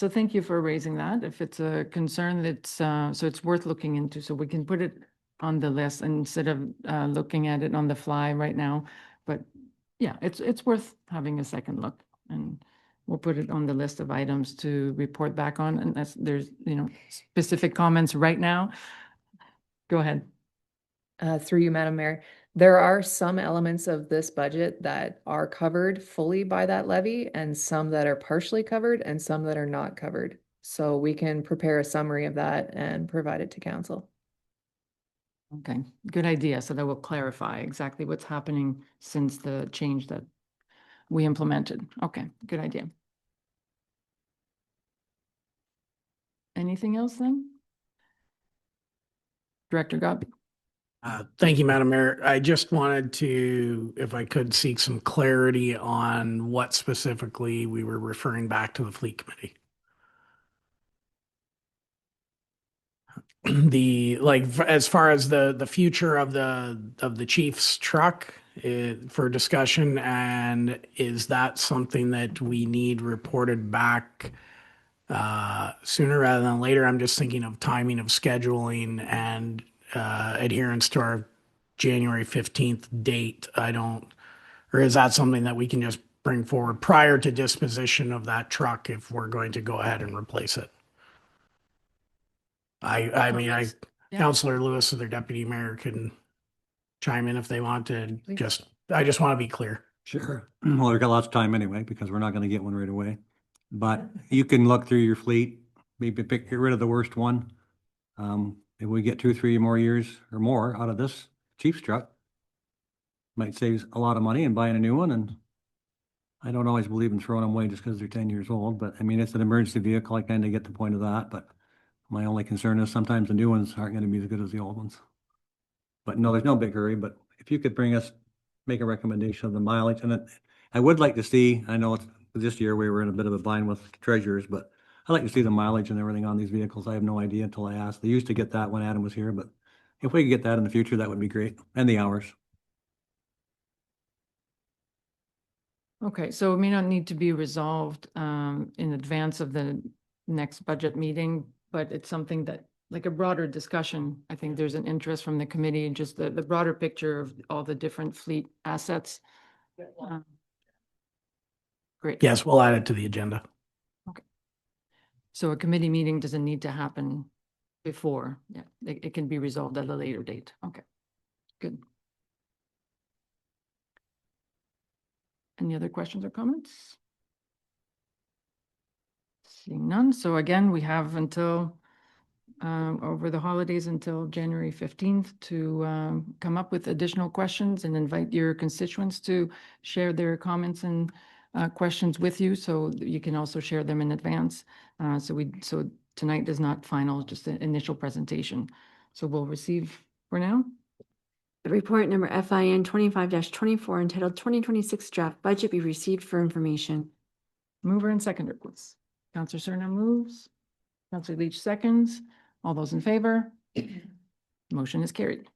thank you for raising that. If it's a concern, so it's worth looking into, so we can put it on the list instead of looking at it on the fly right now. But yeah, it's worth having a second look, and we'll put it on the list of items to report back on, unless there's, specific comments right now. Go ahead. Through you, Madam Mayor, there are some elements of this budget that are covered fully by that levy, and some that are partially covered, and some that are not covered. So we can prepare a summary of that and provide it to council. Okay, good idea. So that will clarify exactly what's happening since the change that we implemented. Okay, good idea. Anything else then? Director Godby. Thank you, Madam Mayor. I just wanted to, if I could, seek some clarity on what specifically we were referring back to the fleet committee. As far as the future of the chief's truck for discussion, and is that something that we need reported back sooner rather than later? I'm just thinking of timing of scheduling and adherence to our January 15th date. Or is that something that we can just bring forward prior to disposition of that truck if we're going to go ahead and replace it? Yeah. Councillor Lewis or their deputy mayor can chime in if they want to. I just want to be clear. Sure. Well, we've got lots of time anyway, because we're not going to get one right away. But you can look through your fleet, maybe get rid of the worst one. If we get 2 or 3 more years or more out of this Chief's truck, might save a lot of money in buying a new one. And I don't always believe in throwing them away just because they're 10 years old, but I mean, it's an emergency vehicle. I kind of get the point of that, but my only concern is sometimes the new ones aren't going to be as good as the old ones. But no, there's no big hurry, but if you could make a recommendation of the mileage, and I would like to see, I know this year we were in a bit of a bind with treasurers, but I'd like to see the mileage and everything on these vehicles. I have no idea until I asked. They used to get that when Adam was here, but if we could get that in the future, that would be great. And the hours. Okay, so it may not need to be resolved in advance of the next budget meeting, but it's something that, like a broader discussion, I think there's an interest from the committee, just the broader picture of all the different fleet assets. Great. Yes, we'll add it to the agenda. So a committee meeting doesn't need to happen before. Yeah, it can be resolved at a later date. Okay, good. Any other questions or comments? Seeing none. So again, we have until over the holidays until January 15th to come up with additional questions and invite your constituents to share their comments and questions with you, so that you can also share them in advance. So tonight is not final, just an initial presentation. So we'll receive for now. The report number FIN 25-24 entitled 2026 Draft Budget be received for information. Mover and seconder, please. Counselor Cerna moves. Counselor Leach seconds. All those in favor? Motion is carried.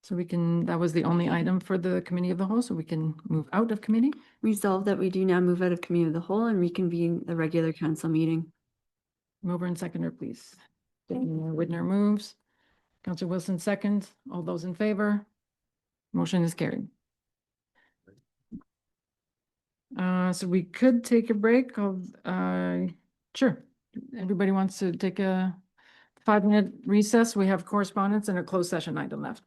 So that was the only item for the committee of the whole, so we can move out of committee. Resolved that we do now move out of committee of the whole and reconvene the regular council meeting. Mover and seconder, please. Deputy Mayor Whitner moves. Counselor Wilson seconds. All those in favor? Motion is carried. So we could take a break of, sure. Everybody wants to take a 5-minute recess. We have correspondence and a closed session item left.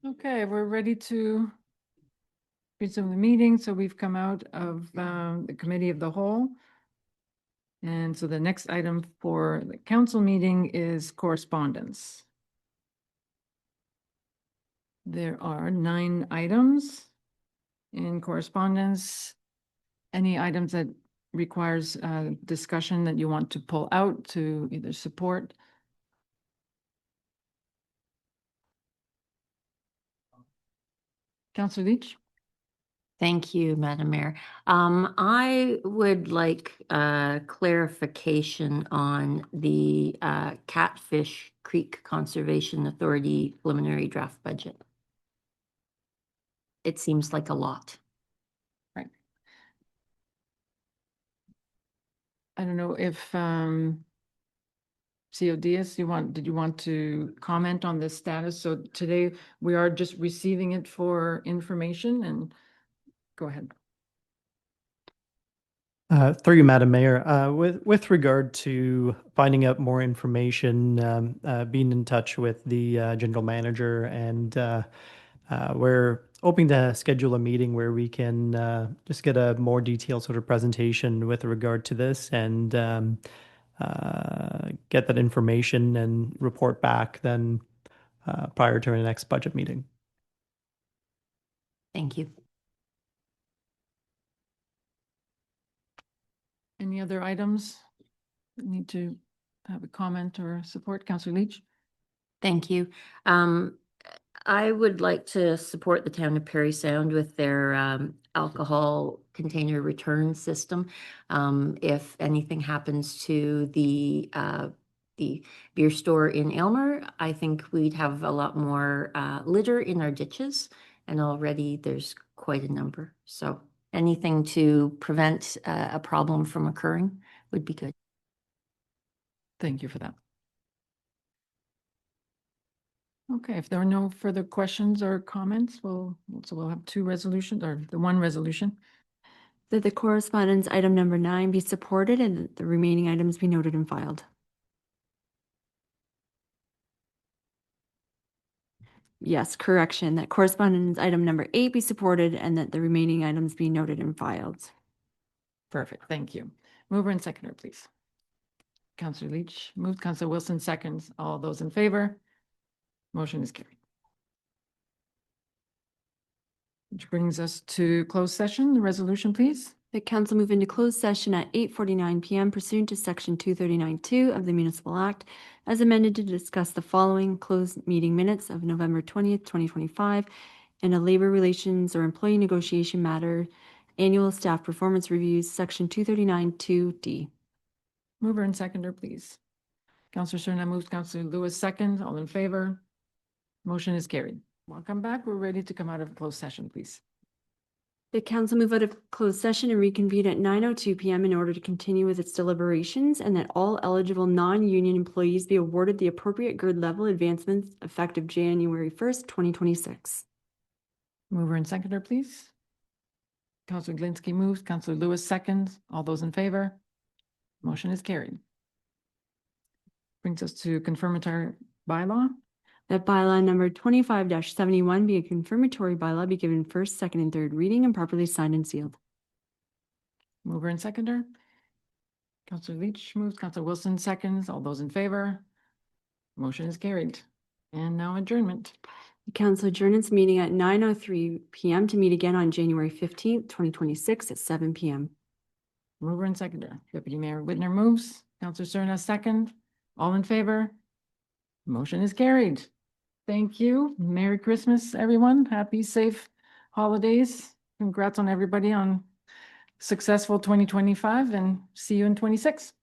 Okay, we're ready to resume the meeting. So we've come out of the committee of the whole. And so the next item for the council meeting is correspondence. There are 9 items in correspondence. Any items that requires discussion that you want to pull out to either support? Councilor Leach? Thank you, Madam Mayor. I would like clarification on the Catfish Creek Conservation Authority preliminary draft budget. It seems like a lot. Right. I don't know if CODS, did you want to comment on the status? So today we are just receiving it for information, and go ahead. Through you, Madam Mayor, with regard to finding out more information, being in touch with the general manager, and we're hoping to schedule a meeting where we can just get a more detailed sort of presentation with regard to this, and get that information and report back then prior to our next budget meeting. Thank you. Any other items that need to have a comment or support? Councilor Leach? Thank you. I would like to support the town of Parry Sound with their alcohol container return system. If anything happens to the beer store in Aylmer, I think we'd have a lot more litter in our ditches, and already there's quite a number. So anything to prevent a problem from occurring would be good. Thank you for that. Okay, if there are no further questions or comments, we'll have two resolutions or the one resolution. That the correspondence item number 9 be supported and that the remaining items be noted and filed. Yes, correction, that correspondence item number 8 be supported and that the remaining items be noted and filed. Perfect, thank you. Mover and seconder, please. Counselor Leach moved, Counselor Wilson seconds. All those in favor? Motion is carried. Which brings us to closed session. The resolution, please. The council move into closed session at 8:49 PM pursuant to section 239(2) of the Municipal Act as amended to discuss the following closed meeting minutes of November 20th, 2025, and a labor relations or employee negotiation matter, annual staff performance reviews, section 239(2)D. Mover and seconder, please. Counselor Cerna moves, Counselor Lewis seconds. All in favor? Motion is carried. Welcome back. We're ready to come out of closed session, please. The council move out of closed session and reconvene at 9:02 PM in order to continue with its deliberations and that all eligible non-union employees be awarded the appropriate grade level advancements effective January 1st, 2026. Mover and seconder, please. Counselor Glinski moves, Counselor Lewis seconds. All those in favor? Motion is carried. Brings us to confirmatory bylaw. That bylaw number 25-71 be a confirmatory bylaw, be given first, second, and third reading and properly signed and sealed. Mover and seconder. Counselor Leach moves, Counselor Wilson seconds. All those in favor? Motion is carried. And now adjournment. The council adjourns its meeting at 9:03 PM to meet again on January 15th, 2026 at 7 PM. Mover and seconder. Deputy Mayor Whitner moves, Counselor Cerna second. All in favor? Motion is carried. Thank you. Merry Christmas, everyone. Happy, safe holidays. Congrats on everybody on successful 2025 and see you in 26.